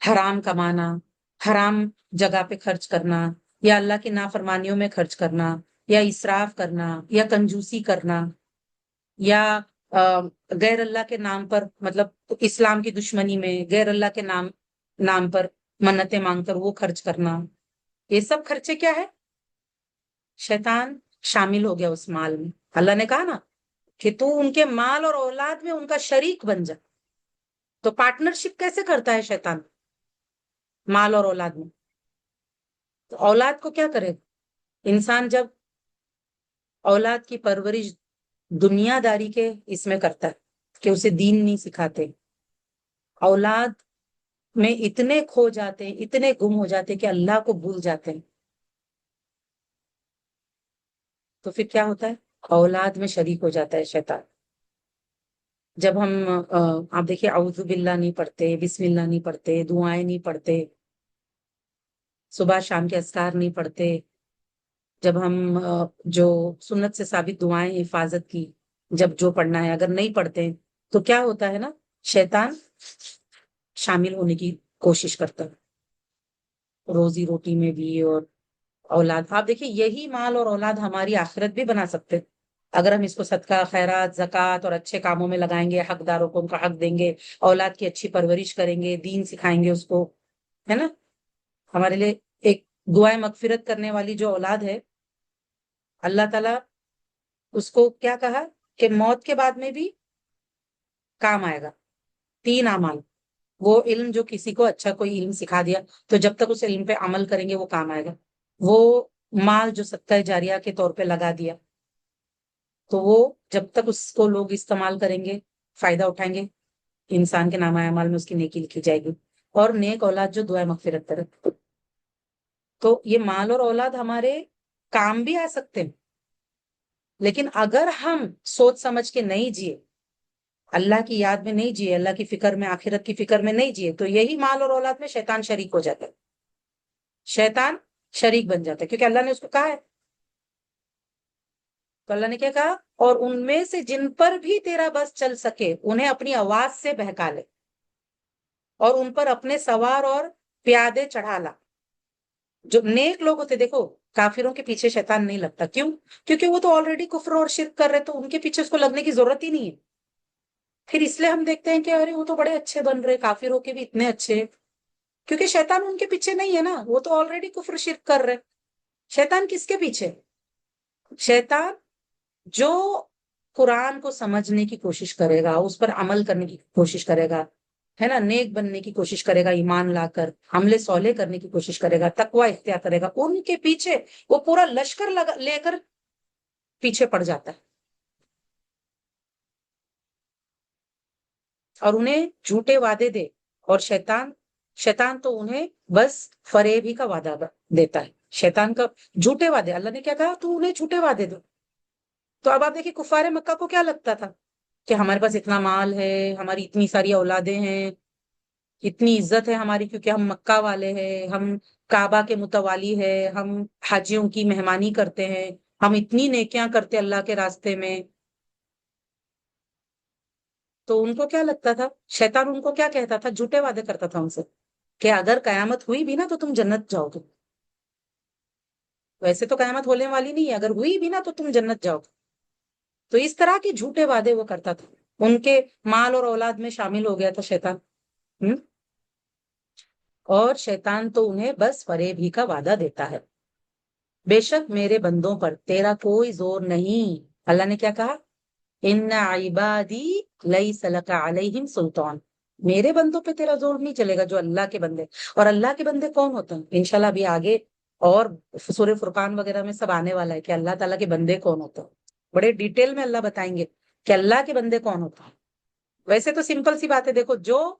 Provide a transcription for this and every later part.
حرام کمانا، حرام جگہ پہ خرچ کرنا، یا اللہ کی نافرمانیوں میں خرچ کرنا، یا اسراف کرنا، یا کنجوسی کرنا، یا غیر اللہ کے نام پر، مطلب اسلام کی دشمنی میں غیر اللہ کے نام پر منتیں مانگ کر وہ خرچ کرنا، یہ سب خرچے کیا ہے؟ شیطان شامل ہو گیا اس مال میں۔ اللہ نے کہا نا کہ تو ان کے مال اور اولاد میں ان کا شریک بن جا۔ تو پارٹنرشپ کیسے کرتا ہے شیطان مال اور اولاد میں؟ تو اولاد کو کیا کرے انسان جب اولاد کی پرورش دنیا داری کے اس میں کرتا ہے کہ اسے دین نہیں سکھاتے، اولاد میں اتنے کھو جاتے ہیں، اتنے گم ہو جاتے ہیں کہ اللہ کو بھول جاتے ہیں، تو پھر کیا ہوتا ہے؟ اولاد میں شریک ہو جاتا ہے شیطان۔ جب ہم آپ دیکھیے اعوذ باللہ نہیں پڑھتے، بسم اللہ نہیں پڑھتے، دعائیں نہیں پڑھتے، صبح شام کے اذکار نہیں پڑھتے، جب ہم جو سنت سے ثابت دعائیں حفاظت کی جب جو پڑھنا ہے اگر نہیں پڑھتے ہیں تو کیا ہوتا ہے نا، شیطان شامل ہونے کی کوشش کرتا ہے روزی روٹی میں بھی اور اولاد۔ آپ دیکھیے یہی مال اور اولاد ہماری آخرت بھی بنا سکتے ہیں اگر ہم اس کو صدقہ خیرات زکوٰۃ اور اچھے کاموں میں لگائیں گے، حقداروں کو ان کا حق دیں گے، اولاد کی اچھی پرورش کریں گے، دین سکھائیں گے اس کو، ہے نا۔ ہمارے لیے ایک دعائیں مغفرت کرنے والی جو اولاد ہے، اللہ تعالیٰ اس کو کیا کہا کہ موت کے بعد میں بھی کام آئے گا۔ 3 اعمال، وہ علم جو کسی کو اچھا کوئی علم سکھا دیا تو جب تک اس علم پہ عمل کریں گے وہ کام آئے گا، وہ مال جو صدقہ جاریہ کے طور پہ لگا دیا تو وہ جب تک اس کو لوگ استعمال کریں گے فائدہ اٹھائیں گے، انسان کے نامہ اعمال میں اس کی نیکی لکھی جائے گی۔ اور نیک اولاد جو دعائیں مغفرت کرے، تو یہ مال اور اولاد ہمارے کام بھی آ سکتے ہیں، لیکن اگر ہم سوچ سمجھ کے نہیں جیے، اللہ کی یاد میں نہیں جیے، اللہ کی فکر میں، آخرت کی فکر میں نہیں جیے، تو یہی مال اور اولاد میں شیطان شریک ہو جاتا ہے، شیطان شریک بن جاتا ہے، کیونکہ اللہ نے اس کو کہا ہے۔ تو اللہ نے کیا کہا؟ اور ان میں سے جن پر بھی تیرا بس چل سکے انہیں اپنی آواز سے بہکا لے اور ان پر اپنے سوار اور پیادے چڑھا لا۔ جو نیک لوگ ہوتے، دیکھو کافروں کے پیچھے شیطان نہیں لگتا، کیوں؟ کیونکہ وہ تو آلریڈی کفر اور شرک کر رہے، تو ان کے پیچھے اس کو لگنے کی ضرورت ہی نہیں ہے۔ پھر اس لیے ہم دیکھتے ہیں کہ ارے وہ تو بڑے اچھے بن رہے، کافر ہو کے بھی اتنے اچھے، کیونکہ شیطان ان کے پیچھے نہیں ہے نا، وہ تو آلریڈی کفر شرک کر رہے۔ شیطان کس کے پیچھے؟ شیطان جو قرآن کو سمجھنے کی کوشش کرے گا، اس پر عمل کرنے کی کوشش کرے گا، ہے نا، نیک بننے کی کوشش کرے گا، ایمان لا کر عمل صالح کرنے کی کوشش کرے گا، تقوی اختیار کرے گا، ان کے پیچھے وہ پورا لشکر لے کر پیچھے پڑ جاتا ہے اور انہیں جھوٹے وعدے دے، اور شیطان تو انہیں بس فریب ہی کا وعدہ دیتا ہے، شیطان کا جھوٹے وعدے۔ اللہ نے کیا کہا؟ تو انہیں جھوٹے وعدے دو۔ تو اب آپ دیکھیں کفار مکہ کو کیا لگتا تھا کہ ہمارے پاس اتنا مال ہے، ہماری اتنی ساری اولادیں ہیں، اتنی عزت ہے ہماری کیونکہ ہم مکہ والے ہیں، ہم کعبہ کے متوالی ہے، ہم حاجیوں کی مہمانی کرتے ہیں، ہم اتنی نیکیاں کرتے اللہ کے راستے میں۔ تو ان کو کیا لگتا تھا؟ شیطان ان کو کیا کہتا تھا؟ جھوٹے وعدے کرتا تھا ان سے کہ اگر قیامت ہوئی بھی نا تو تم جنت جاؤ گے۔ ویسے تو قیامت ہونے والی نہیں ہے، اگر ہوئی بھی نا تو تم جنت جاؤ گے۔ تو اس طرح کے جھوٹے وعدے وہ کرتا تھا، ان کے مال اور اولاد میں شامل ہو گیا تھا شیطان۔ اور شیطان تو انہیں بس فریب ہی کا وعدہ دیتا ہے۔ بے شک میرے بندوں پر تیرا کوئی زور نہیں۔ اللہ نے کیا کہا؟ ان عبادی لیس لک علیہم سلطان، میرے بندوں پہ تیرا زور نہیں چلے گا، جو اللہ کے بندے۔ اور اللہ کے بندے کون ہوتے ہیں؟ انشاءاللہ ابھی آگے اور سورہ فرقان وغیرہ میں سب آنے والا ہے کہ اللہ تعالیٰ کے بندے کون ہوتے ہیں، بڑے ڈیٹیل میں اللہ بتائیں گے کہ اللہ کے بندے کون ہوتے ہیں۔ ویسے تو سمپل سی بات ہے، دیکھو جو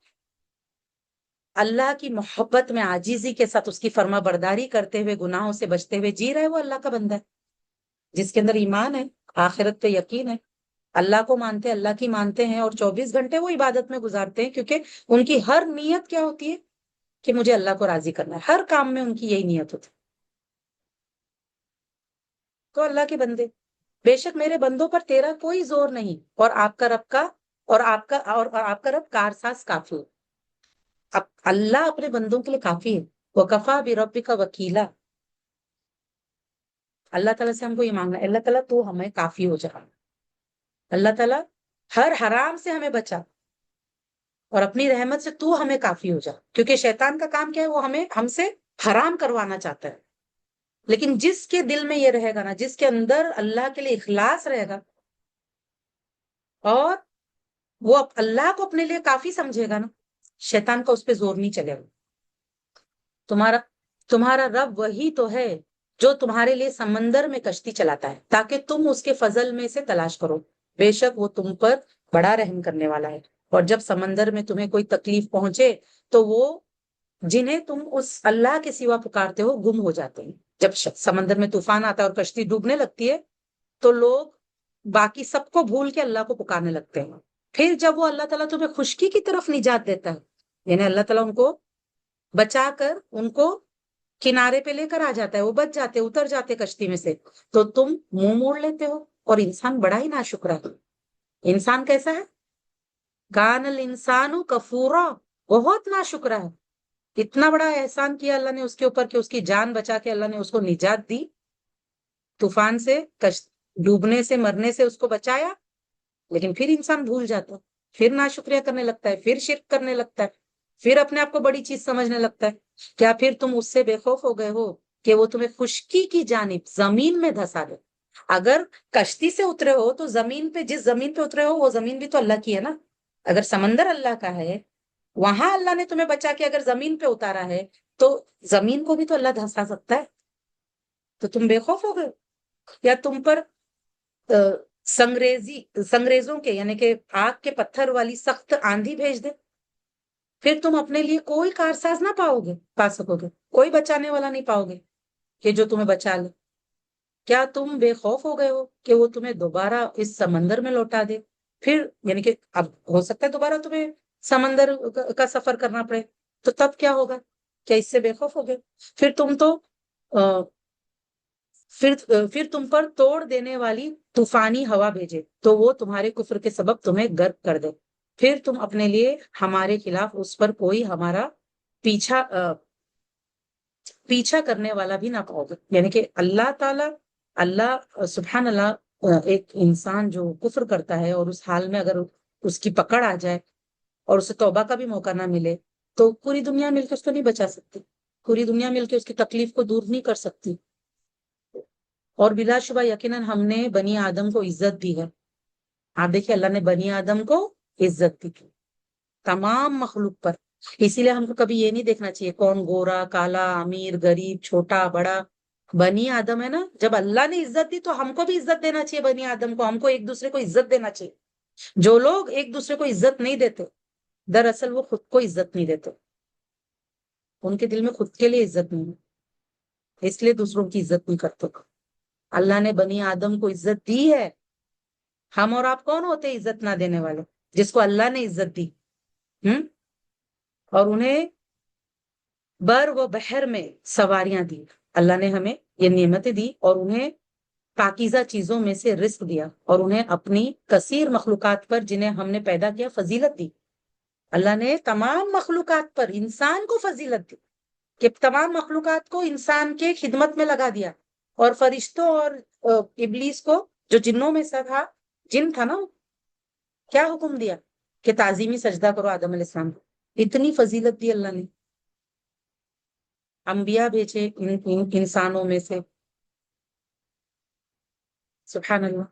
اللہ کی محبت میں عاجزی کے ساتھ اس کی فرما برداری کرتے ہوئے گناہوں سے بچتے ہوئے جی رہے، وہ اللہ کا بندہ ہے، جس کے اندر ایمان ہے، آخرت پہ یقین ہے، اللہ کو مانتے ہیں، اللہ کی مانتے ہیں، اور 24 گھنٹے وہ عبادت میں گزارتے ہیں، کیونکہ ان کی ہر نیت کیا ہوتی ہے کہ مجھے اللہ کو راضی کرنا ہے، ہر کام میں ان کی یہی نیت ہوتی ہے۔ تو اللہ کے بندے، بے شک میرے بندوں پر تیرا کوئی زور نہیں، اور آپ کا رب کارساز کافی ہے۔ اللہ اپنے بندوں کے لیے کافی ہے. وَكَفَى بِرَبِّكَ وَكِيلًا. اللہ تعالیٰ سے ہم کو یہ مانگنا ہے، اللہ تعالیٰ تو ہمیں کافی ہو جا. اللہ تعالیٰ ہر حرام سے ہمیں بچا اور اپنی رحمت سے تو ہمیں کافی ہو جا. کیونکہ شیطان کا کام کیا ہے؟ وہ ہم سے حرام کروانا چاہتا ہے. لیکن جس کے دل میں یہ رہے گا نا، جس کے اندر اللہ کے لیے اخلاص رہے گا اور وہ اللہ کو اپنے لیے کافی سمجھے گا نا، شیطان کا اس پہ زور نہیں چلے گا. تمہارا رب وہی تو ہے جو تمہارے لیے سمندر میں کشتی چلاتا ہے تاکہ تم اس کے فضل میں سے تلاش کرو. بے شک وہ تم پر بڑا رحم کرنے والا ہے. اور جب سمندر میں تمہیں کوئی تکلیف پہنچے تو وہ جنہیں تم اس اللہ کے سوا پکارتے ہو گم ہو جاتے ہیں. جب سمندر میں طوفان آتا ہے اور کشتی ڈوبنے لگتی ہے تو لوگ باقی سب کو بھول کے اللہ کو پکارنے لگتے ہیں. پھر جب وہ اللہ تعالیٰ تمہیں خشکی کی طرف نجات دیتا ہے، یعنی اللہ تعالیٰ ان کو بچا کر ان کو کنارے پہ لے کر آ جاتا ہے، وہ بچ جاتے، اتر جاتے کشتی میں سے، تو تم منہ موڑ لیتے ہو. اور انسان بڑا ہی ناشکرا ہے. انسان کیسا ہے؟ کان الانسان کفورا، بہت ناشکرا ہے. اتنا بڑا احسان کیا اللہ نے اس کے اوپر کہ اس کی جان بچا کے اللہ نے اس کو نجات دی، طوفان سے، ڈوبنے سے، مرنے سے اس کو بچایا. لیکن پھر انسان بھول جاتا ہے، پھر ناشکریہ کرنے لگتا ہے، پھر شرک کرنے لگتا ہے، پھر اپنے آپ کو بڑی چیز سمجھنے لگتا ہے. کیا پھر تم اس سے بے خوف ہو گئے ہو کہ وہ تمہیں خشکی کی جانب زمین میں دھسا دے؟ اگر کشتی سے اترے ہو تو زمین پہ، جس زمین پہ اترے ہو وہ زمین بھی تو اللہ کی ہے نا. اگر سمندر اللہ کا ہے، وہاں اللہ نے تمہیں بچا کے اگر زمین پہ اتارا ہے تو زمین کو بھی تو اللہ دھسا سکتا ہے. تو تم بے خوف ہو گئے؟ یا تم پر سنگریزوں کے یعنی کہ آگ کے پتھر والی سخت آندھی بھیج دے؟ پھر تم اپنے لیے کوئی کارساز نہ پا سکو گے، کوئی بچانے والا نہیں پاؤ گے کہ جو تمہیں بچا لے. کیا تم بے خوف ہو گئے ہو کہ وہ تمہیں دوبارہ اس سمندر میں لوٹا دے؟ پھر یعنی کہ اب ہو سکتا ہے دوبارہ تمہیں سمندر کا سفر کرنا پڑے، تو تب کیا ہوگا؟ کیا اس سے بے خوف ہو گئے؟ پھر تم تو پھر تم پر توڑ دینے والی طوفانی ہوا بھیجے تو وہ تمہارے کفر کے سبب تمہیں غرق کر دے. پھر تم اپنے لیے ہمارے خلاف اس پر کوئی ہمارا پیچھا کرنے والا بھی نہ پاؤ گے. یعنی کہ اللہ تعالی، اللہ سبحان اللہ، ایک انسان جو کفر کرتا ہے اور اس حال میں اگر اس کی پکڑ آ جائے اور اسے توبہ کا بھی موقع نہ ملے تو پوری دنیا مل کے اس کو نہیں بچا سکتی، پوری دنیا مل کے اس کی تکلیف کو دور نہیں کر سکتی. اور بلا شبہ یقیناً ہم نے بنی آدم کو عزت دی ہے. آپ دیکھیے اللہ نے بنی آدم کو عزت دی تمام مخلوق پر. اسی لیے ہم کو کبھی یہ نہیں دیکھنا چاہیے کون گورا، کالا، امیر، غریب، چھوٹا، بڑا. بنی آدم ہے نا، جب اللہ نے عزت دی تو ہم کو بھی عزت دینا چاہیے. بنی آدم کو، ہم کو ایک دوسرے کو عزت دینا چاہیے. جو لوگ ایک دوسرے کو عزت نہیں دیتے دراصل وہ خود کو عزت نہیں دیتے، ان کے دل میں خود کے لیے عزت نہیں ہے، اس لیے دوسروں کی عزت نہیں کرتے. اللہ نے بنی آدم کو عزت دی ہے. ہم اور آپ کون ہوتے عزت نہ دینے والے؟ جس کو اللہ نے عزت دی اور انہیں بر و بحر میں سواریاں دی. اللہ نے ہمیں یہ نعمتیں دی اور انہیں پاکیزہ چیزوں میں سے رزق دیا اور انہیں اپنی کثیر مخلوقات پر جنہیں ہم نے پیدا کیا فضیلت دی. اللہ نے تمام مخلوقات پر انسان کو فضیلت دی کہ تمام مخلوقات کو انسان کے خدمت میں لگا دیا. اور فرشتوں اور ابلیس کو، جو جنوں میں سے تھا، جن تھا نا، کیا حکم دیا کہ تعظیمی سجدہ کرو آدم علیہ السلام کو. اتنی فضیلت دی اللہ نے. انبیاء بھیجے انسانوں میں سے، سبحان اللہ.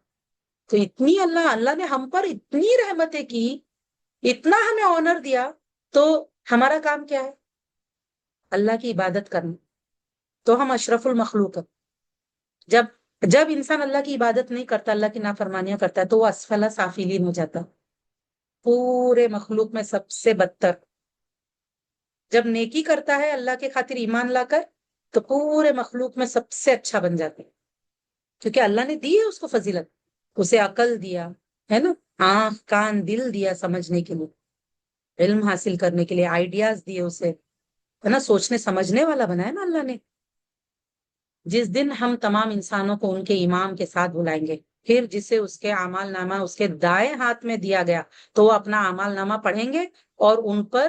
تو اتنی اللہ نے ہم پر اتنی رحمتیں کی، اتنا ہمیں آنر دیا، تو ہمارا کام کیا ہے؟ اللہ کی عبادت کرنا. تو ہم اشرف المخلوق ہیں. جب انسان اللہ کی عبادت نہیں کرتا، اللہ کی نافرمانیاں کرتا ہے، تو وہ اسفل سافلین ہو جاتا، پورے مخلوق میں سب سے بدتر. جب نیکی کرتا ہے اللہ کے خاطر ایمان لا کر تو پورے مخلوق میں سب سے اچھا بن جاتے ہیں، کیونکہ اللہ نے دی ہے اس کو فضیلت. اسے عقل دیا ہے نا، آنکھ، کان، دل دیا سمجھنے کے لیے، علم حاصل کرنے کے لیے، آئیڈیاز دیے اسے، ہے نا، سوچنے سمجھنے والا بنایا نا اللہ نے. جس دن ہم تمام انسانوں کو ان کے امام کے ساتھ بلائیں گے، پھر جسے اس کے اعمال نامہ اس کے دائیں ہاتھ میں دیا گیا تو وہ اپنا اعمال نامہ پڑھیں گے اور ان پر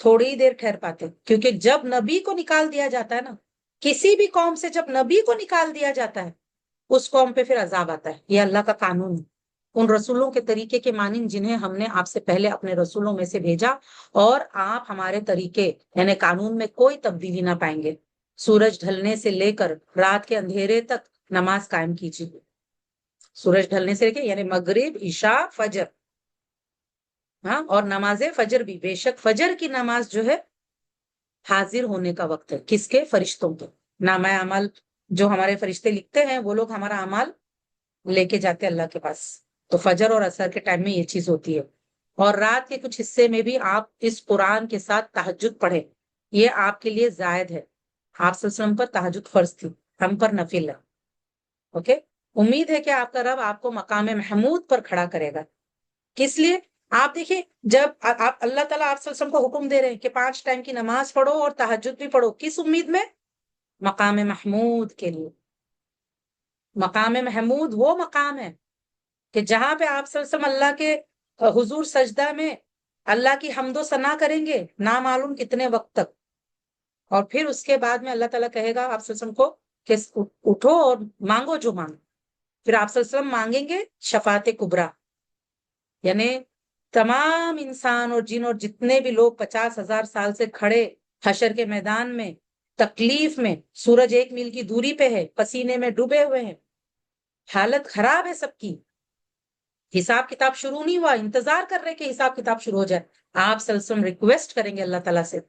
تھوڑی ہی دیر ٹھہر پاتے، کیونکہ جب نبی کو نکال دیا جاتا ہے نا، کسی بھی قوم سے جب نبی کو نکال دیا جاتا ہے اس قوم پہ پھر عذاب آتا ہے. یہ اللہ کا قانون ہے. ان رسولوں کے طریقے کے مانند جنہیں ہم نے آپ سے پہلے اپنے رسولوں میں سے بھیجا، اور آپ ہمارے طریقے یعنی قانون میں کوئی تبدیلی نہ پائیں گے. سورج ڈھلنے سے لے کر رات کے اندھیرے تک نماز قائم کیجیے. سورج ڈھلنے سے لے کے یعنی مغرب، عشاء، فجر، ہاں، اور نماز فجر بھی. بے شک فجر کی نماز جو ہے حاضر ہونے کا وقت ہے. کس کے؟ فرشتوں کے. نامہ اعمال جو ہمارے فرشتے لکھتے ہیں وہ لوگ ہمارا اعمال لے کے جاتے اللہ کے پاس. تو فجر اور عصر کے ٹائم میں یہ چیز ہوتی ہے. اور رات کے کچھ حصے میں بھی آپ اس قرآن کے ساتھ تہجد پڑھیں. یہ آپ کے لیے زائد ہے. آپ صلی اللہ علیہ وسلم پر تہجد فرض تھی، ہم پر نفل ہے. اوکے. امید ہے کہ آپ کا رب آپ کو مقام محمود پر کھڑا کرے گا. کس لیے؟ آپ دیکھیں، جب آپ اللہ تعالیٰ آپ صلی اللہ علیہ وسلم کو حکم دے رہے ہیں کہ 5 ٹائم کی نماز پڑھو اور تہجد بھی پڑھو، کس امید میں؟ مقام محمود کے لیے. مقام محمود وہ مقام ہے کہ جہاں پہ آپ صلی اللہ علیہ وسلم اللہ کے حضور سجدہ میں اللہ کی حمد و ثنا کریں گے نامعلوم کتنے وقت تک. اور پھر اس کے بعد میں اللہ تعالیٰ کہے گا آپ صلی اللہ علیہ وسلم کو کہ اٹھو اور مانگو جو مانگو. پھر آپ صلی اللہ علیہ وسلم مانگیں گے شفاعت کبریٰ، یعنی تمام انسان اور جن اور جتنے بھی لوگ 50,000 سال سے کھڑے حشر کے میدان میں تکلیف میں، سورج 1 میل کی دوری پہ ہے، پسینے میں ڈوبے ہوئے ہیں، حالت خراب ہے سب کی، حساب کتاب شروع نہیں ہوا، انتظار کر رہے کہ حساب کتاب شروع ہو جائے. آپ صلی اللہ علیہ وسلم ریکویسٹ کریں گے اللہ تعالیٰ سے.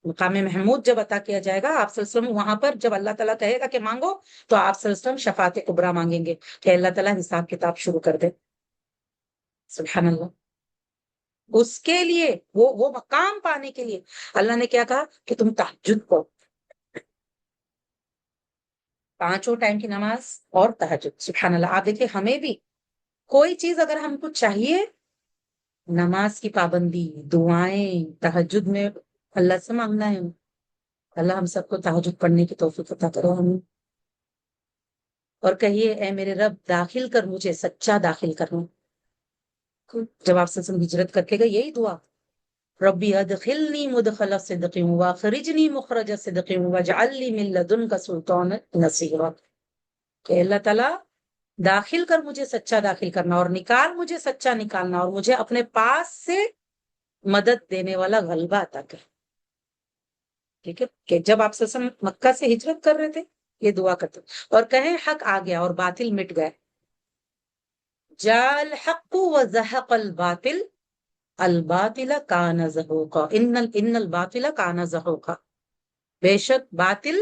مقام محمود جب عطا کیا جائے گا آپ صلی اللہ علیہ وسلم وہاں پر جب اللہ تعالیٰ کہے گا کہ مانگو، تو آپ صلی اللہ علیہ وسلم شفاعت کبریٰ مانگیں گے کہ اللہ تعالیٰ حساب کتاب شروع کر دے. سبحان اللہ. اس کے لیے وہ مقام پانے کے لیے اللہ نے کیا کہا کہ تم تہجد پڑھو، 5 ٹائم کی نماز اور تہجد. سبحان اللہ. آپ دیکھیں ہمیں بھی کوئی چیز اگر ہم کو چاہیے، نماز کی پابندی، دعائیں، تہجد میں اللہ سے مانگنا ہے. اللہ ہم سب کو تہجد پڑھنے کی توفیق عطا کرو. ہمیں اور کہیے اے میرے رب داخل کر مجھے، سچا داخل کرنا. جب آپ سے ہجرت کر کے گئے یہی دعا، ربی ادخلنی مدخل صدق واخرجنی مخرج صدق واجعل لی من لدنک سلطانا نصیرا. کہ اللہ تعالیٰ داخل کر مجھے، سچا داخل کرنا، اور نکال مجھے، سچا نکالنا، اور مجھے اپنے پاس سے مدد دینے والا غلبہ عطا کر. ٹھیک ہے کہ جب آپ سے مکہ سے ہجرت کر رہے تھے یہ دعا کرتے اور کہیں حق آ گیا اور باطل مٹ گئے. جاء الحق وزهق الباطل الباطل کان زہوقا ان الباطل کان زہوقا. بے شک باطل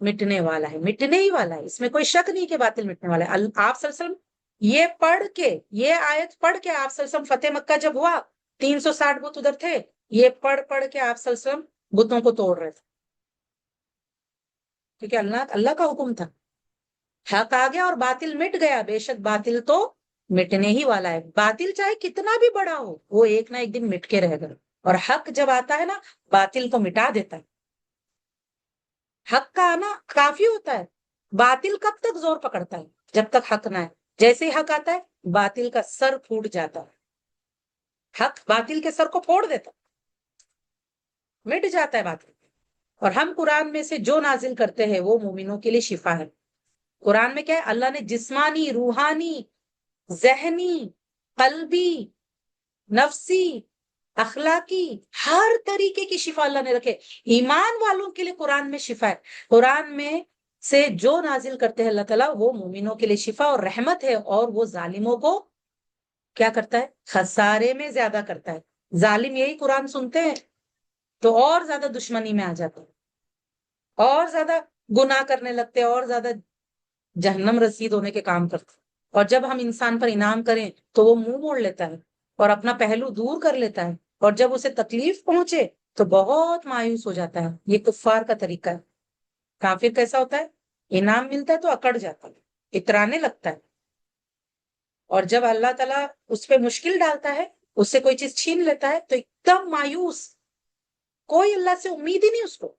مٹنے والا ہے، مٹنے ہی والا ہے، اس میں کوئی شک نہیں کہ باطل مٹنے والا ہے. آپ صلی اللہ علیہ وسلم یہ پڑھ کے، یہ آیت پڑھ کے آپ صلی اللہ علیہ وسلم فتح مکہ جب ہوا 360 بت ادھر تھے، یہ پڑھ کے آپ صلی اللہ علیہ وسلم بتوں کو توڑ رہے تھے، کیونکہ اللہ کا حکم تھا. حق آ گیا اور باطل مٹ گیا. بے شک باطل تو مٹنے ہی والا ہے. باطل چاہے کتنا بھی بڑا ہو وہ ایک نہ ایک دن مٹ کے رہے گا. اور حق جب آتا ہے نا باطل کو مٹا دیتا ہے. حق کا آنا کافی ہوتا ہے. باطل کب تک زور پکڑتا ہے؟ جب تک حق نہ ہے. جیسے ہی حق آتا ہے باطل کا سر پھوٹ جاتا ہے. حق باطل کے سر کو پھوڑ دیتا، مٹ جاتا ہے باطل. اور ہم قرآن میں سے جو نازل کرتے ہیں وہ مومنوں کے لیے شفا ہے. قرآن میں کیا ہے؟ اللہ نے جسمانی، روحانی، ذہنی، قلبی، نفسی، اخلاقی، ہر طریقے کی شفا اللہ نے رکھے. ایمان والوں کے لیے قرآن میں شفا ہے. قرآن میں سے جو نازل کرتے ہیں اللہ تعالیٰ وہ مومنوں کے لیے شفا اور رحمت ہے، اور وہ ظالموں کو کیا کرتا ہے؟ خسارے میں زیادہ کرتا ہے. ظالم یہی قرآن سنتے ہیں تو اور زیادہ دشمنی میں آ جاتے ہیں، اور زیادہ گناہ کرنے لگتے ہیں، اور زیادہ جہنم رسید ہونے کے کام کرتے. اور جب ہم انسان پر انعام کریں تو وہ منہ موڑ لیتا ہے اور اپنا پہلو دور کر لیتا ہے، اور جب اسے تکلیف پہنچے تو بہت مایوس ہو جاتا ہے. یہ کفار کا طریقہ ہے. کافر کیسا ہوتا ہے؟ انعام ملتا ہے تو اکڑ جاتا ہے، اترانے لگتا ہے. اور جب اللہ تعالیٰ اس پہ مشکل ڈالتا ہے، اس سے کوئی چیز چھین لیتا ہے تو ایک دم مایوس، کوئی اللہ سے امید ہی نہیں اس کو.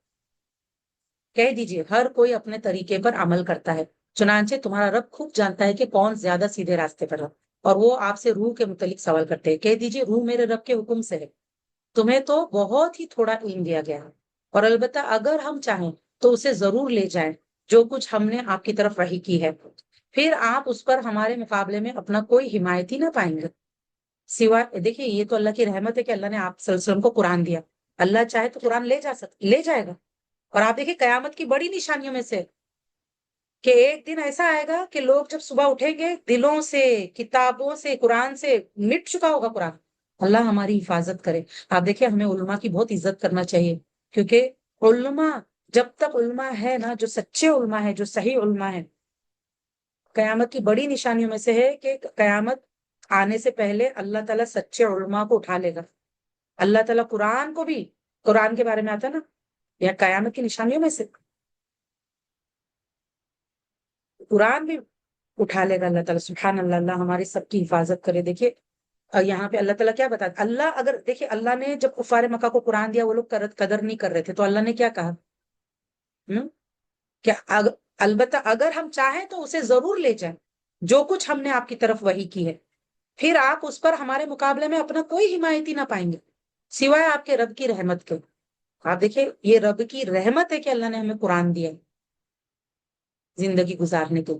کہہ دیجئے ہر کوئی اپنے طریقے پر عمل کرتا ہے، چنانچہ تمہارا رب خوب جانتا ہے کہ کون زیادہ سیدھے راستے پر ہے. اور وہ آپ سے روح کے متعلق سوال کرتے ہیں. کہہ دیجئے روح میرے رب کے حکم سے ہے. تمہیں تو بہت ہی تھوڑا علم دیا گیا ہے، اور البتہ اگر ہم چاہیں تو اسے ضرور لے جائیں جو کچھ ہم نے آپ کی طرف وحی کی ہے، پھر آپ اس پر ہمارے مقابلے میں اپنا کوئی حمایتی نہ پائیں گے سوائے، دیکھیے یہ تو اللہ کی رحمت ہے کہ اللہ نے آپ صلی اللہ علیہ وسلم کو قرآن دیا، اللہ چاہے تو قرآن لے جائے گا۔ اور آپ دیکھیں قیامت کی بڑی نشانیوں میں سے کہ ایک دن ایسا آئے گا کہ لوگ جب صبح اٹھیں گے دلوں سے، کتابوں سے، قرآن سے مٹ چکا ہوگا قرآن۔ اللہ ہماری حفاظت کرے۔ آپ دیکھیں ہمیں علماء کی بہت عزت کرنا چاہیے، کیونکہ علماء، جب تک علماء ہے نا، جو سچے علماء ہیں، جو صحیح علماء ہیں، قیامت کی بڑی نشانیوں میں سے ہے کہ قیامت آنے سے پہلے اللہ تعالیٰ سچے علماء کو اٹھا لے گا۔ اللہ تعالیٰ قرآن کو بھی، قرآن کے بارے میں آتا ہے نا، یا قیامت کی نشانیوں میں سے قرآن بھی اٹھا لے گا اللہ تعالیٰ۔ سبحان اللہ، اللہ ہماری سب کی حفاظت کرے۔ دیکھیے یہاں پہ اللہ تعالیٰ کیا بتاتا، اللہ اگر دیکھیے اللہ نے جب کفار مکہ کو قرآن دیا وہ لوگ قدر نہیں کر رہے تھے، تو اللہ نے کیا کہا؟ کہ البتہ اگر ہم چاہیں تو اسے ضرور لے جائیں جو کچھ ہم نے آپ کی طرف وحی کی ہے، پھر آپ اس پر ہمارے مقابلے میں اپنا کوئی حمایتی نہ پائیں گے سوائے آپ کے رب کی رحمت کے۔ آپ دیکھیں یہ رب کی رحمت ہے کہ اللہ نے ہمیں قرآن دیا زندگی گزارنے کے،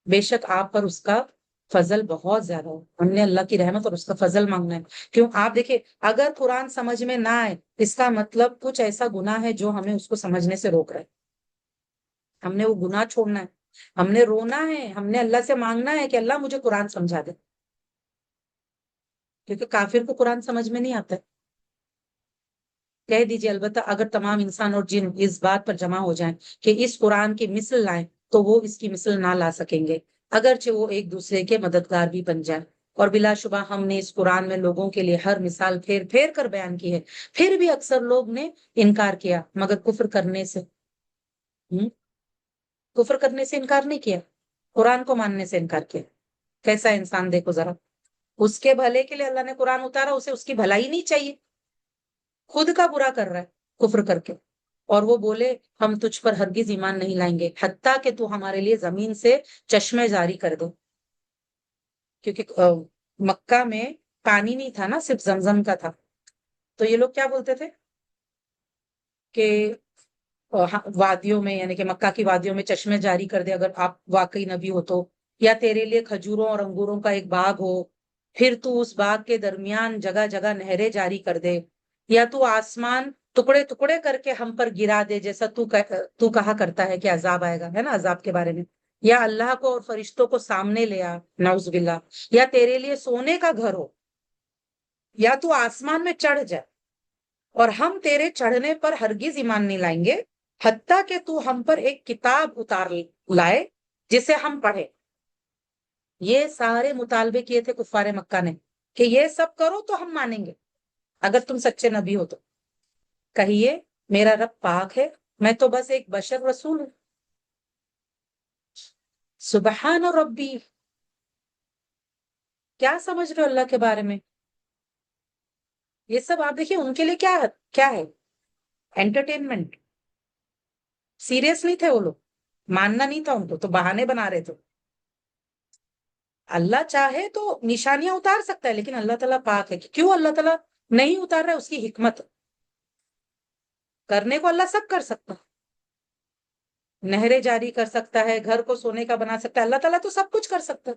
بے شک آپ پر اس کا فضل بہت زیادہ ہے، ہم نے اللہ کی رحمت اور اس کا فضل مانگنا ہے۔ کیوں؟ آپ دیکھیں اگر قرآن سمجھ میں نہ آئے اس کا مطلب کچھ ایسا گناہ ہے جو ہمیں اس کو سمجھنے سے روک رہا ہے، ہم نے وہ گناہ چھوڑنا ہے، ہم نے رونا ہے، ہم نے اللہ سے مانگنا ہے کہ اللہ مجھے قرآن سمجھا دے، کیونکہ کافر کو قرآن سمجھ میں نہیں آتا ہے۔ کہہ دیجئے البتہ اگر تمام انسان اور جن اس بات پر جمع ہو جائیں کہ اس قرآن کی مثل لائیں تو وہ اس کی مثل نہ لا سکیں گے، اگرچہ وہ ایک دوسرے کے مددگار بھی بن جائیں۔ اور بلا شبہ ہم نے اس قرآن میں لوگوں کے لیے ہر مثال پھیر پھیر کر بیان کی ہے، پھر بھی اکثر لوگ نے انکار کیا، مگر کفر کرنے سے انکار نہیں کیا، قرآن کو ماننے سے انکار کیا۔ کیسا انسان دیکھو ذرا، اس کے بھلے کے لیے اللہ نے قرآن اتارا، اسے اس کی بھلائی نہیں چاہیے، خود کا برا کر رہا ہے کفر کر کے، اور وہ بولے ہم تجھ پر ہرگز ایمان نہیں لائیں گے حتیٰ کہ تو ہمارے لیے زمین سے چشمے جاری کر دو، کیونکہ مکہ میں پانی نہیں تھا نا، صرف زمزم کا تھا، تو یہ لوگ کیا بولتے تھے کہ وادیوں میں، یعنی کہ مکہ کی وادیوں میں چشمے جاری کر دے اگر آپ واقعی نبی ہو تو، یا تیرے لیے کھجوروں اور انگوروں کا ایک باغ ہو، پھر تو اس باغ کے درمیان جگہ جگہ نہریں جاری کر دے، یا تو آسمان ٹکڑے ٹکڑے کر کے ہم پر گرا دے جیسا تو کہا کرتا ہے کہ عذاب آئے گا، ہے نا عذاب کے بارے میں، یا اللہ کو اور فرشتوں کو سامنے لے آ نعوذ باللہ، یا تیرے لیے سونے کا گھر ہو، یا تو آسمان میں چڑھ جائے اور ہم تیرے چڑھنے پر ہرگز ایمان نہیں لائیں گے حتیٰ کہ تو ہم پر ایک کتاب اتار لائے جسے ہم پڑھے۔ یہ سارے مطالبے کیے تھے کفار مکہ نے کہ یہ سب کرو تو ہم مانیں گے اگر تم سچے نبی ہو تو۔ کہیے میرا رب پاک ہے، میں تو بس ایک بشر رسول ہوں۔ سبحان ربی، کیا سمجھ رہے ہو اللہ کے بارے میں؟ یہ سب آپ دیکھیے ان کے لیے کیا ہے، انٹرٹینمنٹ، سیریس نہیں تھے وہ لوگ، ماننا نہیں تھا ان کو، تو بہانے بنا رہے تھے۔ اللہ چاہے تو نشانیاں اتار سکتا ہے، لیکن اللہ تعالیٰ پاک ہے، کیوں اللہ تعالیٰ نہیں اتار رہا ہے؟ اس کی حکمت، کرنے کو اللہ سب کر سکتا، نہریں جاری کر سکتا ہے، گھر کو سونے کا بنا سکتا ہے، اللہ تعالیٰ تو سب کچھ کر سکتا ہے،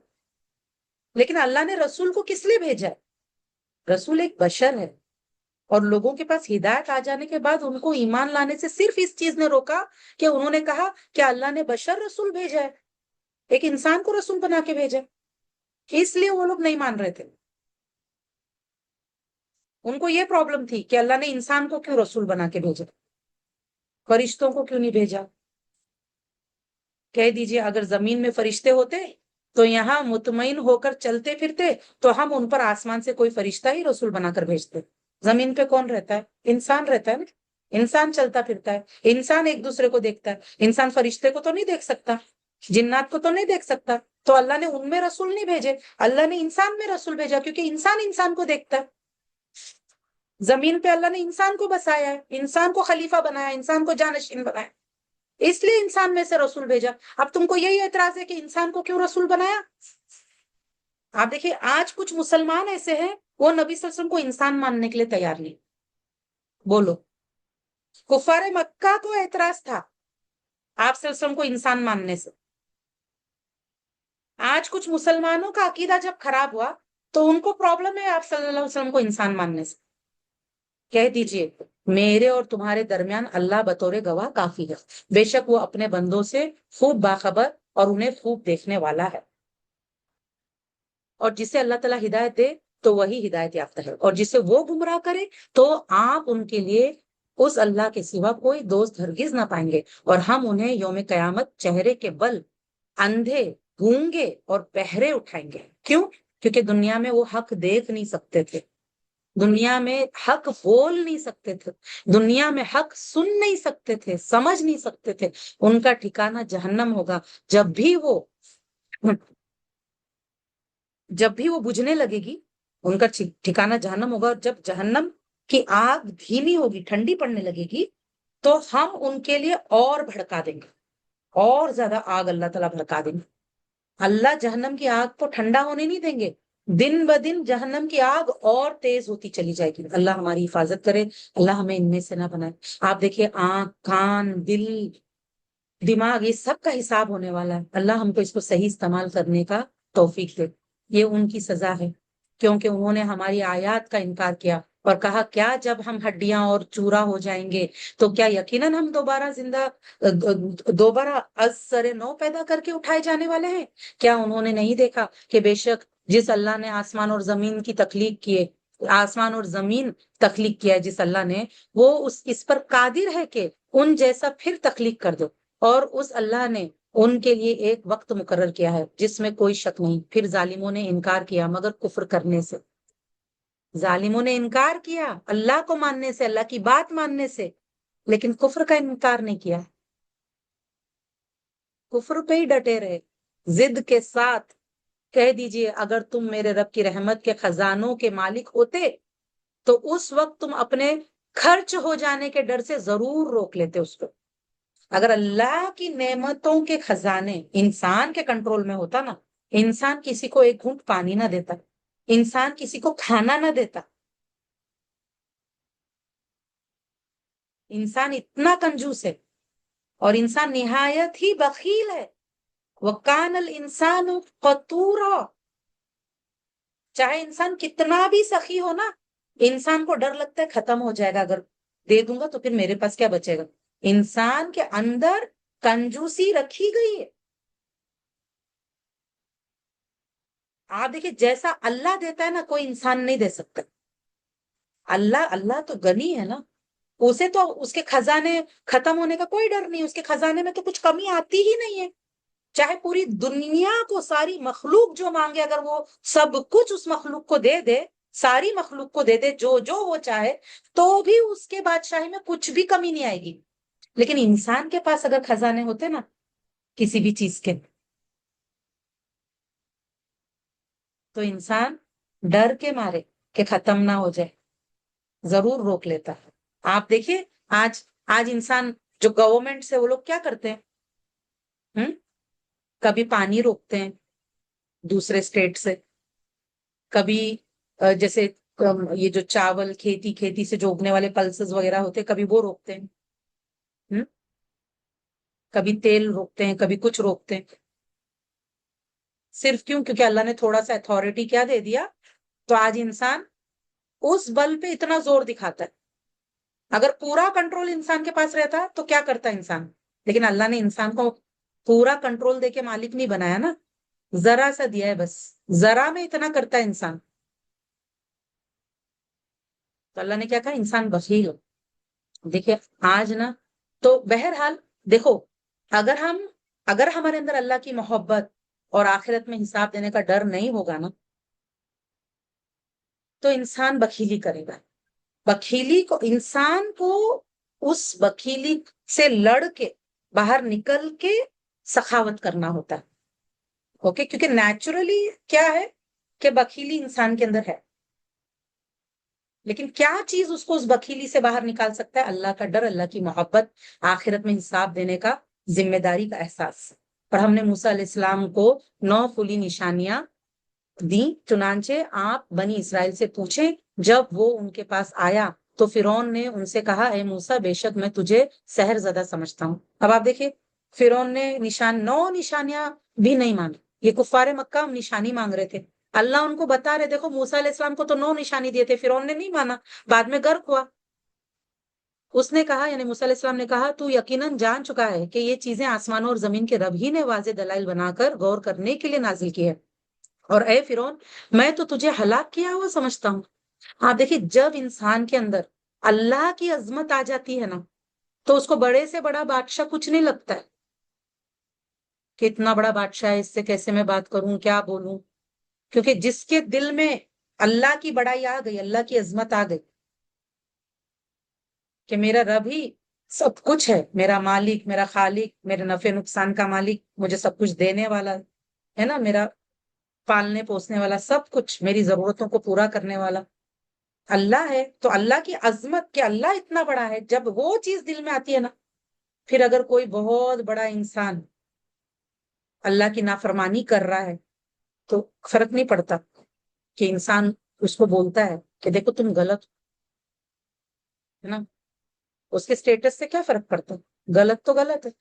لیکن اللہ نے رسول کو کس لیے بھیجا ہے؟ رسول ایک بشر ہے، اور لوگوں کے پاس ہدایت آ جانے کے بعد ان کو ایمان لانے سے صرف اس چیز نے روکا کہ انہوں نے کہا کہ اللہ نے بشر رسول بھیجا ہے، ایک انسان کو رسول بنا کے بھیجا، اس لیے وہ لوگ نہیں مان رہے تھے۔ ان کو یہ پرابلم تھی کہ اللہ نے انسان کو کیوں رسول بنا کے بھیجا، فرشتوں کو کیوں نہیں بھیجا؟ کہہ دیجئے اگر زمین میں فرشتے ہوتے تو یہاں مطمئن ہو کر چلتے پھرتے تو ہم ان پر آسمان سے کوئی فرشتہ ہی رسول بنا کر بھیجتے۔ زمین پہ کون رہتا ہے؟ انسان رہتا ہے نا، انسان چلتا پھرتا ہے، انسان ایک دوسرے کو دیکھتا ہے، انسان فرشتے کو تو نہیں دیکھ سکتا، جنات کو تو نہیں دیکھ سکتا، تو اللہ نے ان میں رسول نہیں بھیجے، اللہ نے انسان میں رسول بھیجا، کیونکہ انسان انسان کو دیکھتا ہے۔ زمین پہ اللہ نے انسان کو بسایا ہے، انسان کو خلیفہ بنایا، انسان کو جانشین بنایا، اس لیے انسان میں سے رسول بھیجا۔ اب تم کو یہی اعتراض ہے کہ انسان کو کیوں رسول بنایا؟ آپ دیکھیے آج کچھ مسلمان ایسے ہیں وہ نبی صلی اللہ علیہ وسلم کو انسان ماننے کے لیے تیار نہیں، بولو. کفار مکہ کو اعتراض تھا آپ صلی اللہ علیہ وسلم کو انسان ماننے سے. آج کچھ مسلمانوں کا عقیدہ جب خراب ہوا تو ان کو پرابلم ہے آپ صلی اللہ علیہ وسلم کو انسان ماننے سے. کہہ دیجئے میرے اور تمہارے درمیان اللہ بطور گواہ کافی ہے، بے شک وہ اپنے بندوں سے خوب باخبر اور انہیں خوب دیکھنے والا ہے. اور جسے اللہ تعالیٰ ہدایت دے تو وہی ہدایت یافتہ ہے، اور جسے وہ گمراہ کرے تو آپ ان کے لیے اس اللہ کے سوا کوئی دوست ہرگز نہ پائیں گے، اور ہم انہیں یوم قیامت چہرے کے بل اندھے، گونگے اور بہرے اٹھائیں گے. کیوں؟ کیونکہ دنیا میں وہ حق دیکھ نہیں سکتے تھے، دنیا میں حق بول نہیں سکتے تھے، دنیا میں حق سن نہیں سکتے تھے، سمجھ نہیں سکتے تھے. ان کا ٹھکانہ جہنم ہوگا. جب بھی وہ بجھنے لگے گی ان کا ٹھکانہ جہنم ہوگا. اور جب جہنم کی آگ دھیمی ہوگی، ٹھنڈی پڑنے لگے گی، تو ہم ان کے لیے اور بھڑکا دیں گے، اور زیادہ آگ اللہ تعالیٰ بھڑکا دیں گے. اللہ جہنم کی آگ کو ٹھنڈا ہونے نہیں دیں گے، دن بدن جہنم کی آگ اور تیز ہوتی چلی جائے گی. اللہ ہماری حفاظت کرے، اللہ ہمیں ان میں سے نہ بنائے. آپ دیکھیے آنکھ، کان، دل، دماغ، یہ سب کا حساب ہونے والا ہے. اللہ ہم کو اس کو صحیح استعمال کرنے کا توفیق دے. یہ ان کی سزا ہے کیونکہ انہوں نے ہماری آیات کا انکار کیا اور کہا کیا جب ہم ہڈیاں اور چورا ہو جائیں گے تو کیا یقیناً ہم دوبارہ از سر نو پیدا کر کے اٹھائے جانے والے ہیں؟ کیا انہوں نے نہیں دیکھا کہ بے شک جس اللہ نے آسمان اور زمین کی تخلیق کیے، آسمان اور زمین تخلیق کیا ہے جس اللہ نے، وہ اس پر قادر ہے کہ ان جیسا پھر تخلیق کر دو. اور اس اللہ نے ان کے لیے ایک وقت مقرر کیا ہے جس میں کوئی شک نہیں. پھر ظالموں نے انکار کیا مگر کفر کرنے سے. ظالموں نے انکار کیا اللہ کو ماننے سے، اللہ کی بات ماننے سے، لیکن کفر کا انکار نہیں کیا. کفر پہ ہی ڈٹے رہے ضد کے ساتھ. کہہ دیجئے اگر تم میرے رب کی رحمت کے خزانوں کے مالک ہوتے تو اس وقت تم اپنے خرچ ہو جانے کے ڈر سے ضرور روک لیتے اس کو. اگر اللہ کی نعمتوں کے خزانے انسان کے کنٹرول میں ہوتا نا، انسان کسی کو ایک گھونٹ پانی نہ دیتا، انسان کسی کو کھانا نہ دیتا. انسان اتنا کنجوس ہے اور انسان نہایت ہی بخیل ہے. وَكَانَ الْإِنسَانُ قَتُورًا. چاہے انسان کتنا بھی سخی ہو نا، انسان کو ڈر لگتا ہے ختم ہو جائے گا، اگر دے دوں گا تو پھر میرے پاس کیا بچے گا. انسان کے اندر کنجوسی رکھی گئی ہے. آپ دیکھیں جیسا اللہ دیتا ہے نا کوئی انسان نہیں دے سکتا. اللہ تو غنی ہے نا، اسے تو اس کے خزانے ختم ہونے کا کوئی ڈر نہیں. اس کے خزانے میں تو کچھ کمی آتی ہی نہیں ہے. چاہے پوری دنیا کو، ساری مخلوق جو مانگے، اگر وہ سب کچھ اس مخلوق کو دے دے، ساری مخلوق کو دے دے جو جو وہ چاہے، تو بھی اس کے بادشاہی میں کچھ بھی کمی نہیں آئے گی. لیکن انسان کے پاس اگر خزانے ہوتے نا کسی بھی چیز کے، تو انسان ڈر کے مارے کہ ختم نہ ہو جائے ضرور روک لیتا ہے. آپ دیکھیے آج انسان جو گورنمنٹ سے، وہ لوگ کیا کرتے ہیں، کبھی پانی روکتے ہیں دوسرے اسٹیٹ سے، کبھی جیسے یہ جو چاول کھیتی سے جو اگنے والے پلسز وغیرہ ہوتے کبھی وہ روکتے ہیں، کبھی تیل روکتے ہیں، کبھی کچھ روکتے ہیں. صرف کیوں؟ کیونکہ اللہ نے تھوڑا سا اتھارٹی کیا دے دیا، تو آج انسان اس بل پہ اتنا زور دکھاتا ہے. اگر پورا کنٹرول انسان کے پاس رہتا تو کیا کرتا انسان؟ لیکن اللہ نے انسان کو پورا کنٹرول دے کے مالک نہیں بنایا نا، ذرا سا دیا ہے بس، ذرا میں اتنا کرتا ہے انسان. تو اللہ نے کیا کہا؟ انسان بخیل ہو. دیکھیے آج نا، تو بہرحال دیکھو، اگر ہمارے اندر اللہ کی محبت اور آخرت میں حساب دینے کا ڈر نہیں ہوگا نا، تو انسان بخیلی کرے گا. انسان کو اس بخیلی سے لڑ کے باہر نکل کے سخاوت کرنا ہوتا ہے. اوکے، کیونکہ نیچرلی کیا ہے کہ بخیلی انسان کے اندر ہے. لیکن کیا چیز اس کو اس بخیلی سے باہر نکال سکتا ہے؟ اللہ کا ڈر، اللہ کی محبت، آخرت میں حساب دینے کا، ذمہ داری کا احساس. اور ہم نے موسیٰ علیہ السلام کو 9 کھلی نشانیاں دی. چنانچہ آپ بنی اسرائیل سے پوچھیں، جب وہ ان کے پاس آیا تو فرعون نے ان سے کہا اے موسیٰ بے شک میں تجھے سحر زدہ سمجھتا ہوں. اب آپ دیکھیے فرعون نے 9 نشانیاں بھی نہیں مانگی. یہ کفار مکہ نشانی مانگ رہے تھے. اللہ ان کو بتا رہے دیکھو موسیٰ علیہ السلام کو تو 9 نشانی دیے تھے, فرعون نے نہیں مانا, بعد میں غرق ہوا. اس نے کہا یعنی موسیٰ علیہ السلام نے کہا تو یقیناً جان چکا ہے کہ یہ چیزیں آسمانوں اور زمین کے رب ہی نے واضح دلائل بنا کر غور کرنے کے لیے نازل کی ہے, اور اے فرعون میں تو تجھے ہلاک کیا ہوا سمجھتا ہوں. آپ دیکھیے جب انسان کے اندر اللہ کی عظمت آ جاتی ہے نا تو اس کو بڑے سے بڑا بادشاہ کچھ نہیں لگتا ہے کہ اتنا بڑا بادشاہ ہے, اس سے کیسے میں بات کروں, کیا بولوں. کیونکہ جس کے دل میں اللہ کی بڑائی آ گئی, اللہ کی عظمت آ گئی کہ میرا رب ہی سب کچھ ہے, میرا مالک, میرا خالق, میرے نفع نقصان کا مالک, مجھے سب کچھ دینے والا ہے نا, میرا پالنے پوسنے والا, سب کچھ میری ضرورتوں کو پورا کرنے والا اللہ ہے. تو اللہ کی عظمت کہ اللہ اتنا بڑا ہے, جب وہ چیز دل میں آتی ہے نا, پھر اگر کوئی بہت بڑا انسان اللہ کی نافرمانی کر رہا ہے تو فرق نہیں پڑتا کہ انسان اس کو بولتا ہے کہ دیکھو تم غلط ہے نا, اس کے سٹیٹس سے کیا فرق پڑتا, غلط تو غلط ہے.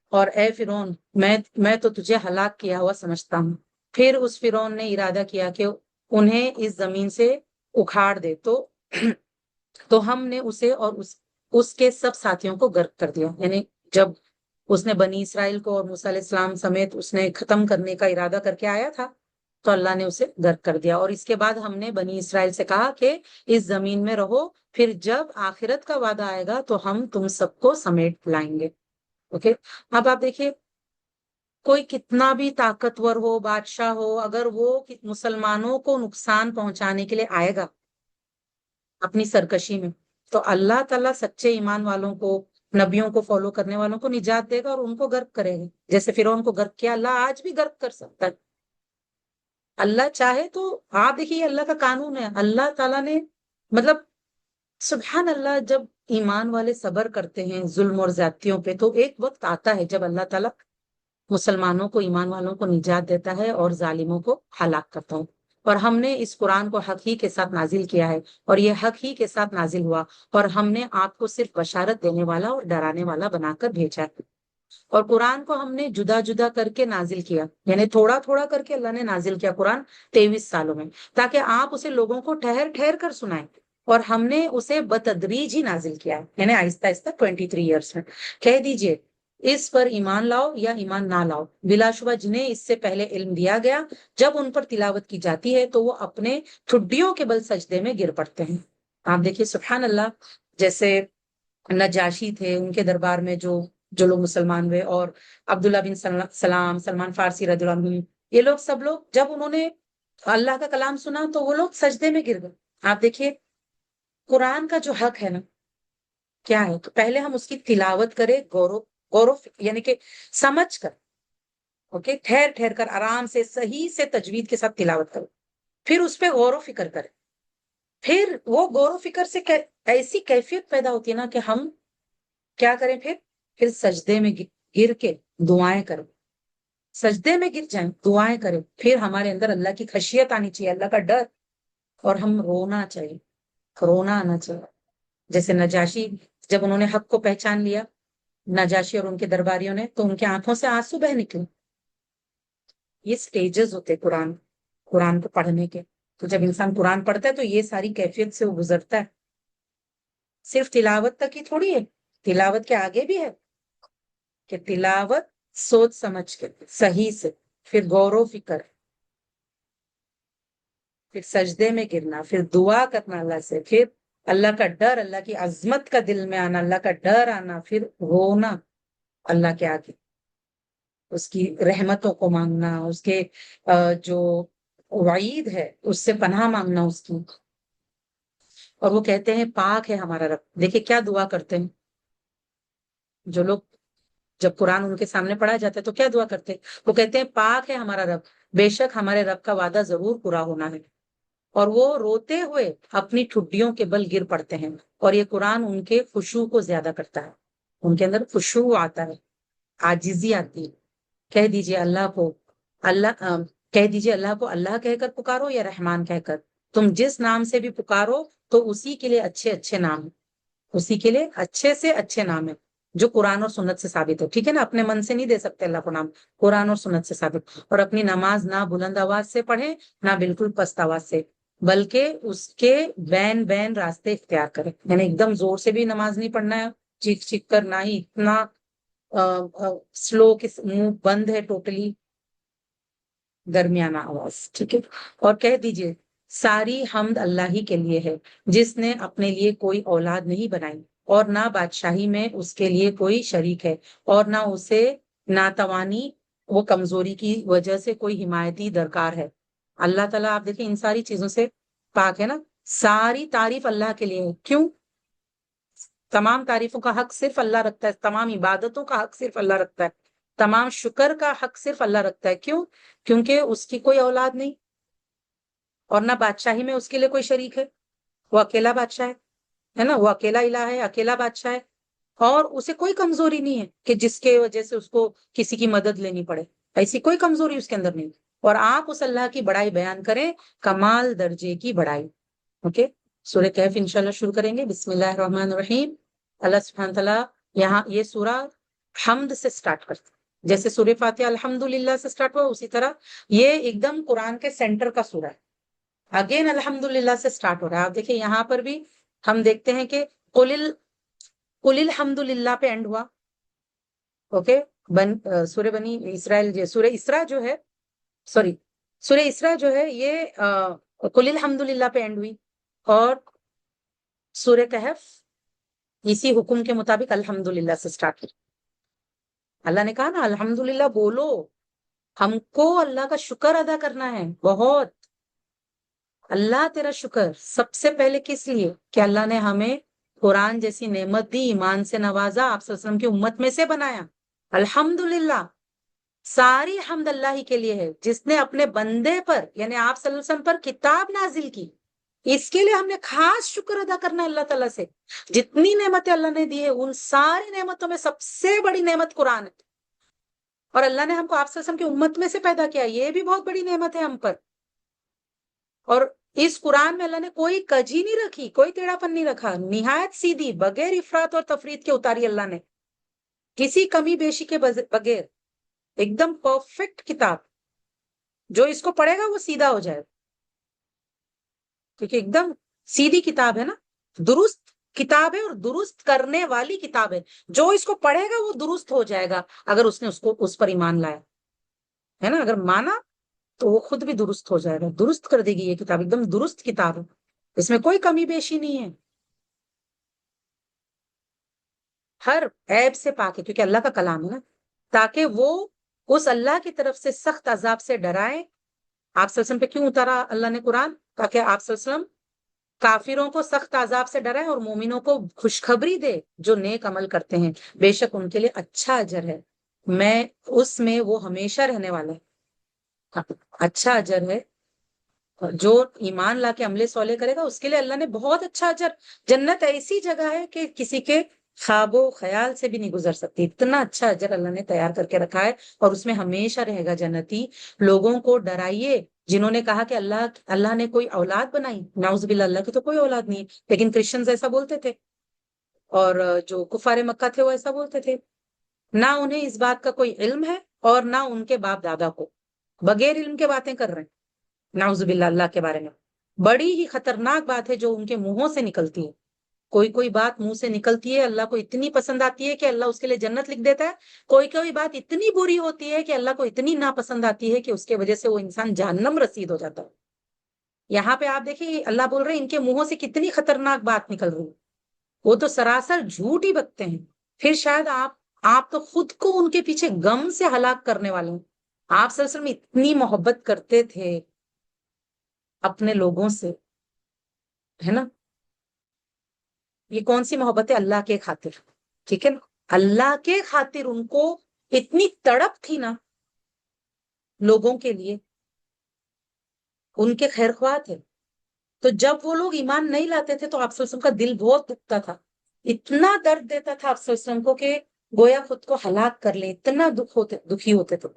اور اے فرعون میں تو تجھے ہلاک کیا ہوا سمجھتا ہوں. پھر اس فرعون نے ارادہ کیا کہ انہیں اس زمین سے اکھاڑ دے, تو ہم نے اسے اور اس کے سب ساتھیوں کو غرق کر دیا. یعنی جب اس نے بنی اسرائیل کو اور موسیٰ علیہ السلام سمیت اس نے ختم کرنے کا ارادہ کر کے آیا تھا تو اللہ نے اسے غرق کر دیا. اور اس کے بعد ہم نے بنی اسرائیل سے کہا کہ اس زمین میں رہو, پھر جب آخرت کا وعدہ آئے گا تو ہم تم سب کو سمیٹ لائیں گے. اوکے, اب آپ دیکھیے کوئی کتنا بھی طاقتور ہو, بادشاہ ہو, اگر وہ مسلمانوں کو نقصان پہنچانے کے لیے آئے گا اپنی سرکشی میں, تو اللہ تعالیٰ سچے ایمان والوں کو, نبیوں کو فالو کرنے والوں کو نجات دے گا اور ان کو غرق کرے گا. جیسے فرعون کو غرق کیا, اللہ آج بھی غرق کر سکتا ہے. اللہ چاہے تو, آپ دیکھیے اللہ کا قانون ہے. اللہ تعالیٰ نے مطلب سبحان اللہ, جب ایمان والے صبر کرتے ہیں ظلم اور زیادتیوں پہ تو ایک وقت آتا ہے جب اللہ تعالیٰ مسلمانوں کو, ایمان والوں کو نجات دیتا ہے اور ظالموں کو ہلاک کرتا ہے. اور ہم نے اس قرآن کو حق ہی کے ساتھ نازل کیا ہے, اور یہ حق ہی کے ساتھ نازل ہوا, اور ہم نے آپ کو صرف بشارت دینے والا اور ڈرانے والا بنا کر بھیجا ہے. اور قرآن کو ہم نے جدا جدا کر کے نازل کیا, یعنی تھوڑا تھوڑا کر کے اللہ نے نازل کیا قرآن 23 سالوں میں, تاکہ آپ اسے لوگوں کو ٹھہر ٹھہر کر سنائیں. اور ہم نے اسے بتدریج ہی نازل کیا ہے, یعنی آہستہ آہستہ 23 ایئرس میں. کہہ دیجئے اس پر ایمان لاؤ یا ایمان نہ لاؤ, بلا شبہ جنہیں اس سے پہلے علم دیا گیا جب ان پر تلاوت کی جاتی ہے تو وہ اپنے ٹھڈیوں کے بل سجدے میں گر پڑتے ہیں. آپ دیکھیے سبحان اللہ, جیسے نجاشی تھے, ان کے دربار میں جو لوگ مسلمان ہوئے, اور عبداللہ بن سلام, سلمان فارسی رضی اللہ عنہ, یہ لوگ سب لوگ جب انہوں نے اللہ کا کلام سنا تو وہ لوگ سجدے میں گر گئے. آپ دیکھیے قرآن کا جو حق ہے نا کیا ہے, تو پہلے ہم اس کی تلاوت کریں غور یعنی کہ سمجھ کر, اوکے, ٹھہر ٹھہر کر آرام سے صحیح سے تجوید کے ساتھ تلاوت کرو, پھر اس پہ غور و فکر کریں. پھر وہ غور و فکر سے ایسی کیفیت پیدا ہوتی ہے نا کہ ہم کیا کریں, پھر سجدے میں گر کے دعائیں کریں, سجدے میں گر جائیں, دعائیں کریں. پھر ہمارے اندر اللہ کی خشیت آنی چاہیے, اللہ کا ڈر, اور ہم رونا چاہیے, رونا آنا چاہیے. جیسے نجاشی جب انہوں نے حق کو پہچان لیا, نجاشی اور ان کے درباریوں نے, تو ان کی آنکھوں سے آنسو بہ نکلے. یہ سٹیجز ہوتے قرآن کو پڑھنے کے. تو جب انسان قرآن پڑھتا ہے تو یہ ساری کیفیت سے وہ گزرتا ہے. صرف تلاوت تک ہی تھوڑی ہے, تلاوت کے آگے بھی ہے کہ تلاوت سوچ سمجھ کے صحیح سے, پھر غور و فکر, پھر سجدے میں گرنا, پھر دعا کرنا اللہ سے, پھر اللہ کا ڈر, اللہ کی عظمت کا دل میں آنا, اللہ کا ڈر آنا, پھر رونا اللہ کے آگے, اس کی رحمتوں کو مانگنا, اس کے جو وعید ہے اس سے پناہ مانگنا اس کی. اور وہ کہتے ہیں پاک ہے ہمارا رب. دیکھیں کیا دعا کرتے ہیں جو لوگ, جب قرآن ان کے سامنے پڑھا جاتا ہے تو کیا دعا کرتے ہیں, وہ کہتے ہیں پاک ہے ہمارا رب, بے شک ہمارے رب کا وعدہ ضرور پورا ہونا ہے. اور وہ روتے ہوئے اپنی ٹھڈیوں کے بل گر پڑتے ہیں. اور یہ قرآن ان کے خشوع کو زیادہ کرتا ہے, ان کے اندر خشوع آتا ہے, عاجزی آتی ہے. کہہ دیجئے اللہ کو اللہ کہہ دیجئے اللہ کو اللہ کہہ کر پکارو یا رحمان کہہ کر, تم جس نام سے بھی پکارو تو اسی کے لیے اچھے اچھے نام ہیں، اسی کے لیے اچھے سے اچھے نام ہے جو قرآن اور سنت سے ثابت ہو، ٹھیک ہے نا؟ اپنے من سے نہیں دے سکتے اللہ کو نام، قرآن اور سنت سے ثابت. اور اپنی نماز نہ بلند آواز سے پڑھیں نہ بالکل پست آواز سے، بلکہ اس کے بین بین راستے اختیار کریں. یعنی ایک دم زور سے بھی نماز نہیں پڑھنا ہے چیخ چیخ کر، نہ ہی اتنا سلو کہ منہ بند ہے ٹوٹلی، درمیانہ آواز، ٹھیک ہے. اور کہہ دیجئے ساری حمد اللہ ہی کے لیے ہے جس نے اپنے لیے کوئی اولاد نہیں بنائی اور نہ بادشاہی میں اس کے لیے کوئی شریک ہے، اور نہ اسے ناتوانی وہ کمزوری کی وجہ سے کوئی حمایتی درکار ہے. اللہ تعالیٰ آپ دیکھیں ان ساری چیزوں سے پاک ہے نا. ساری تعریف اللہ کے لیے ہے. کیوں؟ تمام تعریفوں کا حق صرف اللہ رکھتا ہے، تمام عبادتوں کا حق صرف اللہ رکھتا ہے، تمام شکر کا حق صرف اللہ رکھتا ہے. کیوں؟ کیونکہ اس کی کوئی اولاد نہیں اور نہ بادشاہی میں اس کے لیے کوئی شریک ہے. وہ اکیلا بادشاہ ہے نا، وہ اکیلا الہ ہے، اکیلا بادشاہ ہے، اور اسے کوئی کمزوری نہیں ہے کہ جس کے وجہ سے اس کو کسی کی مدد لینی پڑے. ایسی کوئی کمزوری اس کے اندر نہیں. اور آپ اس اللہ کی بڑائی بیان کریں، کمال درجے کی بڑائی. اوکے، سورہ کہف انشاءاللہ شروع کریں گے. بسم اللہ الرحمن الرحیم. اللہ سبحانہ تعالیٰ یہاں یہ سورہ حمد سے سٹارٹ کرتا ہے، جیسے سورہ فاتحہ الحمدللہ سے سٹارٹ ہوا اسی طرح یہ ایک دم قرآن کے سینٹر کا سورہ ہے. اگین الحمدللہ سے سٹارٹ ہو رہا ہے. آپ دیکھیں یہاں پر بھی ہم دیکھتے ہیں کہ قل الحمدللہ پہ اینڈ ہوا. اوکے، سورہ بنی اسرائیل، سورہ اسراء جو ہے، سوری سورہ اسراء جو ہے یہ قل الحمدللہ پہ اینڈ ہوئی، اور سورہ کہف اسی حکم کے مطابق الحمدللہ سے سٹارٹ ہوئی. اللہ نے کہا نا الحمدللہ بولو، ہم کو اللہ کا شکر ادا کرنا ہے بہت. اللہ تیرا شکر سب سے پہلے کس لیے؟ کہ اللہ نے ہمیں قرآن جیسی نعمت دی، ایمان سے نوازا، آپ صلی اللہ علیہ وسلم کی امت میں سے بنایا. الحمدللہ ساری حمد اللہ ہی کے لیے ہے جس نے اپنے بندے پر یعنی آپ صلی اللہ علیہ وسلم پر کتاب نازل کی. اس کے لیے ہم نے خاص شکر ادا کرنا ہے اللہ تعالیٰ سے. جتنی نعمتیں اللہ نے دی ہے ان ساری نعمتوں میں سب سے بڑی نعمت قرآن ہے، اور اللہ نے ہم کو آپ صلی اللہ علیہ وسلم کی امت میں سے پیدا کیا، یہ بھی بہت بڑی نعمت ہے ہم پر. اور اس قرآن میں اللہ نے کوئی کجی نہیں رکھی، کوئی ٹیڑھا پن نہیں رکھا، نہایت سیدھی بغیر افراط اور تفریط کے اتاری اللہ نے، کسی کمی بیشی کے بغیر. ایک دم پرفیکٹ کتاب، جو اس کو پڑھے گا وہ سیدھا ہو جائے، کیونکہ ایک دم سیدھی کتاب ہے نا، درست کتاب ہے اور درست کرنے والی کتاب ہے. جو اس کو پڑھے گا وہ درست ہو جائے گا اگر اس نے اس پر ایمان لایا ہے نا. اگر مانا تو وہ خود بھی درست ہو جائے گا، درست کر دے گی یہ کتاب. ایک دم درست کتاب ہے، اس میں کوئی کمی بیشی نہیں ہے، ہر عیب سے پاک ہے، کیونکہ اللہ کا کلام ہے نا. تاکہ وہ اس اللہ کی طرف سے سخت عذاب سے ڈرائے. آپ صلی اللہ علیہ وسلم پہ کیوں اتارا اللہ نے قرآن؟ تاکہ آپ صلی اللہ علیہ وسلم کافروں کو سخت عذاب سے ڈرائے اور مومنوں کو خوشخبری دے جو نیک عمل کرتے ہیں، بے شک ان کے لیے اچھا اجر ہے، میں اس میں وہ ہمیشہ رہنے والا ہے. اچھا اجر ہے، جو ایمان لا کے عمل صالح کرے گا اس کے لیے اللہ نے بہت اچھا اجر. جنت ایسی جگہ ہے کہ کسی کے خواب و خیال سے بھی نہیں گزر سکتی، اتنا اچھا اجر اللہ نے تیار کر کے رکھا ہے، اور اس میں ہمیشہ رہے گا جنتی. لوگوں کو ڈرائیے جنہوں نے کہا کہ اللہ نے کوئی اولاد بنائی. نعوذ باللہ، اللہ کی تو کوئی اولاد نہیں ہے، لیکن کرسچنز ایسا بولتے تھے، اور جو کفار مکہ تھے وہ ایسا بولتے تھے. نہ انہیں اس بات کا کوئی علم ہے اور نہ ان کے باپ دادا کو، بغیر علم کے باتیں کر رہے ہیں نعوذ باللہ اللہ کے بارے میں. بڑی ہی خطرناک بات ہے جو ان کے منہوں سے نکلتی ہے. کوئی بات منہ سے نکلتی ہے اللہ کو اتنی پسند آتی ہے کہ اللہ اس کے لیے جنت لکھ دیتا ہے. کوئی بات اتنی بری ہوتی ہے کہ اللہ کو اتنی ناپسند آتی ہے کہ اس کے وجہ سے وہ انسان جہنم رسید ہو جاتا ہے. یہاں پہ آپ دیکھیں اللہ بول رہے ہیں ان کے منہوں سے کتنی خطرناک بات نکل رہی ہے، وہ تو سراسر جھوٹ ہی بکتے ہیں. پھر شاید آپ تو خود کو ان کے پیچھے غم سے ہلاک کرنے والے ہیں. آپ صلی اللہ علیہ وسلم اتنی محبت کرتے تھے اپنے لوگوں سے، ہے نا. یہ کون سی محبت ہے؟ اللہ کے خاطر، ٹھیک ہے نا. اللہ کے خاطر ان کو اتنی تڑپ تھی نا لوگوں کے لیے، ان کے خیر خواہ تھے. تو جب وہ لوگ ایمان نہیں لاتے تھے تو آپ صلی اللہ علیہ وسلم کا دل بہت دکھتا تھا، اتنا درد دیتا تھا آپ صلی اللہ علیہ وسلم کو کہ گویا خود کو ہلاک کر لیں، اتنا دکھی ہوتے تھے.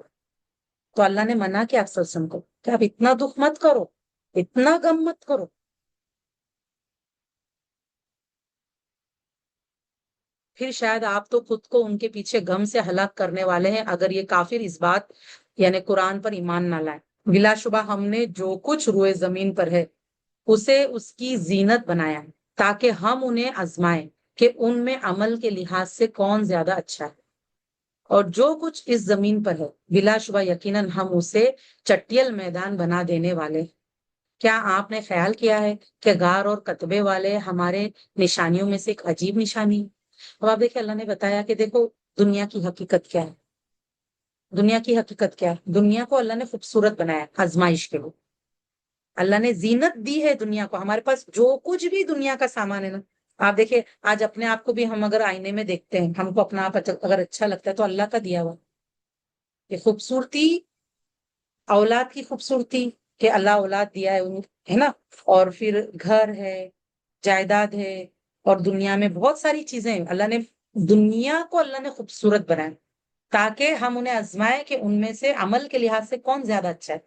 تو اللہ نے منع کیا آپ صلی اللہ علیہ وسلم کو کہ آپ اتنا دکھ مت کرو، اتنا غم مت کرو. پھر شاید آپ تو خود کو ان کے پیچھے غم سے ہلاک کرنے والے ہیں اگر یہ کافر اس بات یعنی قرآن پر ایمان نہ لائے. بلا شبہ ہم نے جو کچھ روئے زمین پر ہے اسے اس کی زینت بنایا ہے تاکہ ہم انہیں آزمائیں کہ ان میں عمل کے لحاظ سے کون زیادہ اچھا ہے. اور جو کچھ اس زمین پر ہے بلا شبہ یقیناً ہم اسے چٹیل میدان بنا دینے والے ہیں. کیا آپ نے خیال کیا ہے کہ غار اور کتبے والے ہمارے نشانیوں میں سے ایک عجیب نشانی ہے؟ اب آپ دیکھیں اللہ نے بتایا کہ دیکھو دنیا کی حقیقت کیا ہے. دنیا کی حقیقت کیا ہے؟ دنیا کو اللہ نے خوبصورت بنایا آزمائش کے لیے. اللہ نے زینت دی ہے دنیا کو. ہمارے پاس جو کچھ بھی دنیا کا سامان ہے نا, آپ دیکھیں آج اپنے آپ کو بھی ہم اگر آئینے میں دیکھتے ہیں, ہم کو اپنا آپ اگر اچھا لگتا ہے تو اللہ کا دیا ہوا یہ خوبصورتی, اولاد کی خوبصورتی کہ اللہ اولاد دیا ہے نا, اور پھر گھر ہے, جائیداد ہے, اور دنیا میں بہت ساری چیزیں ہیں. اللہ نے دنیا کو اللہ نے خوبصورت بنایا تاکہ ہم انہیں آزمائیں کہ ان میں سے عمل کے لحاظ سے کون زیادہ اچھا ہے,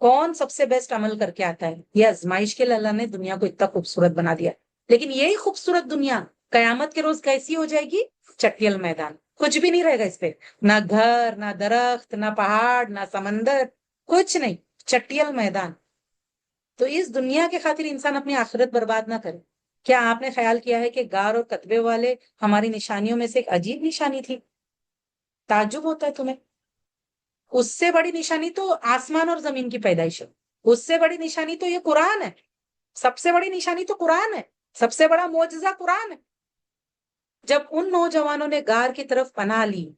کون سب سے بیسٹ عمل کر کے آتا ہے. یہ آزمائش کے لیے اللہ نے دنیا کو اتنا خوبصورت بنا دیا. لیکن یہی خوبصورت دنیا قیامت کے روز کیسی ہو جائے گی؟ چٹیل میدان. کچھ بھی نہیں رہے گا اس پہ, نہ گھر, نہ درخت, نہ پہاڑ, نہ سمندر, کچھ نہیں, چٹیل میدان. تو اس دنیا کے خاطر انسان اپنی آخرت برباد نہ کرے. کیا آپ نے خیال کیا ہے کہ غار اور کتبے والے ہماری نشانیوں میں سے ایک عجیب نشانی تھی؟ تعجب ہوتا ہے تمہیں؟ اس سے بڑی نشانی تو آسمان اور زمین کی پیدائش ہے. اس سے بڑی نشانی تو یہ قرآن ہے. سب سے بڑی نشانی تو قرآن ہے. سب سے بڑا معجزہ قرآن ہے. جب ان نوجوانوں نے غار کی طرف پناہ لی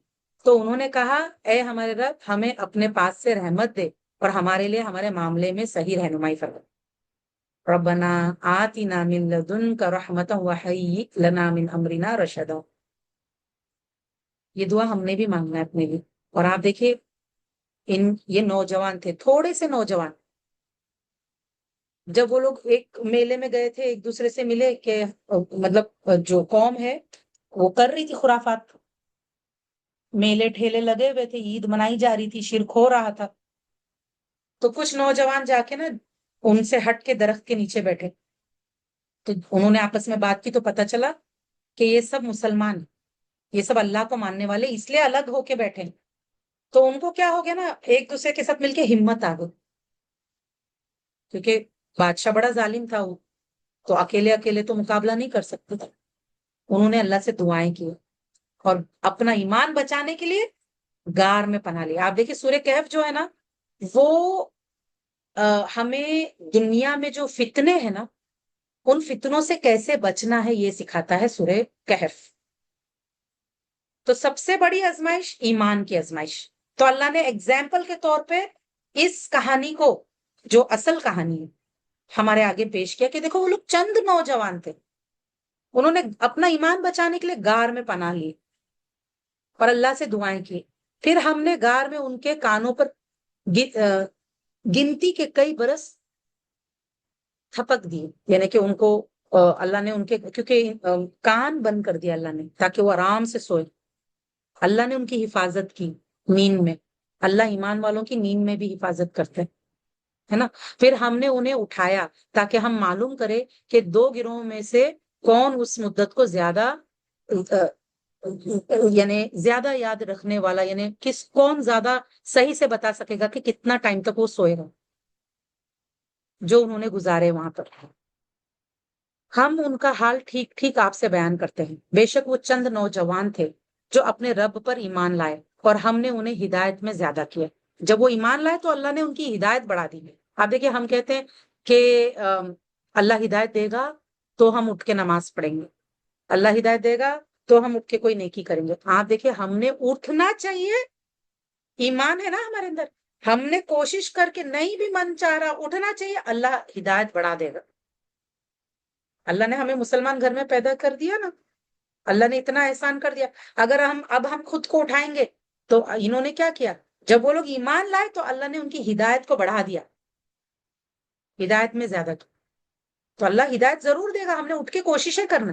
تو انہوں نے کہا اے ہمارے رب ہمیں اپنے پاس سے رحمت دے اور ہمارے لیے ہمارے معاملے میں صحیح رہنمائی فرما. ربنا آتنا من لدنک رحمتا وہیئ لنا من امرنا رشدا. یہ دعا ہم نے بھی مانگنا ہے اپنے لیے. اور آپ دیکھیے یہ نوجوان تھے, تھوڑے سے نوجوان, جب وہ لوگ ایک میلے میں گئے تھے, ایک دوسرے سے ملے کہ مطلب جو قوم ہے وہ کر رہی تھی خرافات, میلے ٹھیلے لگے ہوئے تھے, عید منائی جا رہی تھی, شرک ہو رہا تھا. تو کچھ نوجوان جا کے نا ان سے ہٹ کے درخت کے نیچے بیٹھے, تو انہوں نے آپس میں بات کی تو پتا چلا کہ یہ سب مسلمان ہیں, یہ سب اللہ کو ماننے والے, اس لیے الگ ہو کے بیٹھے. تو ان کو کیا ہو گیا نا, ایک دوسرے کے ساتھ مل کے ہمت آ گئی, کیونکہ بادشاہ بڑا ظالم تھا وہ, تو اکیلے اکیلے تو مقابلہ نہیں کر سکتے تھے. انہوں نے اللہ سے دعائیں کی اور اپنا ایمان بچانے کے لیے غار میں پناہ لیا. آپ دیکھیں سورہ کہف جو ہے نا, وہ ہمیں دنیا میں جو فتنے ہیں نا ان فتنوں سے کیسے بچنا ہے یہ سکھاتا ہے سورہ کہف. تو سب سے بڑی آزمائش ایمان کی آزمائش. تو اللہ نے ایگزامپل کے طور پہ اس کہانی کو جو اصل کہانی ہے ہمارے آگے پیش کیا کہ دیکھو وہ لوگ چند نوجوان تھے, انہوں نے اپنا ایمان بچانے کے لیے غار میں پناہ لی اور اللہ سے دعائیں کی. پھر ہم نے غار میں ان کے کانوں پر گنتی کے کئی برس تھپک دی, یعنی کہ ان کو اللہ نے ان کے کیونکہ کان بند کر دیا اللہ نے تاکہ وہ آرام سے سوئے. اللہ نے ان کی حفاظت کی نیند میں. اللہ ایمان والوں کی نیند میں بھی حفاظت کرتے ہے نا. پھر ہم نے انہیں اٹھایا تاکہ ہم معلوم کرے کہ دو گروہوں میں سے کون اس مدت کو زیادہ یعنی زیادہ یاد رکھنے والا, یعنی کون زیادہ صحیح سے بتا سکے گا کہ کتنا ٹائم تک وہ سوئے گا جو انہوں نے گزارے وہاں پر. ہم ان کا حال ٹھیک ٹھیک آپ سے بیان کرتے ہیں. بے شک وہ چند نوجوان تھے جو اپنے رب پر ایمان لائے اور ہم نے انہیں ہدایت میں زیادہ کیا. جب وہ ایمان لائے تو اللہ نے ان کی ہدایت بڑھا دی ہے. آپ دیکھیں ہم کہتے ہیں کہ اللہ ہدایت دے گا تو ہم اٹھ کے نماز پڑھیں گے, اللہ ہدایت دے گا تو ہم اٹھ کے کوئی نیکی کریں گے. آپ دیکھیں ہم نے اٹھنا چاہیے, ایمان ہے نا ہمارے اندر, ہم نے کوشش کر کے نہیں بھی من چاہ رہا اٹھنا چاہیے, اللہ ہدایت بڑھا دے گا. اللہ نے ہمیں مسلمان گھر میں پیدا کر دیا نا, اللہ نے اتنا احسان کر دیا. اگر ہم خود کو اٹھائیں گے تو انہوں نے کیا کیا, جب وہ لوگ ایمان لائے تو اللہ نے ان کی ہدایت کو بڑھا دیا, ہدایت میں زیادہ کی. تو اللہ ہدایت ضرور دے گا, ہم نے اٹھ کے کوششیں کرنا.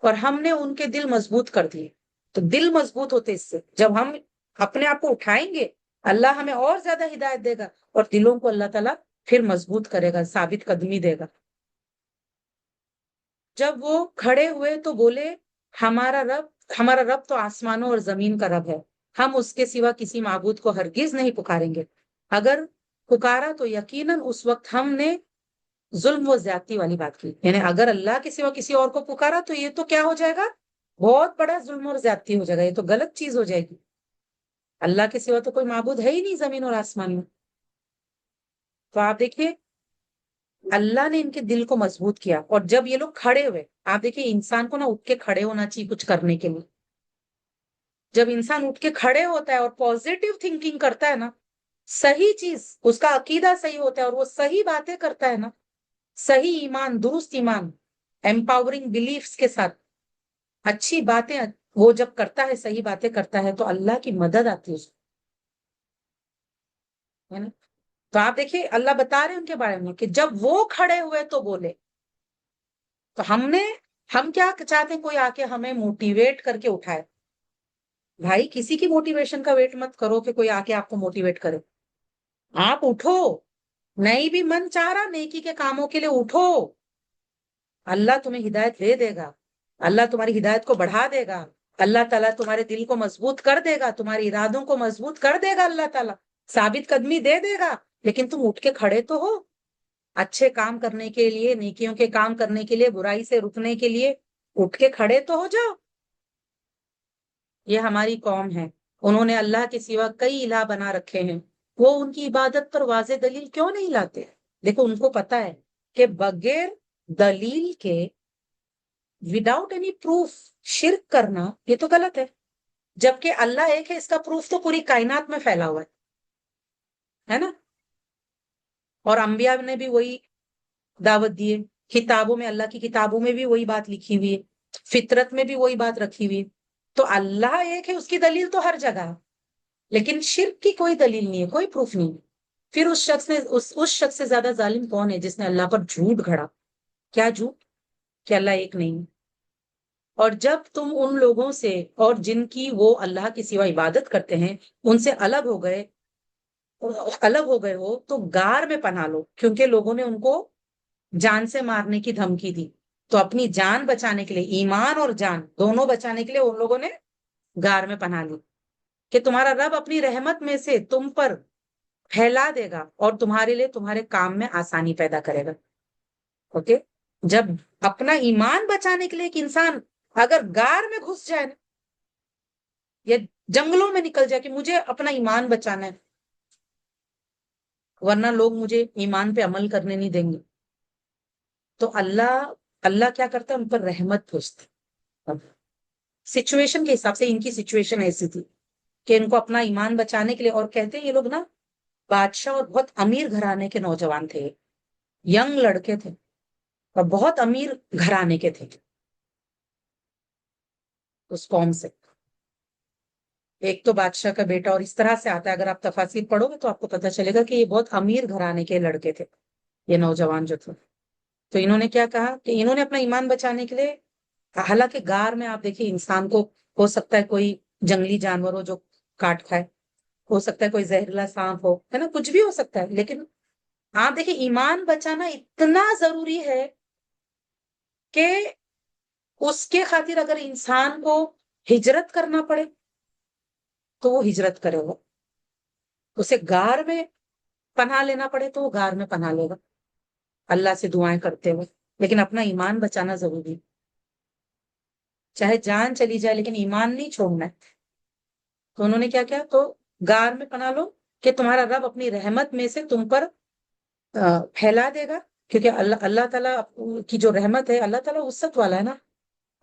اور ہم نے ان کے دل مضبوط کر دیے. تو دل مضبوط ہوتے اس سے, جب ہم اپنے آپ کو اٹھائیں گے اللہ ہمیں اور زیادہ ہدایت دے گا اور دلوں کو اللہ تعالیٰ پھر مضبوط کرے گا، ثابت قدمی دے گا۔ جب وہ کھڑے ہوئے تو بولے ہمارا رب تو آسمانوں اور زمین کا رب ہے، ہم اس کے سوا کسی معبود کو ہرگز نہیں پکاریں گے، اگر پکارا تو یقیناً اس وقت ہم نے ظلم و زیادتی والی بات کی، یعنی اگر اللہ کے سوا کسی اور کو پکارا تو یہ تو کیا ہو جائے گا، بہت بڑا ظلم اور زیادتی ہو جائے گا، یہ تو غلط چیز ہو جائے گی۔ اللہ کے سوا تو کوئی معبود ہے ہی نہیں زمین اور آسمان میں۔ تو آپ دیکھیے اللہ نے ان کے دل کو مضبوط کیا، اور جب یہ لوگ کھڑے ہوئے، آپ دیکھیے انسان کو نا اٹھ کے کھڑے ہونا چاہیے کچھ کرنے کے لیے۔ جب انسان اٹھ کے کھڑے ہوتا ہے اور پازیٹیو تھنکنگ کرتا ہے نا، صحیح چیز، اس کا عقیدہ صحیح ہوتا ہے اور وہ صحیح باتیں کرتا ہے نا، صحیح ایمان، درست ایمان، امپاورنگ بلیفز کے ساتھ اچھی باتیں وہ جب کرتا ہے، صحیح باتیں کرتا ہے، تو اللہ کی مدد آتی ہے اس کو، ہے نا؟ تو آپ دیکھیے اللہ بتا رہے ہیں ان کے بارے میں کہ جب وہ کھڑے ہوئے تو بولے، تو ہم کیا چاہتے ہیں، کوئی آ کے ہمیں موٹیویٹ کر کے اٹھائے؟ بھائی کسی کی موٹیویشن کا ویٹ مت کرو کہ کوئی آ کے آپ کو موٹیویٹ کرے، آپ اٹھو، نہیں بھی من چاہ رہا نیکی کے کاموں کے لیے اٹھو، اللہ تمہیں ہدایت دے دے گا، اللہ تمہاری ہدایت کو بڑھا دے گا، اللہ تعالیٰ تمہارے دل کو مضبوط کر دے گا، تمہارے ارادوں کو مضبوط کر دے گا، اللہ تعالیٰ ثابت قدمی دے دے گا، لیکن تم اٹھ کے کھڑے تو ہو اچھے کام کرنے کے لیے، نیکیوں کے کام کرنے کے لیے، برائی سے رکنے کے لیے، اٹھ کے کھڑے تو ہو جاؤ۔ یہ ہماری قوم ہے، انہوں نے اللہ کے سوا کئی الہ بنا رکھے ہیں، وہ ان کی عبادت پر واضح دلیل کیوں نہیں لاتے؟ دیکھو ان کو پتا ہے کہ بغیر دلیل کے، وداؤٹ اینی پروف، شرک کرنا یہ تو غلط ہے، جبکہ اللہ ایک ہے، اس کا پروف تو پوری کائنات میں پھیلا ہوا ہے نا؟ اور انبیاء نے بھی وہی دعوت دیے، کتابوں میں، اللہ کی کتابوں میں بھی وہی بات لکھی ہوئی ہے، فطرت میں بھی وہی بات رکھی ہوئی ہے۔ تو اللہ ایک ہے، اس کی دلیل تو ہر جگہ ہے، لیکن شرک کی کوئی دلیل نہیں ہے، کوئی پروف نہیں ہے۔ پھر اس شخص سے زیادہ ظالم کون ہے جس نے اللہ پر جھوٹ گھڑا؟ کیا جھوٹ؟ کہ اللہ ایک نہیں ہے۔ اور جب تم ان لوگوں سے اور جن کی وہ اللہ کے سوا عبادت کرتے ہیں ان سے الگ ہو گئے ہو تو غار میں پناہ لو، کیونکہ لوگوں نے ان کو جان سے مارنے کی دھمکی دی، تو اپنی جان بچانے کے لیے، ایمان اور جان دونوں بچانے کے لیے ان لوگوں نے غار میں پناہ لی، کہ تمہارا رب اپنی رحمت میں سے تم پر پھیلا دے گا اور تمہارے لیے تمہارے کام میں آسانی پیدا کرے گا۔ اوکے، جب اپنا ایمان بچانے کے لیے ایک انسان اگر غار میں گھس جائے نا، یا جنگلوں میں نکل جائے کہ مجھے اپنا ایمان بچانا ہے ورنہ لوگ مجھے ایمان پہ عمل کرنے نہیں دیں گے، تو اللہ کیا کرتا ہے، ان پر رحمت بھیجتا۔ سچویشن کے حساب سے ان کی سچویشن ایسی تھی کہ ان کو اپنا ایمان بچانے کے لیے، اور کہتے ہیں یہ لوگ نا بادشاہ اور بہت امیر گھرانے کے نوجوان تھے، ینگ لڑکے تھے اور بہت امیر گھرانے کے تھے اس قوم سے، ایک تو بادشاہ کا بیٹا، اور اس طرح سے آتا ہے، اگر آپ تفاسیر پڑھو گے تو آپ کو پتہ چلے گا کہ یہ بہت امیر گھرانے کے لڑکے تھے، یہ نوجوان جو تھے۔ تو انہوں نے کیا کہا کہ انہوں نے اپنا ایمان بچانے کے لیے، حالانکہ غار میں آپ دیکھیں انسان کو ہو سکتا ہے کوئی جنگلی جانور ہو جو کاٹ کھائے، ہو سکتا ہے کوئی زہریلا سانپ ہو، ہے نا، کچھ بھی ہو سکتا ہے، لیکن آپ دیکھیں ایمان بچانا اتنا ضروری ہے کہ اس کے خاطر اگر انسان کو ہجرت کرنا پڑے تو وہ ہجرت کرے گا، اسے غار میں پناہ لینا پڑے تو وہ غار میں پناہ لے گا، اللہ سے دعائیں کرتے ہوئے، لیکن اپنا ایمان بچانا ضروری ہے، چاہے جان چلی جائے لیکن ایمان نہیں چھوڑنا ہے۔ تو انہوں نے کیا کیا، تو غار میں پناہ لو کہ تمہارا رب اپنی رحمت میں سے تم پر پھیلا دے گا، کیونکہ اللہ تعالیٰ کی جو رحمت ہے، اللہ تعالیٰ وسعت والا ہے نا،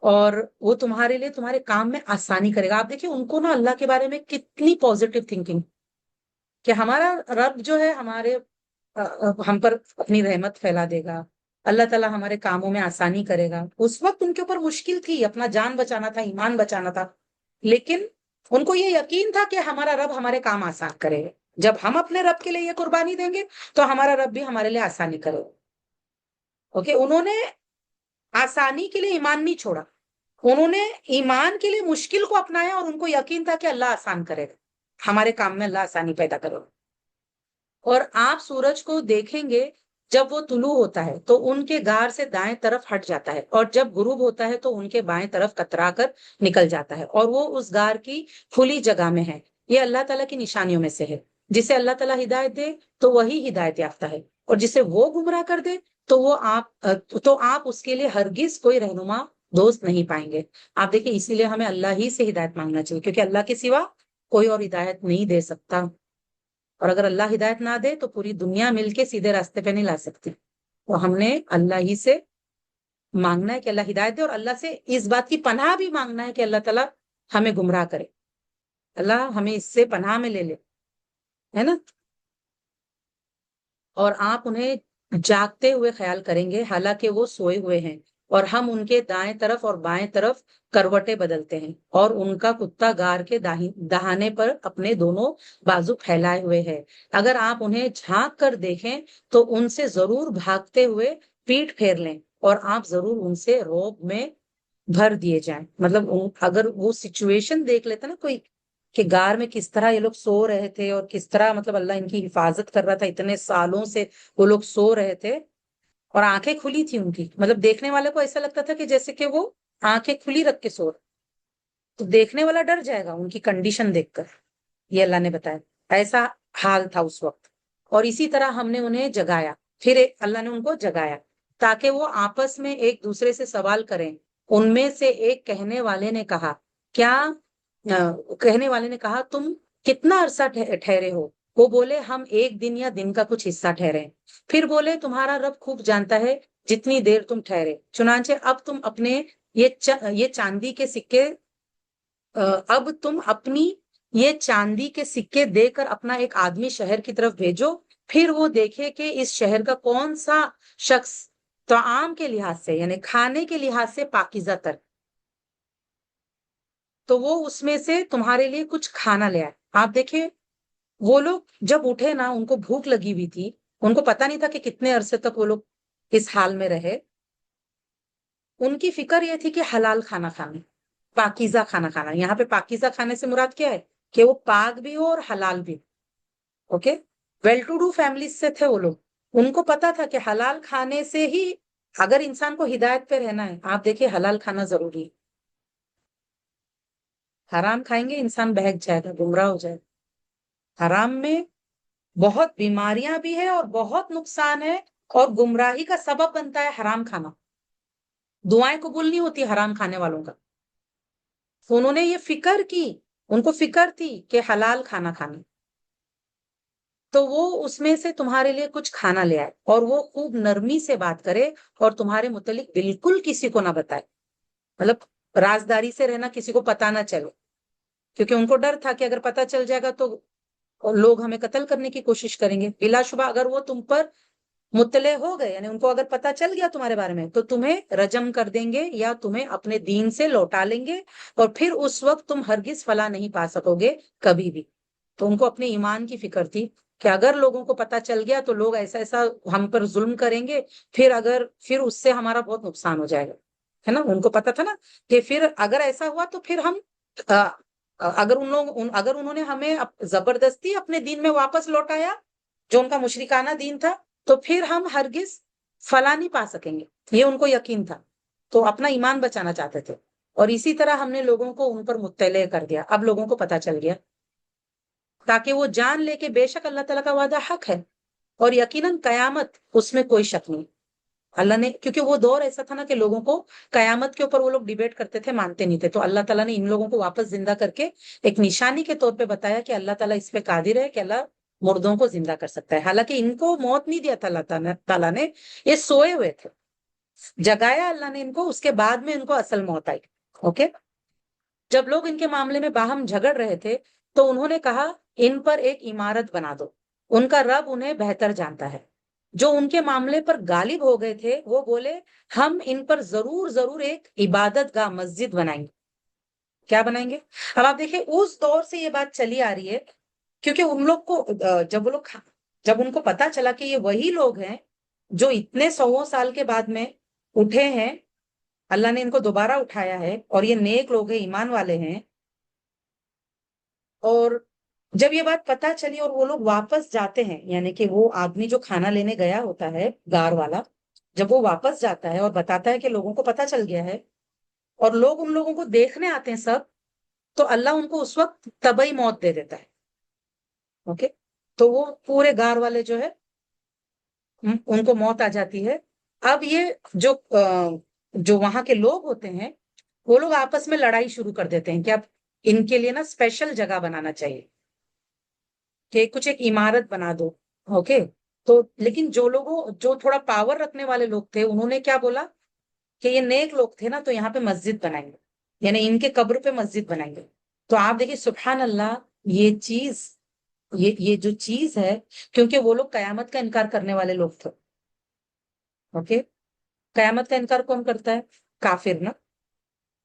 اور وہ تمہارے لیے تمہارے کام میں آسانی کرے گا۔ آپ دیکھیں ان کو نا اللہ کے بارے میں کتنی پازیٹیو تھنکنگ، کہ ہمارا رب جو ہے ہم پر اپنی رحمت پھیلا دے گا، اللہ تعالیٰ ہمارے کاموں میں آسانی کرے گا۔ اس وقت ان کے اوپر مشکل تھی، اپنا جان بچانا تھا، ایمان بچانا تھا، لیکن ان کو یہ یقین تھا کہ ہمارا رب ہمارے کام آسان کرے گا، جب ہم اپنے رب کے لیے یہ قربانی دیں گے تو ہمارا رب بھی ہمارے لیے آسانی کرے گا۔ اوکے، انہوں نے آسانی کے لیے ایمان نہیں چھوڑا، انہوں نے ایمان کے لیے مشکل کو اپنایا، اور ان کو یقین تھا کہ اللہ آسان کرے گا، ہمارے کام میں اللہ آسانی پیدا کرے گا۔ اور آپ سورج کو دیکھیں گے جب وہ طلوع ہوتا ہے تو ان کے غار سے دائیں طرف ہٹ جاتا ہے، اور جب غروب ہوتا ہے تو ان کے بائیں طرف کترا کر نکل جاتا ہے، اور وہ اس غار کی کھلی جگہ میں ہے۔ یہ اللہ تعالیٰ کی نشانیوں میں سے ہے۔ جسے اللہ تعالیٰ ہدایت دے تو وہی ہدایت یافتہ ہے، اور جسے وہ گمراہ کر دے تو آپ اس کے لیے ہرگز کوئی رہنما دوست نہیں پائیں گے۔ آپ دیکھیں، اسی لیے ہمیں اللہ ہی سے ہدایت مانگنا چاہیے، کیونکہ اللہ کے سوا کوئی اور ہدایت نہیں دے سکتا، اور اگر اللہ ہدایت نہ دے تو پوری دنیا مل کے سیدھے راستے پہ نہیں لا سکتی۔ تو ہم نے اللہ ہی سے مانگنا ہے کہ اللہ ہدایت دے، اور اللہ سے اس بات کی پناہ بھی مانگنا ہے کہ اللہ تعالیٰ ہمیں گمراہ کرے، اللہ ہمیں اس سے پناہ میں لے لے، ہے نا۔ اور آپ انہیں جاگتے ہوئے خیال کریں گے حالانکہ وہ سوئے ہوئے ہیں، اور ہم ان کے دائیں طرف اور بائیں طرف کروٹیں بدلتے ہیں، اور ان کا کتا غار کے دہانے پر اپنے دونوں بازو پھیلائے ہوئے ہے۔ اگر آپ انہیں جھانک کر دیکھیں تو ان سے ضرور بھاگتے ہوئے پیٹ پھیر لیں، اور آپ ضرور ان سے روب میں بھر دیے جائیں۔ مطلب اگر وہ سچویشن دیکھ لیتا نا کوئی کہ غار میں کس طرح یہ لوگ سو رہے تھے، اور کس طرح مطلب اللہ ان کی حفاظت کر رہا تھا، اتنے سالوں سے وہ لوگ سو رہے تھے اور آنکھیں کھلی تھی ان کی، مطلب دیکھنے والے کو ایسا لگتا تھا کہ جیسے کہ وہ آنکھیں کھلی رکھ کے سو رہے، تو دیکھنے والا ڈر جائے گا ان کی کنڈیشن دیکھ کر۔ یہ اللہ نے بتایا ایسا حال تھا اس وقت۔ اور اسی طرح ہم نے انہیں جگایا، پھر اللہ نے ان کو جگایا تاکہ وہ آپس میں ایک دوسرے سے سوال کریں۔ ان میں سے ایک کہنے والے نے کہا تم کتنا عرصہ ٹھہرے ہو؟ وہ بولے ہم ایک دن یا دن کا کچھ حصہ ٹھہرے۔ پھر بولے تمہارا رب خوب جانتا ہے جتنی دیر تم ٹھہرے، چنانچہ اب تم اپنے یہ چاندی کے سکے اب تم اپنی یہ چاندی کے سکے دے کر اپنا ایک آدمی شہر کی طرف بھیجو، پھر وہ دیکھے کہ اس شہر کا کون سا شخص طعام کے لحاظ سے یعنی کھانے کے لحاظ سے پاکیزہ تر، تو وہ اس میں سے تمہارے لیے کچھ کھانا لے آئے۔ آپ دیکھیں وہ لوگ جب اٹھے نا، ان کو بھوک لگی ہوئی تھی، ان کو پتا نہیں تھا کہ کتنے عرصے تک وہ لوگ اس حال میں رہے۔ ان کی فکر یہ تھی کہ حلال کھانا کھانا، پاکیزہ کھانا کھانا۔ یہاں پہ پاکیزہ کھانے سے مراد کیا ہے کہ وہ پاک بھی ہو اور حلال بھی۔ Okay, well to do families سے تھے وہ لوگ، ان کو پتا تھا کہ حلال کھانے سے ہی اگر انسان کو ہدایت پہ رہنا ہے، آپ دیکھیں حلال کھانا ضروری ہے۔ حرام کھائیں گے انسان بہک جائے گا، گمراہ ہو جائے گا۔ حرام میں بہت بیماریاں بھی ہے اور بہت نقصان ہے، اور گمراہی کا سبب بنتا ہے حرام کھانا۔ دعائیں قبول نہیں ہوتی حرام کھانے والوں کا۔ تو انہوں نے یہ فکر کی، ان کو فکر تھی کہ حلال کھانا کھانا، تو وہ اس میں سے تمہارے لیے کچھ کھانا لے آئے، اور وہ خوب نرمی سے بات کرے اور تمہارے متعلق بالکل کسی کو نہ بتائے، مطلب رازداری سے رہنا، کسی کو پتا نہ چلے، کیونکہ ان کو ڈر تھا کہ اگر پتا چل جائے گا تو لوگ ہمیں قتل کرنے کی کوشش کریں گے۔ بلا شبہ اگر وہ تم پر مطلع ہو گئے، یعنی ان کو اگر پتا چل گیا تمہارے بارے میں، تو تمہیں رجم کر دیں گے یا تمہیں اپنے دین سے لوٹا لیں گے، اور پھر اس وقت تم ہرگز فلاح نہیں پا سکو گے کبھی بھی۔ تو ان کو اپنے ایمان کی فکر تھی کہ اگر لوگوں کو پتا چل گیا تو لوگ ایسا ایسا ہم پر ظلم کریں گے، پھر اس سے ہمارا بہت نقصان ہو جائے گا، ہے نا۔ ان کو پتا تھا نا کہ پھر اگر ایسا ہوا تو پھر ہم اگر انہوں نے ہمیں زبردستی اپنے دین میں واپس لوٹایا جو ان کا مشرکانہ دین تھا، تو پھر ہم ہرگز فلاح نہیں پا سکیں گے، یہ ان کو یقین تھا، تو اپنا ایمان بچانا چاہتے تھے۔ اور اسی طرح ہم نے لوگوں کو ان پر مطلع کر دیا، اب لوگوں کو پتا چل گیا تاکہ وہ جان لے کہ بے شک اللہ تعالیٰ کا وعدہ حق ہے، اور یقیناً قیامت اس میں کوئی شک نہیں۔ اللہ نے، کیونکہ وہ دور ایسا تھا نا کہ لوگوں کو قیامت کے اوپر وہ لوگ ڈیبیٹ کرتے تھے، مانتے نہیں تھے، تو اللہ تعالیٰ نے ان لوگوں کو واپس زندہ کر کے ایک نشانی کے طور پہ بتایا کہ اللہ تعالیٰ اس پہ قادر ہے کہ اللہ مردوں کو زندہ کر سکتا ہے۔ حالانکہ ان کو موت نہیں دیا تھا اللہ تعالیٰ نے، یہ سوئے ہوئے تھے، جگایا اللہ نے ان کو، اس کے بعد میں ان کو اصل موت آئی۔ اوکے، جب لوگ ان کے معاملے میں باہم جھگڑ رہے تھے تو انہوں نے کہا ان پر ایک عمارت بنا دو، ان کا رب انہیں بہتر جانتا ہے۔ جو ان کے معاملے پر غالب ہو گئے تھے وہ بولے ہم ان پر ضرور ضرور ایک عبادت گاہ مسجد بنائیں گے۔ کیا بنائیں گے؟ اب آپ دیکھیں اس دور سے یہ بات چلی آ رہی ہے، کیونکہ ان لوگ کو جب ان کو پتا چلا کہ یہ وہی لوگ ہیں جو اتنے 100 سال کے بعد میں اٹھے ہیں، اللہ نے ان کو دوبارہ اٹھایا ہے، اور یہ نیک لوگ ہیں، ایمان والے ہیں، اور جب یہ بات پتا چلی اور وہ لوگ واپس جاتے ہیں، یعنی کہ وہ آدمی جو کھانا لینے گیا ہوتا ہے گار والا، جب وہ واپس جاتا ہے اور بتاتا ہے کہ لوگوں کو پتا چل گیا ہے اور لوگ ان لوگوں کو دیکھنے آتے ہیں سب، تو اللہ ان کو اس وقت طبعی موت دے دیتا ہے. اوکے. تو وہ پورے گار والے جو ہے ان کو موت آ جاتی ہے. اب یہ جو وہاں کے لوگ ہوتے ہیں وہ لوگ آپس میں لڑائی شروع کر دیتے ہیں کہ اب ان کے لیے نا اسپیشل جگہ بنانا چاہیے کہ کچھ ایک عمارت بنا دو. اوکے. تو لیکن جو تھوڑا پاور رکھنے والے لوگ تھے انہوں نے کیا بولا کہ یہ نیک لوگ تھے نا تو یہاں پہ مسجد بنائیں گے، یعنی ان کے قبر پہ مسجد بنائیں گے. تو آپ دیکھیے سبحان اللہ، یہ چیز یہ جو چیز ہے، کیونکہ وہ لوگ قیامت کا انکار کرنے والے لوگ تھے. اوکے. قیامت کا انکار کون کرتا ہے؟ کافر نا.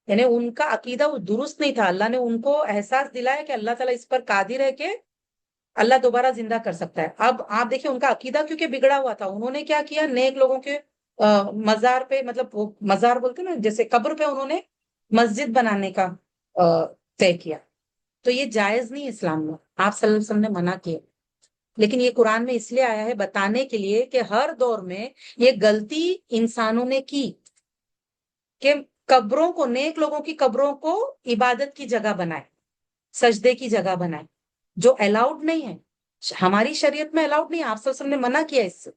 یعنی ان کا عقیدہ وہ درست نہیں تھا. اللہ نے ان کو احساس دلایا کہ اللہ تعالیٰ اس پر قادر ہے کہ اللہ دوبارہ زندہ کر سکتا ہے. اب آپ دیکھیں ان کا عقیدہ کیونکہ بگڑا ہوا تھا، انہوں نے کیا کیا، نیک لوگوں کے مزار پہ، مطلب وہ مزار بولتے نا جیسے قبر پہ، انہوں نے مسجد بنانے کا طے کیا. تو یہ جائز نہیں اسلام میں، آپ صلی اللہ علیہ وسلم نے منع کیا. لیکن یہ قرآن میں اس لیے آیا ہے بتانے کے لیے کہ ہر دور میں یہ غلطی انسانوں نے کی کہ قبروں کو، نیک لوگوں کی قبروں کو عبادت کی جگہ بنائے، سجدے کی جگہ بنائے، جو الاؤڈ نہیں ہے. ہماری شریعت میں الاؤڈ نہیں ہے، آپ صلی اللہ علیہ وسلم نے منع کیا اس سے.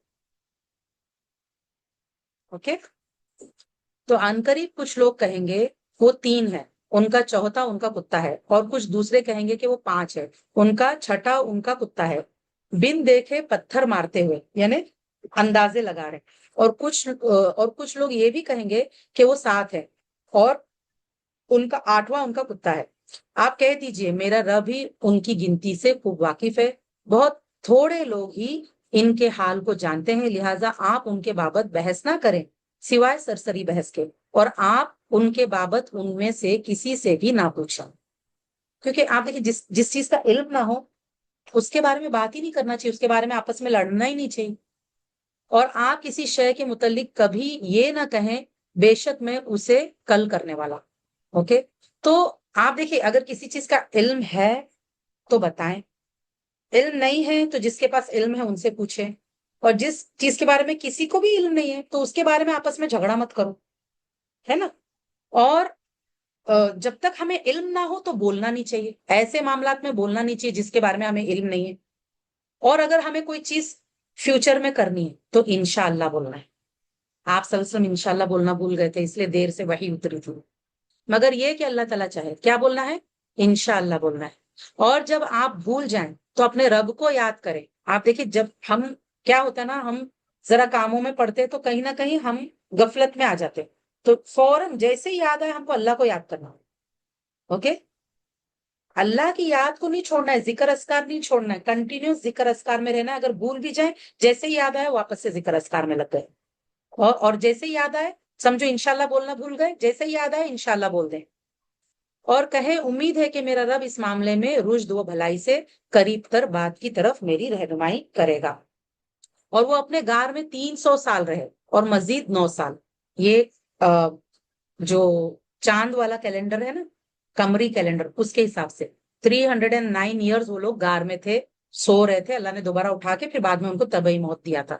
اوکے. تو عنقریب کچھ لوگ کہیں گے وہ 3 ہے، ان کا چوتھا ان کا کتا ہے، اور کچھ دوسرے کہیں گے کہ وہ 5 ہے، ان کا چھٹا ان کا کتا ہے، بن دیکھے پتھر مارتے ہوئے، یعنی اندازے لگا رہے. اور کچھ لوگ یہ بھی کہیں گے کہ وہ 7 ہے اور ان کا 8واں ان کا کتا ہے. آپ کہہ دیجئے میرا رب ہی ان کی گنتی سے خوب واقف ہے، بہت تھوڑے لوگ ہی ان کے حال کو جانتے ہیں، لہٰذا آپ ان کے بابت بحث نہ کریں سوائے سرسری بحث کے، اور آپ ان کے بابت ان میں سے کسی سے بھی نہ پوچھیں. کیونکہ آپ دیکھیں جس چیز کا علم نہ ہو اس کے بارے میں بات ہی نہیں کرنا چاہیے، اس کے بارے میں آپس میں لڑنا ہی نہیں چاہیے. اور آپ کسی شے کے متعلق کبھی یہ نہ کہیں بے شک میں اسے کل کرنے والا. اوکے. تو آپ دیکھیں اگر کسی چیز کا علم ہے تو بتائیں، علم نہیں ہے تو جس کے پاس علم ہے ان سے پوچھیں، اور جس چیز کے بارے میں کسی کو بھی علم نہیں ہے تو اس کے بارے میں آپس میں جھگڑا مت کرو، ہے نا. اور جب تک ہمیں علم نہ ہو تو بولنا نہیں چاہیے، ایسے معاملات میں بولنا نہیں چاہیے جس کے بارے میں ہمیں علم نہیں ہے. اور اگر ہمیں کوئی چیز فیوچر میں کرنی ہے تو انشاءاللہ بولنا ہے. آپ صلی اللہ علیہ وسلم انشاءاللہ بولنا بھول گئے تھے، اس لیے دیر سے وحی اتری تھی. مگر یہ کہ اللہ تعالیٰ چاہے کیا بولنا ہے، انشاءاللہ بولنا ہے. اور جب آپ بھول جائیں تو اپنے رب کو یاد کریں. آپ دیکھیں جب ہم، کیا ہوتا ہے نا، ہم ذرا کاموں میں پڑتے تو کہیں نہ کہیں ہم غفلت میں آ جاتے، تو فوراً جیسے ہی یاد آئے ہم کو اللہ کو یاد کرنا. اوکے. اللہ کی یاد کو نہیں چھوڑنا ہے، ذکر اذکار نہیں چھوڑنا ہے، کنٹینیوس ذکر اذکار میں رہنا ہے. اگر بھول بھی جائیں جیسے ہی یاد آئے واپس سے ذکر اذکار میں لگ گئے. اور جیسے ہی یاد آئے سمجھو انشاءاللہ بولنا بھول گئے، جیسے ہی یاد آئے انشاءاللہ بول دیں. اور کہیں امید ہے کہ میرا رب اس معاملے میں رشد و بھلائی سے قریب تر بات کی طرف میری رہنمائی کرے گا. اور وہ اپنے غار میں 300 سال رہے اور مزید 9 سال. یہ جو چاند والا کیلنڈر ہے نا، قمری کیلنڈر، اس کے حساب سے 309 ایئرز وہ لوگ غار میں تھے، سو رہے تھے. اللہ نے دوبارہ اٹھا کے پھر بعد میں ان کو طبعی موت دیا تھا.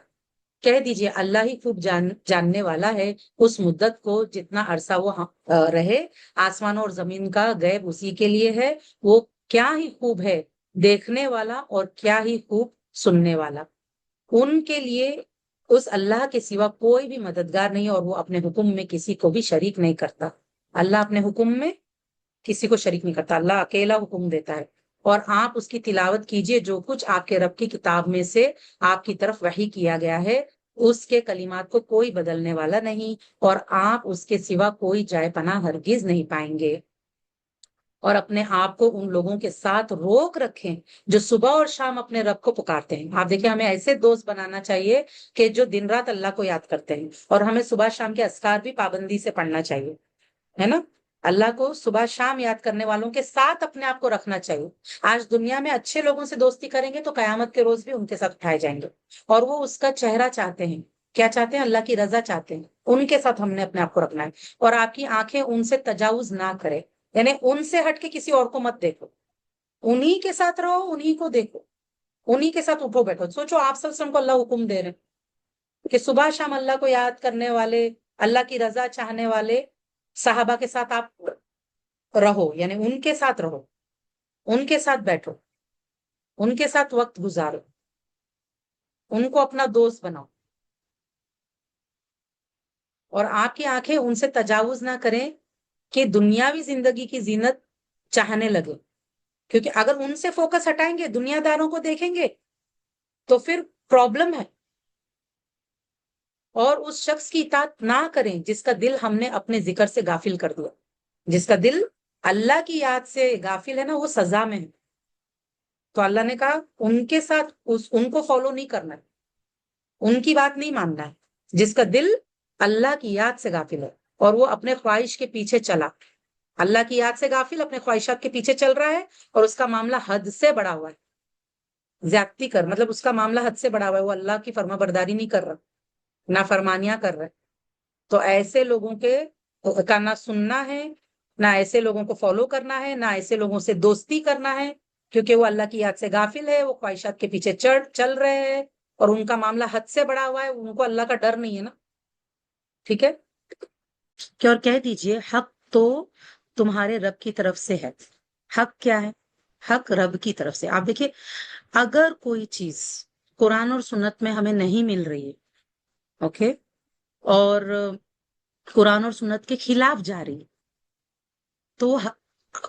کہہ دیجئے اللہ ہی خوب جاننے والا ہے اس مدت کو جتنا عرصہ وہ رہے. آسمانوں اور زمین کا غیب اسی کے لیے ہے، وہ کیا ہی خوب ہے دیکھنے والا اور کیا ہی خوب سننے والا. ان کے لیے اس اللہ کے سوا کوئی بھی مددگار نہیں، اور وہ اپنے حکم میں کسی کو بھی شریک نہیں کرتا. اللہ اپنے حکم میں کسی کو شریک نہیں کرتا، اللہ اکیلا حکم دیتا ہے. اور آپ اس کی تلاوت کیجئے جو کچھ آپ کے رب کی کتاب میں سے آپ کی طرف وحی کیا گیا ہے، اس کے کلمات کو کوئی بدلنے والا نہیں، اور آپ اس کے سوا کوئی جائے پناہ ہرگز نہیں پائیں گے. اور اپنے آپ کو ان لوگوں کے ساتھ روک رکھیں جو صبح اور شام اپنے رب کو پکارتے ہیں. آپ دیکھیں ہمیں ایسے دوست بنانا چاہیے کہ جو دن رات اللہ کو یاد کرتے ہیں، اور ہمیں صبح شام کے اذکار بھی پابندی سے پڑھنا چاہیے، ہے نا. اللہ کو صبح شام یاد کرنے والوں کے ساتھ اپنے آپ کو رکھنا چاہیے. آج دنیا میں اچھے لوگوں سے دوستی کریں گے تو قیامت کے روز بھی ان کے ساتھ اٹھائے جائیں گے، اور وہ اس کا چہرہ چاہتے ہیں. کیا چاہتے ہیں؟ اللہ کی رضا چاہتے ہیں. ان کے ساتھ ہم نے اپنے آپ کو رکھنا ہے. اور آپ کی آنکھیں ان سے تجاوز نہ کرے، یعنی ان سے ہٹ کے کسی اور کو مت دیکھو. انہی کے ساتھ رہو، انہی کو دیکھو، انہی کے ساتھ اٹھو بیٹھو. سوچو آپ صلی اللہ علیہ وسلم کو اللہ حکم دے رہے ہیں کہ صبح شام اللہ کو یاد کرنے والے، اللہ کی رضا چاہنے والے صحابہ کے ساتھ آپ رہو، یعنی ان کے ساتھ رہو، ان کے ساتھ بیٹھو، ان کے ساتھ وقت گزارو، ان کو اپنا دوست بناؤ، اور آپ کی آنکھیں ان سے تجاوز نہ کریں کہ دنیاوی زندگی کی زینت چاہنے لگے. کیونکہ اگر ان سے فوکس ہٹائیں گے، دنیا داروں کو دیکھیں گے، تو پھر پرابلم ہے. اور اس شخص کی اطاعت نہ کریں جس کا دل ہم نے اپنے ذکر سے غافل کر دیا. جس کا دل اللہ کی یاد سے غافل ہے نا، وہ سزا میں ہے. تو اللہ نے کہا ان کے ساتھ ان کو فالو نہیں کرنا ہے، ان کی بات نہیں ماننا ہے. جس کا دل اللہ کی یاد سے غافل ہے اور وہ اپنے خواہش کے پیچھے چلا، اللہ کی یاد سے غافل اپنے خواہشات کے پیچھے چل رہا ہے، اور اس کا معاملہ حد سے بڑا ہوا ہے. زیادتی کر مطلب اس کا معاملہ حد سے بڑا ہوا ہے، وہ اللہ کی فرما برداری نہیں کر رہا، نافرمانیاں کر رہا ہے. تو ایسے لوگوں کے کا نہ سننا ہے، نہ ایسے لوگوں کو فالو کرنا ہے، نہ ایسے لوگوں سے دوستی کرنا ہے، کیونکہ وہ اللہ کی یاد سے غافل ہے، وہ خواہشات کے پیچھے چل رہے ہیں، اور ان کا معاملہ حد سے بڑا ہوا ہے، ان کو اللہ کا ڈر نہیں ہے نا. ٹھیک ہے کہ اور کہہ دیجئے حق تو تمہارے رب کی طرف سے ہے. حق کیا ہے؟ حق رب کی طرف سے. آپ دیکھیے، اگر کوئی چیز قرآن اور سنت میں ہمیں نہیں مل رہی ہے، اوکے، اور قرآن اور سنت کے خلاف جا رہی ہے، تو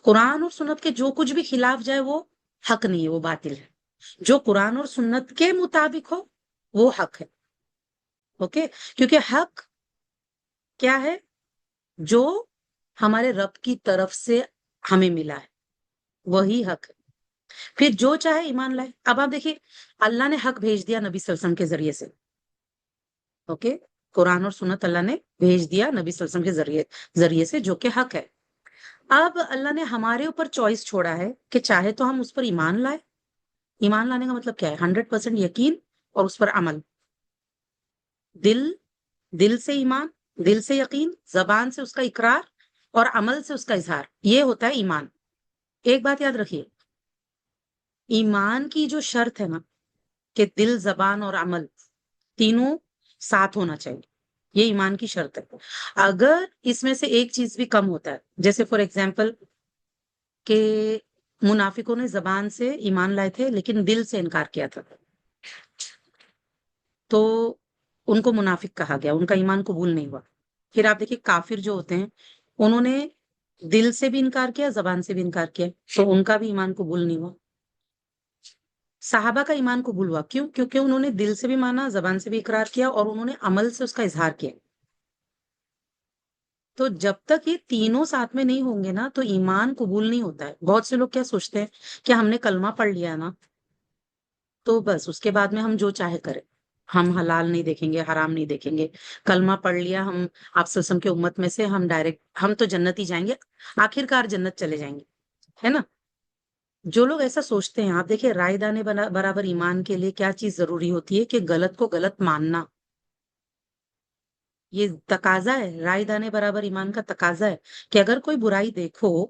قرآن اور سنت کے جو کچھ بھی خلاف جائے وہ حق نہیں ہے، وہ باطل ہے. جو قرآن اور سنت کے مطابق ہو وہ حق ہے. اوکے، کیونکہ حق کیا ہے؟ جو ہمارے رب کی طرف سے ہمیں ملا ہے وہی حق ہے. پھر جو چاہے ایمان لائے. اب آپ دیکھیے، اللہ نے حق بھیج دیا نبی صلی اللہ علیہ وسلم کے ذریعے سے. اوکے، قرآن اور سنت اللہ نے بھیج دیا نبی صلی اللہ علیہ وسلم کے ذریعے سے، جو کہ حق ہے. اب اللہ نے ہمارے اوپر چوائس چھوڑا ہے کہ چاہے تو ہم اس پر ایمان لائے. ایمان لانے کا مطلب کیا ہے؟ 100% یقین اور اس پر عمل. دل سے ایمان، دل سے یقین، زبان سے اس کا اقرار اور عمل سے اس کا اظہار، یہ ہوتا ہے ایمان. ایک بات یاد رکھیے، ایمان کی جو شرط ہے نا کہ دل، زبان اور عمل تینوں ساتھ ہونا چاہیے، یہ ایمان کی شرط ہے. اگر اس میں سے ایک چیز بھی کم ہوتا ہے، جیسے فار ایگزامپل کہ منافقوں نے زبان سے ایمان لائے تھے لیکن دل سے انکار کیا تھا، تو ان کو منافق کہا گیا، ان کا ایمان قبول نہیں ہوا. پھر آپ دیکھیے کافر جو ہوتے ہیں انہوں نے دل سے بھی انکار کیا، زبان سے بھی انکار کیا، تو ان کا بھی ایمان قبول نہیں ہوا. صحابہ کا ایمان قبول ہوا، کیوں؟ کیونکہ انہوں نے دل سے بھی مانا، زبان سے بھی اقرار کیا، اور انہوں نے عمل سے اس کا اظہار کیا. تو جب تک یہ تینوں ساتھ میں نہیں ہوں گے نا تو ایمان قبول نہیں ہوتا ہے. بہت سے لوگ کیا سوچتے ہیں کہ ہم نے کلمہ پڑھ لیا نا تو بس اس کے بعد میں ہم جو چاہے کریں، ہم حلال نہیں دیکھیں گے، حرام نہیں دیکھیں گے، کلمہ پڑھ لیا ہم آپ صلی اللہ علیہ وسلم کے امت میں سے، ہم ڈائریکٹ ہم تو جنت ہی جائیں گے، آخر کار جنت چلے جائیں گے، ہے نا. جو لوگ ایسا سوچتے ہیں، آپ دیکھیں رائے دانے برابر ایمان کے لیے کیا چیز ضروری ہوتی ہے؟ کہ غلط کو غلط ماننا. یہ تقاضا ہے، رائے دانے برابر ایمان کا تقاضا ہے کہ اگر کوئی برائی دیکھو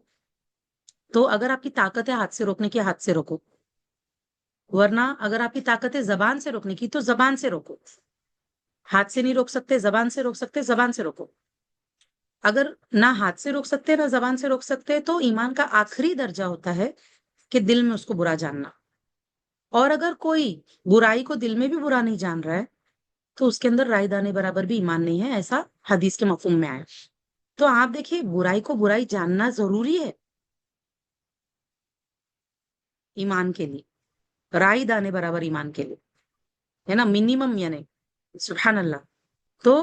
تو اگر آپ کی طاقت ہے ہاتھ سے روکنے کی، ہاتھ سے روکو، ورنہ اگر آپ کی طاقت ہے زبان سے روکنے کی تو زبان سے روکو. ہاتھ سے نہیں روک سکتے، زبان سے روک سکتے، زبان سے روکو. اگر نہ ہاتھ سے روک سکتے نہ زبان سے روک سکتے تو ایمان کا آخری درجہ ہوتا ہے کہ دل میں اس کو برا جاننا. اور اگر کوئی برائی کو دل میں بھی برا نہیں جان رہا ہے تو اس کے اندر رائے دانے برابر بھی ایمان نہیں ہے، ایسا حدیث کے مفہوم میں آیا. تو آپ دیکھیے برائی کو برائی جاننا ضروری ہے ایمان کے لیے، رائے دانے برابر ایمان کے لیے، ہے نا، منیمم یعنی. سبحان اللہ. تو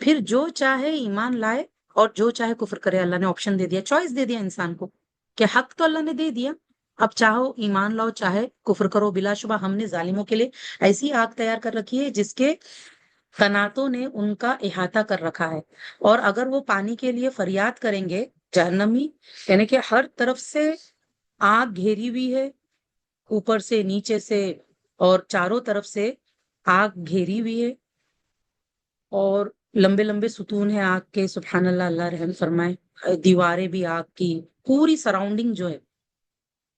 پھر جو چاہے ایمان لائے اور جو چاہے کفر کرے. اللہ نے آپشن دے دیا، چوائس دے دیا انسان کو کہ حق تو اللہ نے دے دیا، اب چاہو ایمان لاؤ چاہے کفر کرو. بلا شبہ ہم نے ظالموں کے لیے ایسی آگ تیار کر رکھی ہے جس کے قناتوں نے ان کا احاطہ کر رکھا ہے، اور اگر وہ پانی کے لیے فریاد کریں گے، جہنمی یعنی کہ ہر طرف سے آگ گھیری ہوئی ہے، اوپر سے نیچے سے اور چاروں طرف سے آگ گھیری ہوئی ہے، اور لمبے لمبے ستون ہیں آگ کے. سبحان اللہ، اللہ رحم فرمائے. دیواریں بھی آگ کی، پوری سراؤنڈنگ جو ہے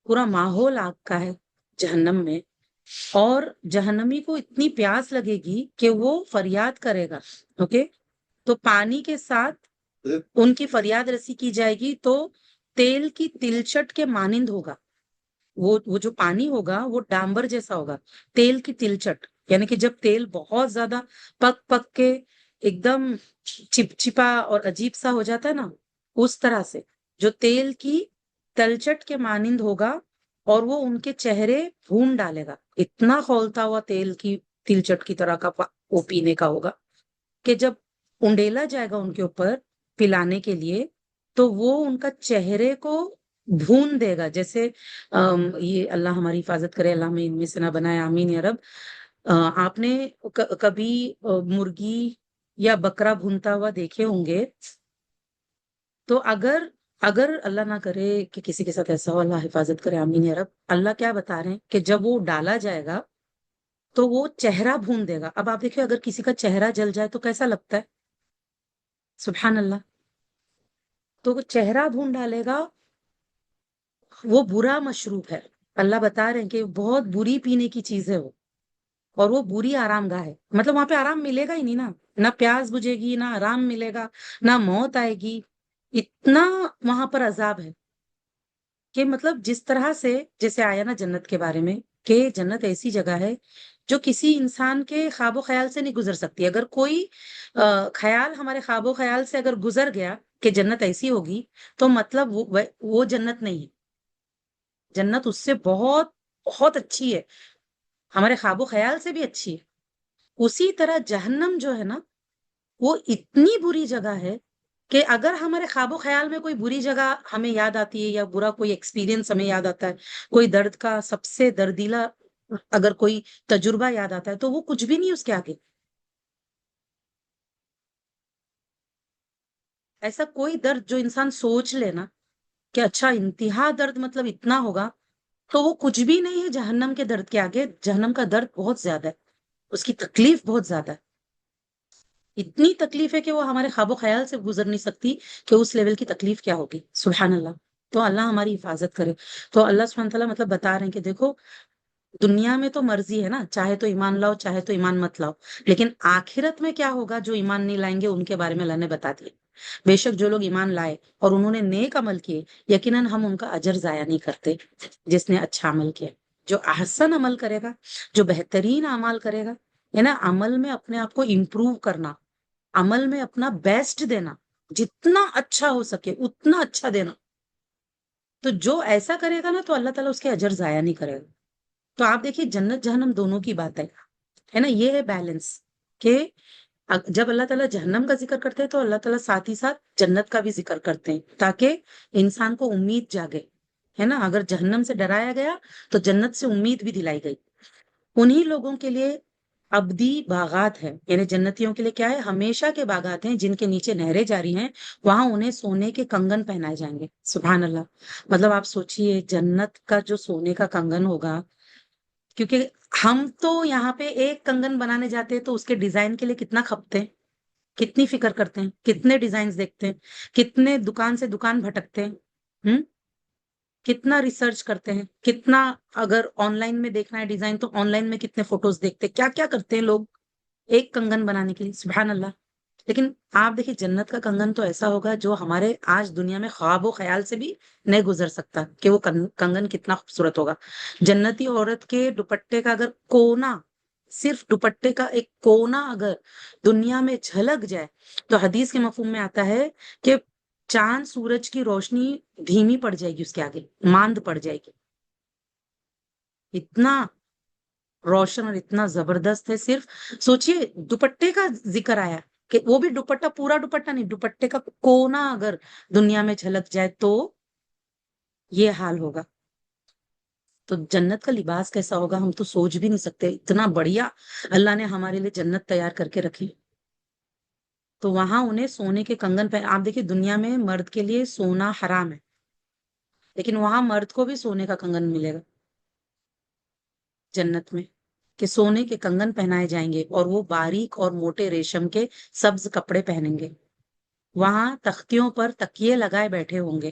پورا ماحول آگ کا ہے جہنم میں، اور جہنمی کو اتنی پیاس لگے گی کہ وہ فریاد کرے گا. اوکے، تو پانی کے ساتھ ان کی فریاد رسی کی جائے گی تو تیل کی تلچٹ کے مانند ہوگا. وہ جو پانی ہوگا وہ ڈامبر جیسا ہوگا، تیل کی تلچٹ. یعنی کہ جب تیل بہت زیادہ پک پک کے ایک دم چپچپا اور عجیب سا ہو جاتا ہے نا، اس طرح سے جو تیل کی تلچٹ کے مانند ہوگا، اور وہ ان کے چہرے بھون ڈالے گا. اتنا کھولتا ہوا تیل کی تلچٹ کی طرح کا وہ پینے کا ہوگا کہ جب انڈیلا جائے گا ان کے اوپر پلانے کے لیے، تو وہ ان کا چہرے کو بھون دے گا. جیسے یہ اللہ ہماری حفاظت کرے، اللہ میں ان میں سے نہ بنائے، آمین یا رب. آپ نے کبھی مرغی یا بکرا بھونتا ہوا دیکھے ہوں گے، تو اگر اللہ نہ کرے کہ کسی کے ساتھ ایسا ہو، اللہ حفاظت کرے، آمین یا رب. اللہ کیا بتا رہے ہیں کہ جب وہ ڈالا جائے گا تو وہ چہرہ بھون دے گا. اب آپ دیکھیں اگر کسی کا چہرہ جل جائے تو کیسا لگتا ہے؟ سبحان اللہ. تو وہ چہرہ بھون ڈالے گا. وہ برا مشروب ہے، اللہ بتا رہے ہیں کہ بہت بری پینے کی چیز ہے وہ، اور وہ بری آرام گاہ ہے. مطلب وہاں پہ آرام ملے گا ہی نہیں نا، نہ پیاس بجھے گی، نہ آرام ملے گا، نہ موت آئے گی. اتنا وہاں پر عذاب ہے کہ مطلب جس طرح سے جیسے آیا نا جنت کے بارے میں، کہ جنت ایسی جگہ ہے جو کسی انسان کے خواب و خیال سے نہیں گزر سکتی. اگر کوئی خیال ہمارے خواب و خیال سے اگر گزر گیا کہ جنت ایسی ہوگی، تو مطلب وہ جنت نہیں ہے. جنت اس سے بہت بہت اچھی ہے، ہمارے خواب و خیال سے بھی اچھی ہے. اسی طرح جہنم جو ہے نا، وہ اتنی بری جگہ ہے کہ اگر ہمارے خواب و خیال میں کوئی بری جگہ ہمیں یاد آتی ہے، یا برا کوئی ایکسپیرینس ہمیں یاد آتا ہے، کوئی درد کا سب سے دردیلا اگر کوئی تجربہ یاد آتا ہے، تو وہ کچھ بھی نہیں اس کے آگے. ایسا کوئی درد جو انسان سوچ لے نا کہ اچھا انتہا درد مطلب اتنا ہوگا، تو وہ کچھ بھی نہیں ہے جہنم کے درد کے آگے. جہنم کا درد بہت زیادہ ہے، اس کی تکلیف بہت زیادہ ہے. اتنی تکلیف ہے کہ وہ ہمارے خواب و خیال سے گزر نہیں سکتی کہ اس لیول کی تکلیف کیا ہوگی. سبحان اللہ. تو اللہ ہماری حفاظت کرے. تو اللہ سبحانہ تعالیٰ مطلب بتا رہے ہیں کہ دیکھو، دنیا میں تو مرضی ہے نا، چاہے تو ایمان لاؤ، چاہے تو ایمان مت لاؤ، لیکن آخرت میں کیا ہوگا جو ایمان نہیں لائیں گے ان کے بارے میں اللہ نے بتا دیا. بے شک جو لوگ ایمان لائے اور انہوں نے نیک عمل کیے، یقیناً ہم ان کا اجر ضائع نہیں کرتے. جس نے اچھا عمل کیا، جو احسن عمل کرے گا، جو بہترین اعمال کرے گا، ہے نا، عمل میں اپنے آپ کو امپروو کرنا، عمل میں اپنا بیسٹ دینا، جتنا اچھا ہو سکے اتنا اچھا دینا. تو جو ایسا کرے گا نا، تو اللہ تعالیٰ اس کے اجر ضائع نہیں کرے گا. تو آپ دیکھیے جنت جہنم دونوں کی بات ہے نا، یہ ہے بیلنس. کہ جب اللہ تعالیٰ جہنم کا ذکر کرتے ہیں تو اللہ تعالیٰ ساتھ ہی ساتھ جنت کا بھی ذکر کرتے ہیں، تاکہ انسان کو امید جاگے. ہے نا، اگر جہنم سے ڈرایا گیا تو جنت سے امید بھی دلائی گئی. انہی لوگوں کے لیے ابدی باغات ہے، یعنی جنتیوں کے لیے کیا ہے، ہمیشہ کے باغات ہیں جن کے نیچے نہریں جاری ہیں. وہاں انہیں سونے کے کنگن پہنائے جائیں گے. سبحان اللہ. مطلب آپ سوچئے جنت کا جو سونے کا کنگن ہوگا، کیونکہ ہم تو یہاں پہ ایک کنگن بنانے جاتے ہیں تو اس کے ڈیزائن کے لیے کتنا کھپتے ہیں، کتنی فکر کرتے ہیں، کتنے ڈیزائنز دیکھتے ہیں، کتنے دکان سے دکان بھٹکتے ہیں، کتنا ریسرچ کرتے ہیں، کتنا اگر آن لائن میں دیکھنا ہے ڈیزائن تو آن لائن میں کتنے فوٹوز دیکھتے ہیں، کیا کیا کرتے ہیں لوگ ایک کنگن بنانے کے لیے. سبحان اللہ. لیکن آپ دیکھیں جنت کا کنگن تو ایسا ہوگا جو ہمارے آج دنیا میں خواب و خیال سے بھی نہیں گزر سکتا کہ وہ کنگن کتنا خوبصورت ہوگا. جنتی عورت کے دوپٹے کا اگر کونا، صرف دوپٹے کا ایک کونا اگر دنیا میں جھلک جائے، تو حدیث کے مفہوم میں آتا ہے کہ چاند سورج کی روشنی دھیمی پڑ جائے گی، اس کے آگے ماند پڑ جائے گی. اتنا روشن اور اتنا زبردست ہے. صرف سوچئے دوپٹے کا ذکر آیا کہ وہ بھی دوپٹہ، پورا دوپٹہ نہیں، دوپٹے کا کونا اگر دنیا میں جھلک جائے تو یہ حال ہوگا. تو جنت کا لباس کیسا ہوگا ہم تو سوچ بھی نہیں سکتے. اتنا بڑھیا اللہ نے ہمارے لیے جنت تیار کر کے رکھی. تو وہاں انہیں سونے کے کنگن پہ، آپ دیکھیں دنیا میں مرد کے لیے سونا حرام ہے، لیکن وہاں مرد کو بھی سونے کا کنگن ملے گا جنت میں، کہ سونے کے کنگن پہنائے جائیں گے اور وہ باریک اور موٹے ریشم کے سبز کپڑے پہنیں گے. وہاں تختیوں پر تکیے لگائے بیٹھے ہوں گے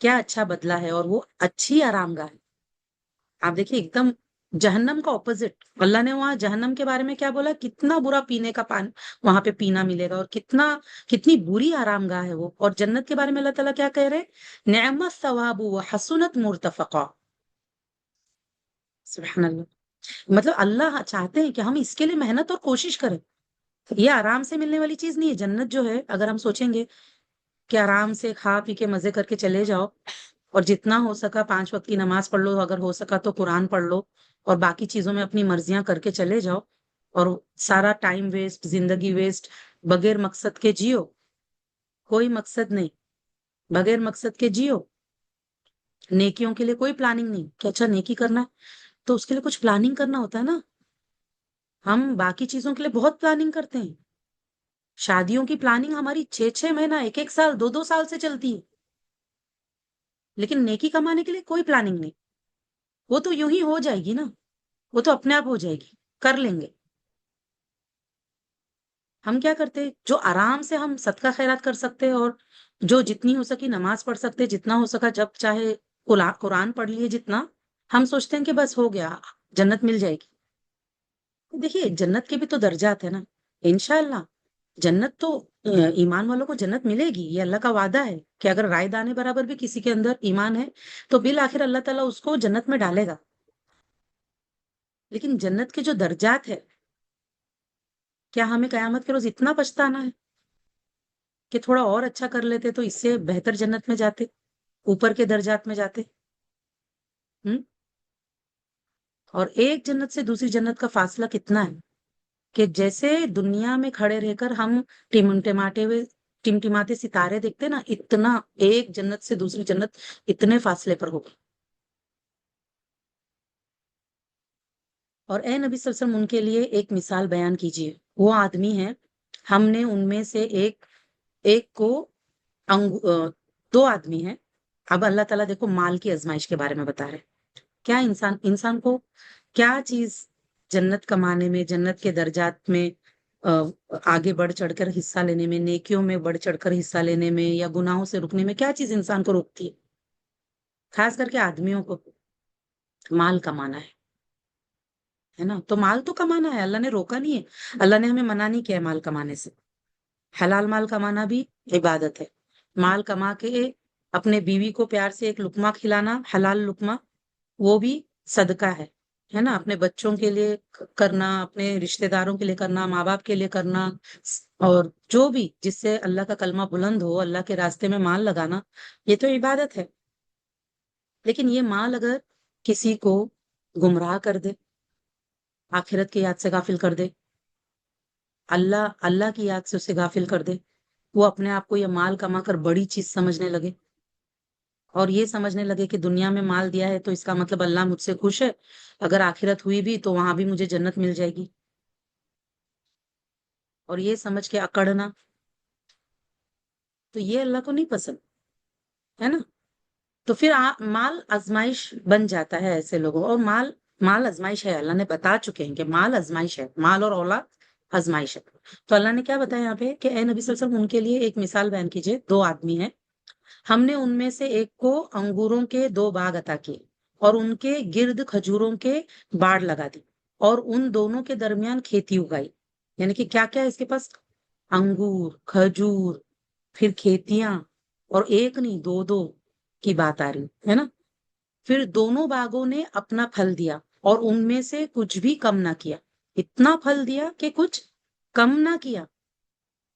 کیا اچھا بدلہ ہے، اور وہ اچھی آرام گاہ ہے۔ آپ دیکھیے ایک دم جہنم کا اپوزٹ، اللہ نے وہاں جہنم کے بارے میں کیا بولا، کتنا برا پینے کا پانی وہاں پہ پینا ملے گا، اور کتنی بری آرام گاہ ہے وہ۔ اور جنت کے بارے میں اللہ تعالیٰ کیا کہہ رہے، نعم الثواب و حسنت مرتفقا۔ سبحان اللہ، مطلب اللہ چاہتے ہیں کہ ہم اس کے لیے محنت اور کوشش کریں۔ یہ آرام سے ملنے والی چیز نہیں ہے جنت جو ہے۔ اگر ہم سوچیں گے کہ آرام سے کھا پی کے مزے کر کے چلے جاؤ، اور جتنا ہو سکا 5 وقت کی نماز پڑھ لو، اگر ہو سکا تو قرآن پڑھ لو، اور باقی چیزوں میں اپنی مرضیاں کر کے چلے جاؤ، اور سارا ٹائم ویسٹ، زندگی ویسٹ، بغیر مقصد کے جیو، کوئی مقصد نہیں، بغیر مقصد کے جیو، نیکیوں کے لیے کوئی پلاننگ نہیں کہ اچھا نیکی کرنا ہے تو اس کے لیے کچھ پلاننگ کرنا ہوتا ہے نا۔ ہم باقی چیزوں کے لیے بہت پلاننگ کرتے ہیں، شادیوں کی پلاننگ ہماری 6 6 مہینہ، 1 1 سال، 2 2 سال سے چلتی ہے، لیکن نیکی کمانے کے لیے کوئی پلاننگ نہیں۔ وہ تو یوں ہی ہو جائے گی نا، وہ تو اپنے آپ ہو جائے گی، کر لیں گے۔ ہم کیا کرتے، جو آرام سے ہم صدقہ خیرات کر سکتے، اور جو جتنی ہو سکی نماز پڑھ سکتے، جتنا ہو سکا جب چاہے قرآن پڑھ لیے جتنا، ہم سوچتے ہیں کہ بس ہو گیا، جنت مل جائے گی۔ دیکھیے جنت کے بھی تو درجات ہے نا، انشاءاللہ جنت تو ایمان والوں کو جنت ملے گی، یہ اللہ کا وعدہ ہے کہ اگر رائے دانے برابر بھی کسی کے اندر ایمان ہے تو بالآخر اللہ تعالیٰ اس کو جنت میں ڈالے گا۔ لیکن جنت کے جو درجات ہے، کیا ہمیں قیامت کے روز اتنا پچھتانا ہے کہ تھوڑا اور اچھا کر لیتے تو اس سے بہتر جنت میں جاتے، اوپر کے درجات میں جاتے؟ ہم؟ اور ایک جنت سے دوسری جنت کا فاصلہ کتنا ہے کہ جیسے دنیا میں کھڑے رہ کر ہم ٹمٹماتے ستارے دیکھتے نا، اتنا ایک جنت سے دوسری جنت اتنے فاصلے پر ہوگی۔ اور اے نبی صلی اللہ علیہ وسلم ان کے لیے ایک مثال بیان کیجیے، وہ آدمی ہیں، ہم نے ان میں سے ایک کو دو آدمی ہیں۔ اب اللہ تعالیٰ دیکھو مال کی آزمائش کے بارے میں بتا رہے، کیا انسان کو کیا چیز جنت کمانے میں، جنت کے درجات میں آگے بڑھ چڑھ کر حصہ لینے میں، نیکیوں میں بڑھ چڑھ کر حصہ لینے میں، یا گناہوں سے رکنے میں، کیا چیز انسان کو روکتی ہے؟ خاص کر کے آدمیوں کو مال کمانا ہے نا۔ تو مال تو کمانا ہے، اللہ نے روکا نہیں ہے، اللہ نے ہمیں منع نہیں کیا ہے مال کمانے سے۔ حلال مال کمانا بھی عبادت ہے، مال کما کے اپنے بیوی کو پیار سے ایک لقمہ کھلانا، حلال لقمہ، وہ بھی صدقہ ہے نا۔ اپنے بچوں کے لیے کرنا، اپنے رشتہ داروں کے لیے کرنا، ماں باپ کے لیے کرنا، اور جو بھی جس سے اللہ کا کلمہ بلند ہو، اللہ کے راستے میں مال لگانا، یہ تو عبادت ہے۔ لیکن یہ مال اگر کسی کو گمراہ کر دے، آخرت کی یاد سے غافل کر دے، اللہ کی یاد سے اسے غافل کر دے، وہ اپنے آپ کو یہ مال کما کر بڑی چیز سمجھنے لگے، اور یہ سمجھنے لگے کہ دنیا میں مال دیا ہے تو اس کا مطلب اللہ مجھ سے خوش ہے، اگر آخرت ہوئی بھی تو وہاں بھی مجھے جنت مل جائے گی، اور یہ سمجھ کے اکڑنا، تو یہ اللہ کو نہیں پسند ہے نا۔ تو پھر مال آزمائش بن جاتا ہے ایسے لوگوں، اور مال آزمائش ہے، اللہ نے بتا چکے ہیں کہ مال آزمائش ہے، مال اور اولاد آزمائش ہے۔ تو اللہ نے کیا بتایا یہاں پہ کہ اے نبی صلی اللہ علیہ وسلم ان کے لیے ایک مثال بیان کیجئے، دو آدمی ہیں، ہم نے ان میں سے ایک کو انگوروں کے 2 باغ عطا کیے، اور ان کے گرد کھجوروں کے باڑ لگا دی، اور ان دونوں کے درمیان کھیتی اگائی۔ یعنی کہ کیا کیا اس کے پاس، انگور، کھجور، پھر کھیتیاں، اور ایک نہیں دو دو کی بات آ رہی ہے نا۔ پھر دونوں باغوں نے اپنا پھل دیا، اور ان میں سے کچھ بھی کم نہ کیا، اتنا پھل دیا کہ کچھ کم نہ کیا،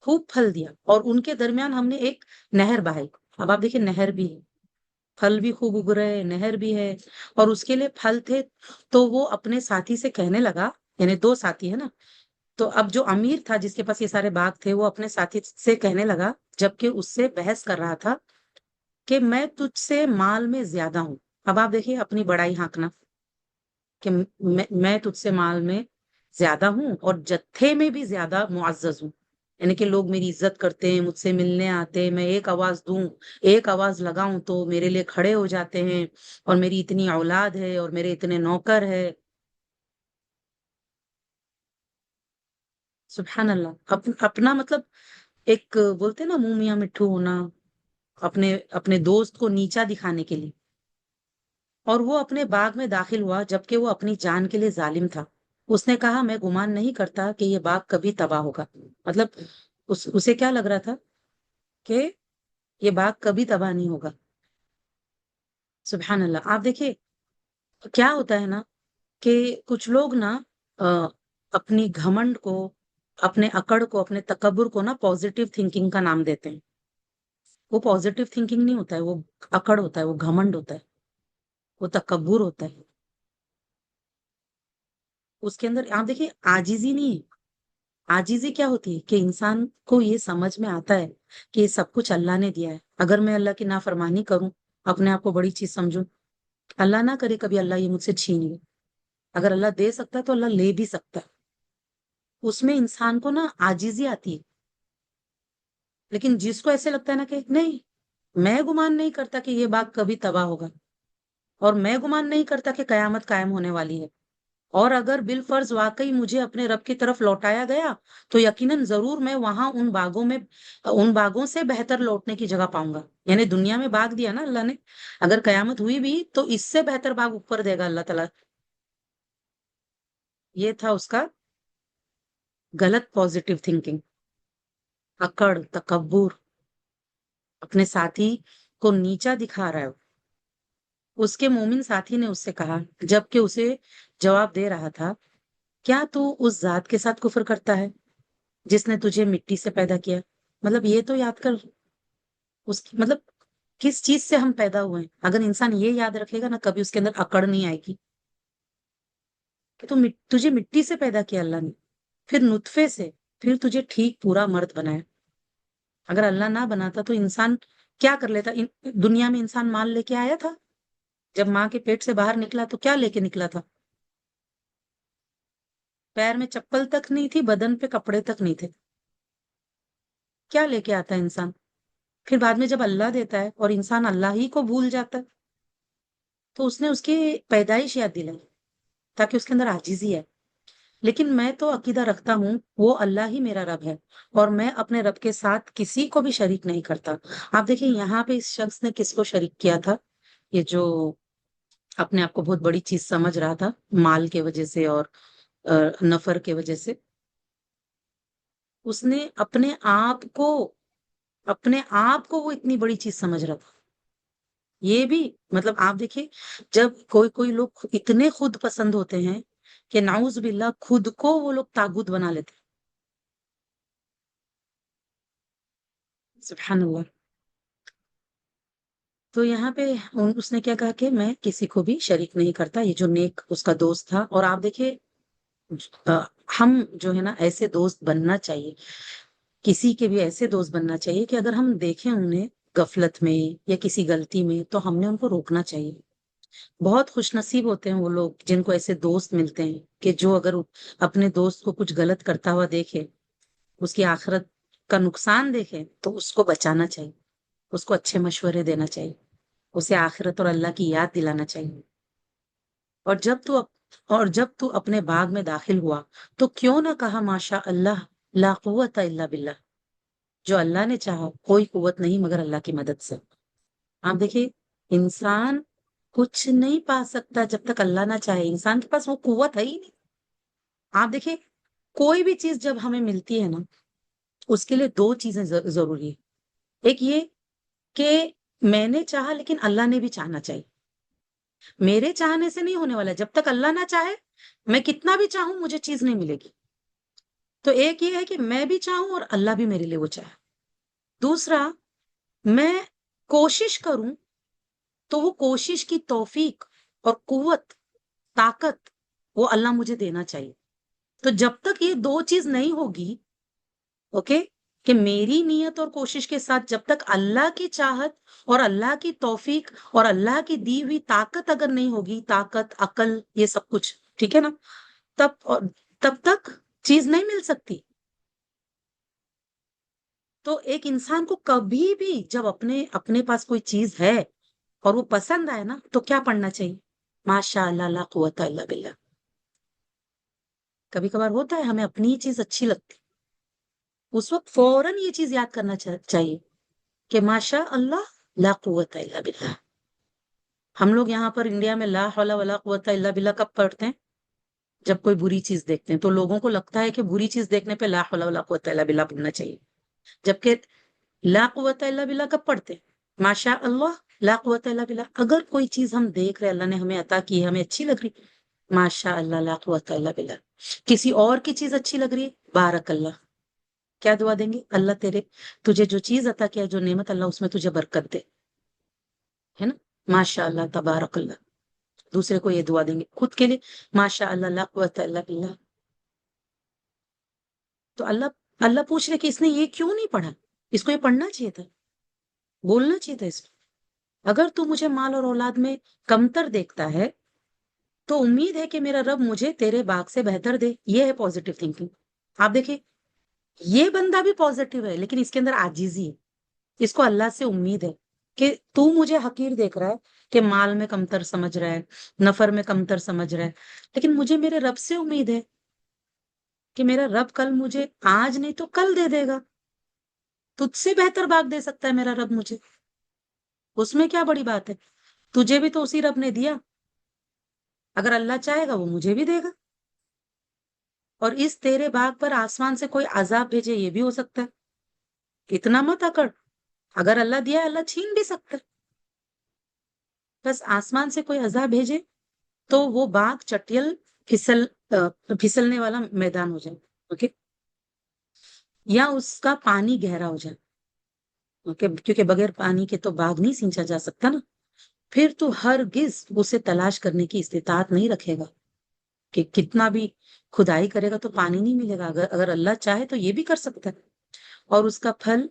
خوب پھل دیا، اور ان کے درمیان ہم نے ایک نہر بہائی۔ اب آپ دیکھیں نہر بھی ہے، پھل بھی خوب اگ رہے، نہر بھی ہے، اور اس کے لیے پھل تھے، تو وہ اپنے ساتھی سے کہنے لگا، یعنی دو ساتھی ہے نا، تو اب جو امیر تھا جس کے پاس یہ سارے باغ تھے، وہ اپنے ساتھی سے کہنے لگا، جبکہ اس سے بحث کر رہا تھا، کہ میں تجھ سے مال میں زیادہ ہوں۔ اب آپ دیکھیے اپنی بڑائی ہانکنا، کہ میں تجھ سے مال میں زیادہ ہوں، اور جتھے میں بھی زیادہ معزز ہوں، یعنی کہ لوگ میری عزت کرتے ہیں، مجھ سے ملنے آتے ہیں، میں ایک آواز دوں، ایک آواز لگاؤں تو میرے لیے کھڑے ہو جاتے ہیں، اور میری اتنی اولاد ہے، اور میرے اتنے نوکر ہے۔ سبحان اللہ، اپنا مطلب ایک بولتے ہیں نا منہ میاں مٹھو ہونا، اپنے اپنے دوست کو نیچا دکھانے کے لیے، اور وہ اپنے باغ میں داخل ہوا جبکہ وہ اپنی جان کے لیے ظالم تھا۔ اس نے کہا میں گمان نہیں کرتا کہ یہ باغ کبھی تباہ ہوگا۔ مطلب اسے کیا لگ رہا تھا کہ یہ باغ کبھی تباہ نہیں ہوگا۔ سبحان اللہ۔ آپ دیکھیے کیا ہوتا ہے نا کہ کچھ لوگ نا اپنی گھمنڈ کو، اپنے اکڑ کو، اپنے تکبر کو نا پازیٹیو تھنکنگ کا نام دیتے ہیں۔ وہ پازیٹیو تھنکنگ نہیں ہوتا ہے، وہ اکڑ ہوتا ہے، وہ گھمنڈ ہوتا ہے، وہ تکبر ہوتا ہے۔ اس کے اندر آپ دیکھیے عاجزی نہیں ہے۔ عاجزی کیا ہوتی ہے کہ انسان کو یہ سمجھ میں آتا ہے کہ یہ سب کچھ اللہ نے دیا ہے، اگر میں اللہ کی نافرمانی کروں، اپنے آپ کو بڑی چیز سمجھوں، اللہ نہ کرے کبھی اللہ یہ مجھ سے چھین لے، اگر اللہ دے سکتا ہے تو اللہ لے بھی سکتا ہے، اس میں انسان کو نا عاجزی آتی ہے۔ لیکن جس کو ایسے لگتا ہے نا کہ نہیں، میں گمان نہیں کرتا کہ یہ باغ کبھی تباہ ہوگا، اور میں گمان نہیں کرتا کہ قیامت قائم ہونے والی ہے، اور اگر بالفرض واقعی مجھے اپنے رب کی طرف لوٹایا گیا تو یقیناً ضرور میں وہاں ان باغوں سے بہتر لوٹنے کی جگہ پاؤں گا۔ یعنی دنیا میں باغ دیا نا اللہ نے، اگر قیامت ہوئی بھی تو اس سے بہتر باغ اوپر دے گا اللہ تعالیٰ۔ یہ تھا اس کا غلط پازیٹیو تھنکنگ، اکڑ، تکبر، اپنے ساتھی کو نیچا دکھا رہا ہے۔ اس کے مومن ساتھی نے اس سے کہا جبکہ اسے جواب دے رہا تھا، کیا تو اس ذات کے ساتھ کفر کرتا ہے جس نے تجھے مٹی سے پیدا کیا؟ مطلب یہ تو یاد کر، مطلب کس چیز سے ہم پیدا ہوئے ہیں۔ اگر انسان یہ یاد رکھے گا نا، کبھی اس کے اندر اکڑ نہیں آئے گی کہ تجھے مٹی سے پیدا کیا اللہ نے، پھر نطفے سے، پھر تجھے ٹھیک پورا مرد بنایا۔ اگر اللہ نہ بناتا تو انسان کیا کر لیتا؟ دنیا میں انسان مال لے کے آیا تھا، جب ماں کے پیٹ سے باہر نکلا تو کیا لے کے نکلا تھا؟ پیر میں چپل تک نہیں تھی، بدن پہ کپڑے تک نہیں تھے، کیا لے کے آتا ہے انسان؟ پھر بعد میں جب اللہ دیتا ہے اور انسان اللہ ہی کو بھول جاتا ہے تو اس نے اس کی پیدائش یاد دلائی تاکہ اس کے اندر عاجزی ہے۔ لیکن میں تو عقیدہ رکھتا ہوں وہ اللہ ہی میرا رب ہے، اور میں اپنے رب کے ساتھ کسی کو بھی شریک نہیں کرتا۔ آپ دیکھیں یہاں پہ اس شخص نے کس کو شریک کیا تھا؟ یہ جو اپنے آپ کو بہت بڑی چیز سمجھ رہا تھا مال کے وجہ سے اور نفر کے وجہ سے، اس نے اپنے آپ کو وہ اتنی بڑی چیز سمجھ رہا تھا۔ یہ بھی مطلب آپ دیکھیں جب کوئی لوگ اتنے خود پسند ہوتے ہیں کہ نعوذ باللہ خود کو وہ لوگ طاغوت بنا لیتے ہیں۔ سبحان اللہ۔ تو یہاں پہ اس نے کیا کہا کہ میں کسی کو بھی شریک نہیں کرتا، یہ جو نیک اس کا دوست تھا۔ اور آپ دیکھیں ہم جو ہے نا ایسے دوست بننا چاہیے، کسی کے بھی ایسے دوست بننا چاہیے کہ اگر ہم دیکھیں انہیں غفلت میں یا کسی غلطی میں تو ہم نے ان کو روکنا چاہیے۔ بہت خوش نصیب ہوتے ہیں وہ لوگ جن کو ایسے دوست ملتے ہیں کہ جو اگر اپنے دوست کو کچھ غلط کرتا ہوا دیکھے، اس کی آخرت کا نقصان دیکھے تو اس کو بچانا چاہیے، اس کو اچھے مشورے دینا چاہیے، اسے آخرت اور اللہ کی یاد دلانا چاہیے۔ اور جب تو اپنے باغ میں داخل ہوا تو کیوں نہ کہا ماشاء اللہ لا قوت الا باللہ، جو اللہ نے چاہا کوئی قوت نہیں مگر اللہ کی مدد سے۔ آپ دیکھیے انسان کچھ نہیں پا سکتا جب تک اللہ نہ چاہے، انسان کے پاس وہ قوت ہے ہی نہیں۔ آپ دیکھیے کوئی بھی چیز جب ہمیں ملتی ہے نا، اس کے لیے دو چیزیں ضروری ہے۔ ایک یہ کہ میں نے چاہا، لیکن اللہ نے بھی چاہنا چاہیے۔ میرے چاہنے سے نہیں ہونے والا، جب تک اللہ نہ چاہے میں کتنا بھی چاہوں مجھے چیز نہیں ملے گی۔ تو ایک یہ ہے کہ میں بھی چاہوں اور اللہ بھی میرے لیے وہ چاہے۔ دوسرا، میں کوشش کروں تو وہ کوشش کی توفیق اور قوت، طاقت وہ اللہ مجھے دینا چاہیے۔ تو جب تک یہ دو چیز نہیں ہوگی، اوکے، کہ میری نیت اور کوشش کے ساتھ جب تک اللہ کی چاہت اور اللہ کی توفیق اور اللہ کی دی ہوئی طاقت اگر نہیں ہوگی، طاقت، عقل، یہ سب کچھ ٹھیک ہے نا، تب تک چیز نہیں مل سکتی۔ تو ایک انسان کو کبھی بھی جب اپنے پاس کوئی چیز ہے اور وہ پسند آئے نا تو کیا پڑھنا چاہیے؟ ماشاء اللہ لا قوت الا باللہ۔ کبھی کبھار ہوتا ہے ہمیں اپنی چیز اچھی لگتی، اس وقت فوراً یہ چیز یاد کرنا چاہیے کہ ماشاء اللہ لا قوت الا باللہ. ہم لوگ یہاں پر انڈیا میں لا حول ولا قوت الا باللہ کب پڑھتے ہیں؟ جب کوئی بری چیز دیکھتے ہیں تو لوگوں کو لگتا ہے کہ بری چیز دیکھنے پہ لا حول ولا قوت الا باللہ پڑھنا چاہیے، جبکہ لا قوت الا باللہ کب پڑھتے ہیں؟ ماشاء اللہ لا قوت الا باللہ. اگر کوئی چیز ہم دیکھ رہے، اللہ نے ہمیں عطا کی ہے، ہمیں اچھی لگ رہی، ماشاء اللہ لا قوت الا باللہ. کسی اور کی چیز اچھی لگ رہی ہے، بارک اللہ. کیا دعا دیں گے؟ اللہ تجھے جو چیز عطا کیا، جو نعمت، اللہ اس میں تجھے برکت دے، ہے نا. ماشاء اللہ تبارک اللہ. دوسرے کو یہ دعا دیں گے، خود کے لیے ماشاء اللہ لا قوت الا باللہ. تو اللہ پوچھ رہے کہ اس نے یہ کیوں نہیں پڑھا، اس کو یہ پڑھنا چاہیے تھا، بولنا چاہیے تھا اس کو. اگر تو مجھے مال اور اولاد میں کمتر دیکھتا ہے تو امید ہے کہ میرا رب مجھے تیرے باغ سے بہتر دے. یہ ہے پازیٹیو تھنکنگ. آپ دیکھیں، یہ بندہ بھی پازیٹیو ہے لیکن اس کے اندر عاجزی ہے. اس کو اللہ سے امید ہے کہ تو مجھے حقیر دیکھ رہا ہے، کہ مال میں کمتر سمجھ رہا ہے، نفر میں کمتر سمجھ رہا ہے، لیکن مجھے میرے رب سے امید ہے کہ میرا رب کل مجھے آج نہیں تو کل دے دے گا. تجھ سے بہتر باغ دے سکتا ہے میرا رب مجھے، اس میں کیا بڑی بات ہے؟ تجھے بھی تو اسی رب نے دیا، اگر اللہ چاہے گا وہ مجھے بھی دے گا. اور اس تیرے باغ پر آسمان سے کوئی عذاب بھیجے، یہ بھی ہو سکتا ہے. اتنا مت اکڑ، اگر اللہ دیا ہے اللہ چھین بھی سکتا ہے. بس آسمان سے کوئی عذاب بھیجے تو وہ باغ چٹیل پھسلنے والا میدان ہو جائے، اوکے، یا اس کا پانی گہرا ہو جائے، اوکے، کیونکہ بغیر پانی کے تو باغ نہیں سینچا جا سکتا نا. پھر تو ہرگز اسے تلاش کرنے کی استطاعت نہیں رکھے گا، کہ کتنا بھی کھدائی کرے گا تو پانی نہیں ملے گا. اگر اللہ چاہے تو یہ بھی کر سکتا ہے. اور اس کا پھل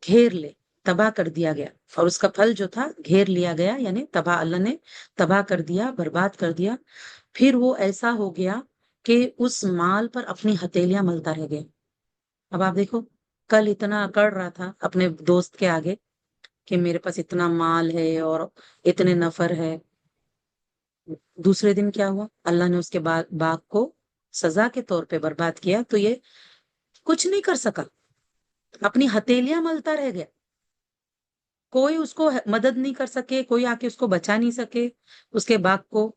گھیر لے، تباہ کر دیا گیا. اور اس کا پھل جو تھا گھیر لیا گیا، یعنی تباہ، اللہ نے تباہ کر دیا، برباد کر دیا. پھر وہ ایسا ہو گیا کہ اس مال پر اپنی ہتھیلیاں ملتا رہ گیا. اب آپ دیکھو، کل اتنا اکڑ رہا تھا اپنے دوست کے آگے کہ میرے پاس اتنا مال ہے اور اتنے نفر ہے. دوسرے دن کیا ہوا؟ اللہ نے اس کے باغ کو سزا کے طور پہ برباد کیا. تو یہ کچھ نہیں کر سکا، اپنی ہتھیلیاں ملتا رہ گیا. کوئی اس کو مدد نہیں کر سکے، کوئی آ کے اس کو بچا نہیں سکے اس کے باغ کو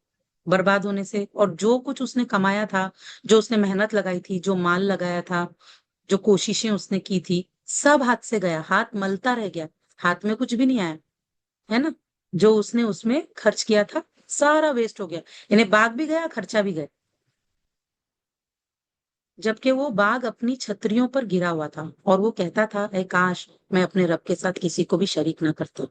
برباد ہونے سے. اور جو کچھ اس نے کمایا تھا، جو اس نے محنت لگائی تھی، جو مال لگایا تھا، جو کوششیں اس نے کی تھی، سب ہاتھ سے گیا، ہاتھ ملتا رہ گیا، ہاتھ میں کچھ بھی نہیں آیا، ہے نا. جو اس نے اس میں خرچ کیا تھا سارا ویسٹ ہو گیا، یعنی باغ بھی گیا، خرچہ بھی گیا. جبکہ وہ باغ اپنی چھتریوں پر گرا ہوا تھا اور وہ کہتا تھا اے کاش میں اپنے رب کے ساتھ کسی کو بھی شریک نہ کرتا.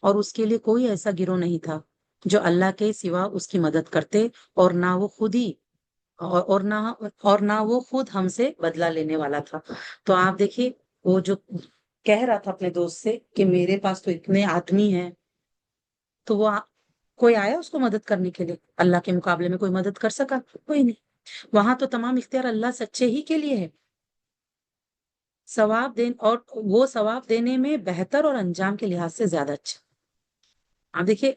اور اس کے لیے کوئی ایسا گروہ نہیں تھا جو اللہ کے سوا اس کی مدد کرتے، اور نہ وہ خود ہی اور نہ وہ خود ہم سے بدلہ لینے والا تھا. تو آپ دیکھیے، وہ جو کہہ رہا تھا اپنے دوست سے کہ میرے پاس تو اتنے آدمی ہیں، تو وہ کوئی آیا اس کو مدد کرنے کے لیے؟ اللہ کے مقابلے میں کوئی مدد کر سکا؟ کوئی نہیں. وہاں تو تمام اختیار اللہ سچے ہی کے لیے ہے، ثواب دین، اور وہ ثواب دینے میں بہتر اور انجام کے لحاظ سے زیادہ اچھا. آپ دیکھیے،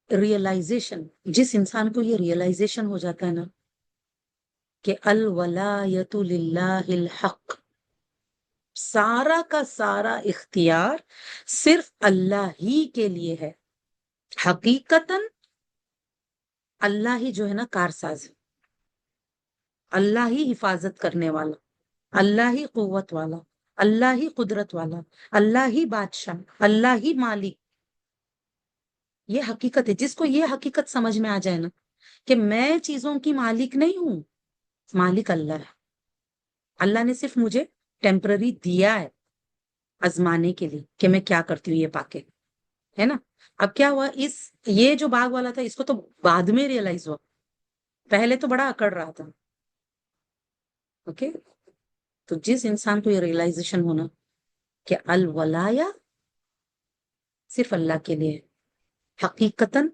ریئلائزیشن، جس انسان کو یہ ریئلائزیشن ہو جاتا ہے نا کہ الولایت للہ الحق، سارا کا سارا اختیار صرف اللہ ہی کے لیے ہے، حقیقتاً اللہ ہی جو ہے نا کارساز ہے، اللہ ہی حفاظت کرنے والا، اللہ ہی قوت والا، اللہ ہی قدرت والا، اللہ ہی بادشاہ، اللہ ہی مالک. یہ حقیقت ہے. جس کو یہ حقیقت سمجھ میں آ جائے نا کہ میں چیزوں کی مالک نہیں ہوں، مالک اللہ ہے. اللہ نے صرف مجھے ٹیمپرری دیا ہے آزمانے کے لیے کہ میں کیا کرتی ہوں یہ پاکے، ہے نا. اب کیا ہوا، یہ جو باغ والا تھا اس کو تو بعد میں ریئلائز ہوا، پہلے تو بڑا اکڑ رہا تھا. اوکے. تو جس انسان کو یہ ریئلائزیشن ہونا کہ الولایا صرف اللہ کے لیے ہے، حقیقتاً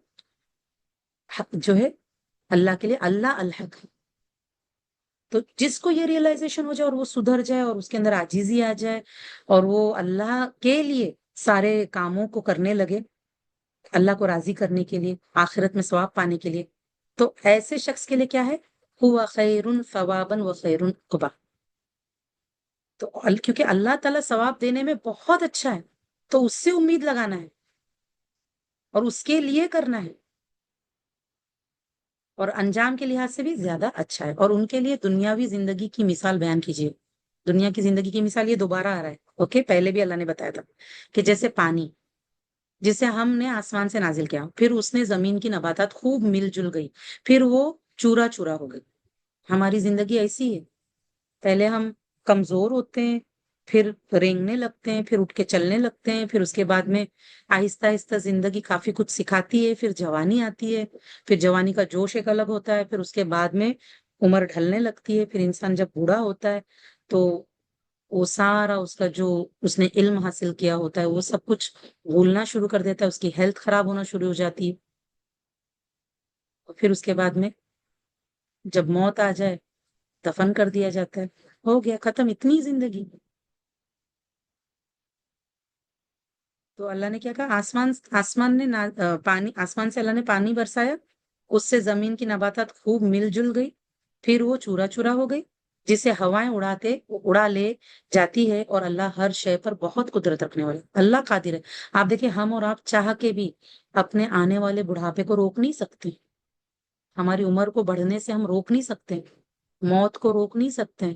حق جو ہے اللہ کے لیے، اللہ الحق ہے. تو جس کو یہ ریئلائزیشن ہو جائے اور وہ سدھر جائے اور اس کے اندر عاجزی آ جائے اور وہ اللہ کے لیے سارے کاموں کو کرنے لگے، اللہ کو راضی کرنے کے لیے، آخرت میں ثواب پانے کے لیے، تو ایسے شخص کے لیے کیا ہے؟ ہوا خیر ثوابا و خیر عقبا. تو کیونکہ اللہ تعالیٰ ثواب دینے میں بہت اچھا ہے، تو اس سے امید لگانا ہے اور اس کے لیے کرنا ہے، اور انجام کے لحاظ سے بھی زیادہ اچھا ہے۔ اور ان کے لیے دنیاوی زندگی کی مثال بیان کیجیے۔ دنیا کی زندگی کی مثال یہ دوبارہ آ رہا ہے، اوکے، پہلے بھی اللہ نے بتایا تھا کہ جیسے پانی جسے ہم نے آسمان سے نازل کیا، پھر اس نے زمین کی نباتات خوب مل جل گئی، پھر وہ چورا چورا ہو گئی۔ ہماری زندگی ایسی ہے، پہلے ہم کمزور ہوتے ہیں، پھر رینگنے لگتے ہیں، پھر اٹھ کے چلنے لگتے ہیں، پھر اس کے بعد میں آہستہ آہستہ زندگی کافی کچھ سکھاتی ہے، پھر جوانی آتی ہے، پھر جوانی کا جوش ایک الگ ہوتا ہے، پھر اس کے بعد میں عمر ڈھلنے لگتی ہے، پھر انسان جب بوڑھا ہوتا ہے تو وہ سارا اس کا جو اس نے علم حاصل کیا ہوتا ہے وہ سب کچھ بھولنا شروع کر دیتا ہے، اس کی ہیلتھ خراب ہونا شروع ہو جاتی ہے، اور پھر اس کے بعد میں جب موت آ جائے دفن کر دیا جاتا ہے، ہو گیا ختم اتنی زندگی۔ تو اللہ نے کیا کہا، آسمان نے پانی، آسمان سے اللہ نے پانی برسایا، اس سے زمین کی نباتات خوب مل جل گئی، پھر وہ چورا چورا ہو گئی، جسے ہوائیں اڑا لے جاتی ہے، اور اللہ ہر شے پر بہت قدرت رکھنے والا اللہ قادر ہے۔ آپ دیکھیں، ہم اور آپ چاہ کے بھی اپنے آنے والے بڑھاپے کو روک نہیں سکتے، ہماری عمر کو بڑھنے سے ہم روک نہیں سکتے، موت کو روک نہیں سکتے،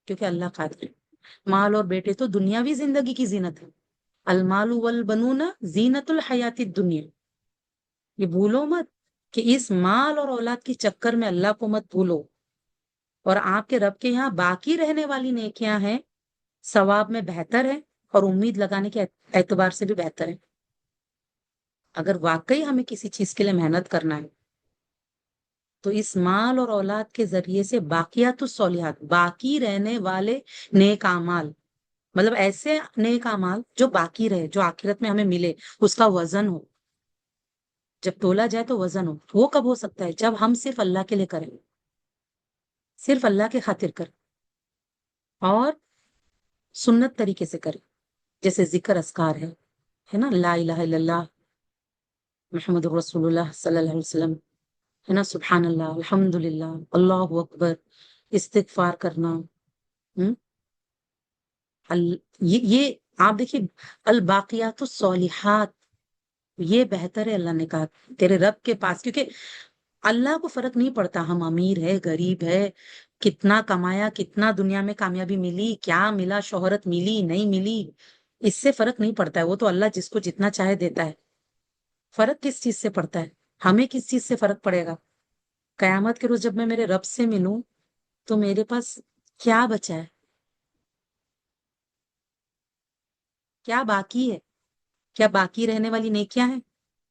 کیونکہ اللہ قادر ہے۔ مال اور بیٹے تو دنیاوی زندگی کی زینت ہے، المال والبنون زینت الحیات الدنیا، یہ بھولو مت کہ اس مال اور اولاد کے چکر میں اللہ کو مت بھولو، اور آپ کے رب کے یہاں باقی رہنے والی نیکیاں ہیں، ثواب میں بہتر ہے، اور امید لگانے کے اعتبار سے بھی بہتر ہے۔ اگر واقعی ہمیں کسی چیز کے لیے محنت کرنا ہے تو اس مال اور اولاد کے ذریعے سے باقیات الصالحات، باقی رہنے والے نیک اعمال، مطلب ایسے نیک اعمال جو باقی رہے، جو آخرت میں ہمیں ملے، اس کا وزن ہو، جب تولا جائے تو وزن ہو۔ وہ کب ہو سکتا ہے؟ جب ہم صرف اللہ کے لیے کریں، صرف اللہ کے خاطر کریں، اور سنت طریقے سے کریں، جیسے ذکر اذکار ہے نا، لا الہ الا اللہ محمد رسول اللہ صلی اللہ علیہ وسلم، ہے نا، سبحان اللہ، الحمد للہ، اللہ اکبر، استغفار کرنا، ہم؟ یہ آپ دیکھیے، الباقیات الصالحات، یہ بہتر ہے، اللہ نے کہا تیرے رب کے پاس، کیونکہ اللہ کو فرق نہیں پڑتا ہم امیر ہے غریب ہے، کتنا کمایا، کتنا دنیا میں کامیابی ملی، کیا ملا، شہرت ملی نہیں ملی، اس سے فرق نہیں پڑتا ہے، وہ تو اللہ جس کو جتنا چاہے دیتا ہے۔ فرق کس چیز سے پڑتا ہے؟ ہمیں کس چیز سے فرق پڑے گا؟ قیامت کے روز جب میں میرے رب سے ملوں تو میرے پاس کیا بچا ہے، کیا باقی ہے، کیا باقی رہنے والی نیکیاں ہیں؟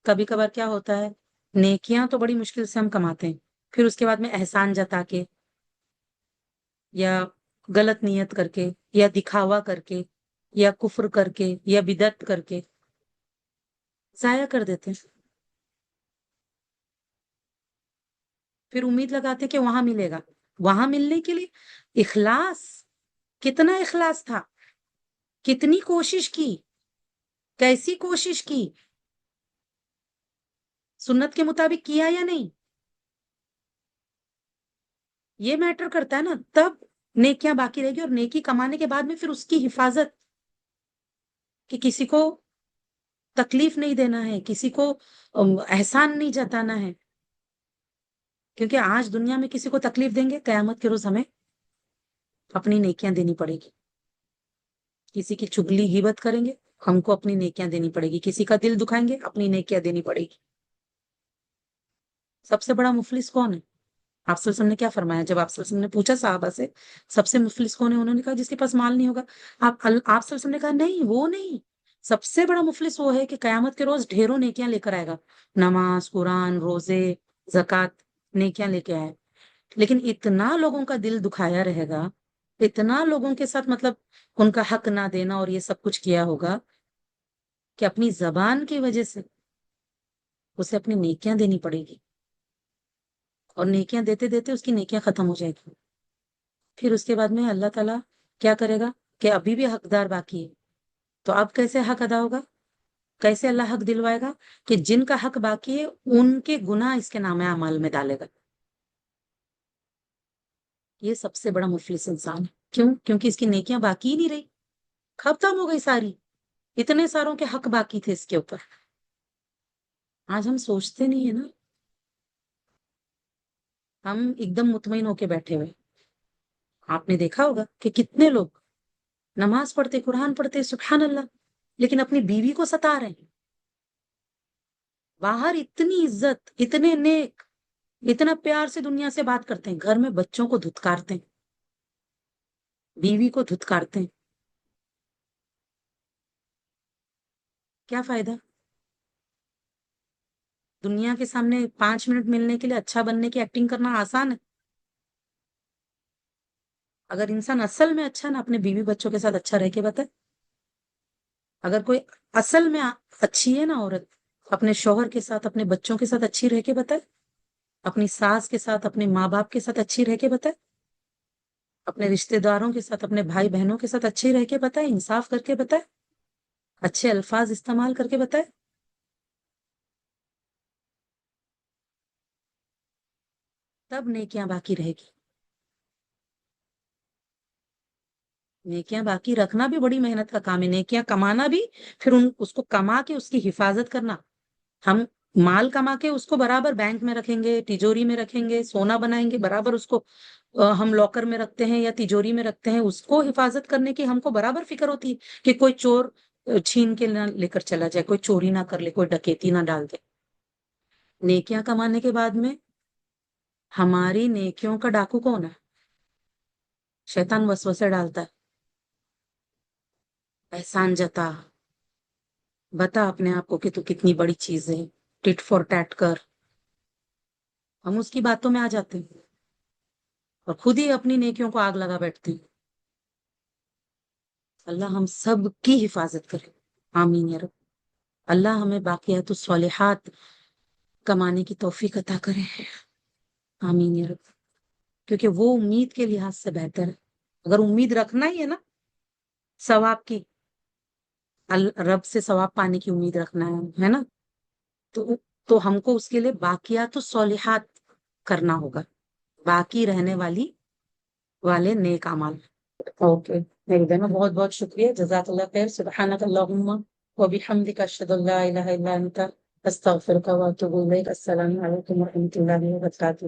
کبھی کبھار کیا ہوتا ہے، نیکیاں تو بڑی مشکل سے ہم کماتے ہیں، پھر اس کے بعد میں احسان جتا کے، یا غلط نیت کر کے، یا دکھاوا کر کے، یا کفر کر کے، یا بدعت کر کے ضائع کر دیتے ہیں، پھر امید لگاتے کہ وہاں ملے گا۔ وہاں ملنے کے لیے اخلاص، کتنا اخلاص تھا، کتنی کوشش کی، کیسی کوشش کی، سنت کے مطابق کیا یا نہیں، یہ میٹر کرتا ہے نا، تب نیکیاں باقی رہے گی، اور نیکی کمانے کے بعد میں پھر اس کی حفاظت، کہ کسی کو تکلیف نہیں دینا ہے، کسی کو احسان نہیں جتانا ہے، کیونکہ آج دنیا میں کسی کو تکلیف دیں گے، قیامت کے روز ہمیں اپنی نیکیاں دینی پڑے گی۔ کسی کی چگلی غیبت کریں گے، ہم کو اپنی نیکیاں دینی پڑے گی، کسی کا دل دکھائیں گے، اپنی نیکیاں دینی پڑے گی۔ سب سے بڑا مفلس کون ہے؟ آپ صلی اللہ علیہ وسلم نے کیا فرمایا؟ جب آپ صلی اللہ علیہ وسلم نے پوچھا صحابہ سے سب سے مفلس کون ہے، انہوں نے کہا جس کے پاس مال نہیں ہوگا۔ آپ صلی اللہ علیہ وسلم نے کہا نہیں، وہ نہیں، سب سے بڑا مفلس وہ ہے کہ قیامت کے روز ڈھیروں نیکیاں لے کر آئے گا، نماز، قرآن، روزے، زکوٰۃ، نیکیاں لے کے آئے، لیکن اتنا لوگوں کا دل دکھایا رہے گا، اتنا لوگوں کے ساتھ مطلب ان کا حق نہ دینا اور یہ سب کچھ کیا ہوگا، کہ اپنی زبان کی وجہ سے اسے اپنی نیکیاں دینی پڑے گی، اور نیکیاں دیتے دیتے اس کی نیکیاں ختم ہو جائے گی، پھر اس کے بعد میں اللہ تعالیٰ کیا کرے گا کہ ابھی بھی حقدار باقی ہے، تو اب کیسے حق ادا ہوگا؟ کیسے اللہ حق دلوائے گا؟ کہ جن کا حق باقی ہے ان کے گناہ اس کے نامہ اعمال میں ڈالے گا، یہ سب سے بڑا مفلس انسان ہے. کیوں؟ کیونکہ اس کی نیکیاں باقی ہی نہیں رہی، ختم ہو گئی ساری. اتنے ساروں کے حق باقی تھے اس کے اوپر. آج ہم سوچتے نہیں ہے نا، ہم ایک دم مطمئن ہو کے بیٹھے ہوئے. آپ نے دیکھا ہوگا کہ کتنے لوگ نماز پڑھتے، قرآن پڑھتے، سبحان اللہ، لیکن اپنی بیوی کو ستا رہے ہیں. باہر اتنی عزت، اتنے نیک، اتنا پیار سے دنیا سے بات کرتے ہیں، گھر میں بچوں کو دھتکارتے ہیں، بیوی کو دھتکارتے ہیں. کیا فائدہ؟ دنیا کے سامنے 5 منٹ ملنے کے لیے اچھا بننے کی ایکٹنگ کرنا آسان ہے. اگر انسان اصل میں اچھا نا، اپنے بیوی بچوں کے ساتھ اچھا رہ کے بتائے. اگر کوئی اصل میں اچھی ہے نا عورت، اپنے شوہر کے ساتھ، اپنے بچوں کے ساتھ اچھی رہ کے بتائے، اپنی ساس کے ساتھ، اپنے ماں باپ کے ساتھ اچھی رہ کے بتائے، اپنے رشتے داروں کے ساتھ، اپنے بھائی بہنوں کے ساتھ اچھی رہ کے بتائے، انصاف کر کے بتائے، اچھے الفاظ استعمال کر کے بتائے، تب نیکیاں باقی رہے گی. نیکیاں باقی رکھنا بھی بڑی محنت کا کام ہے. نیکیاں کمانا بھی، پھر اس کو کما کے اس کی حفاظت کرنا. ہم مال کما کے اس کو برابر بینک میں رکھیں گے، تجوری میں رکھیں گے، سونا بنائیں گے، برابر اس کو ہم لاکر میں رکھتے ہیں یا تجوری میں رکھتے ہیں. اس کو حفاظت کرنے کی ہم کو برابر فکر ہوتی ہے کہ کوئی چور چھین کے نہ لے کر چلا جائے، کوئی چوری نہ کر لے، کوئی ڈکیتی نہ ڈال دے. نیکیاں کمانے کے بعد میں ہماری نیکیوں کا ڈاکو کون ہے؟ شیطان وسوسے ڈالتا ہے. احسان جتا، بتا اپنے آپ کو کہ تو کتنی بڑی چیز ہے، ٹٹ فور ٹیٹ کر. ہم اس کی باتوں میں آ جاتے ہیں اور خود ہی اپنی نیکیوں کو آگ لگا بیٹھتے ہیں. اللہ ہم سب کی حفاظت کرے. آمین یا رب. اللہ ہمیں باقیات الصالحات کمانے کی توفیق عطا کرے. آمین یا رب. کیونکہ وہ امید کے لحاظ سے بہتر ہے. اگر امید رکھنا ہی ہے نا ثواب کی، رب سے ثواب پانے کی امید رکھنا ہے نا، تو ہم کو اس کے لیے باقیات الصالحات کرنا ہوگا، باقی رہنے والے نیک اعمال. اوکے میرے بہنوں، بہت بہت شکریہ، جزاک اللہ خیر. سبحانک اللہم و بحمدک، اشہد ان لا الہ الا انت، استغفرک و اتوب الیک. السلام علیکم و رحمۃ اللہ وبرکاتہ.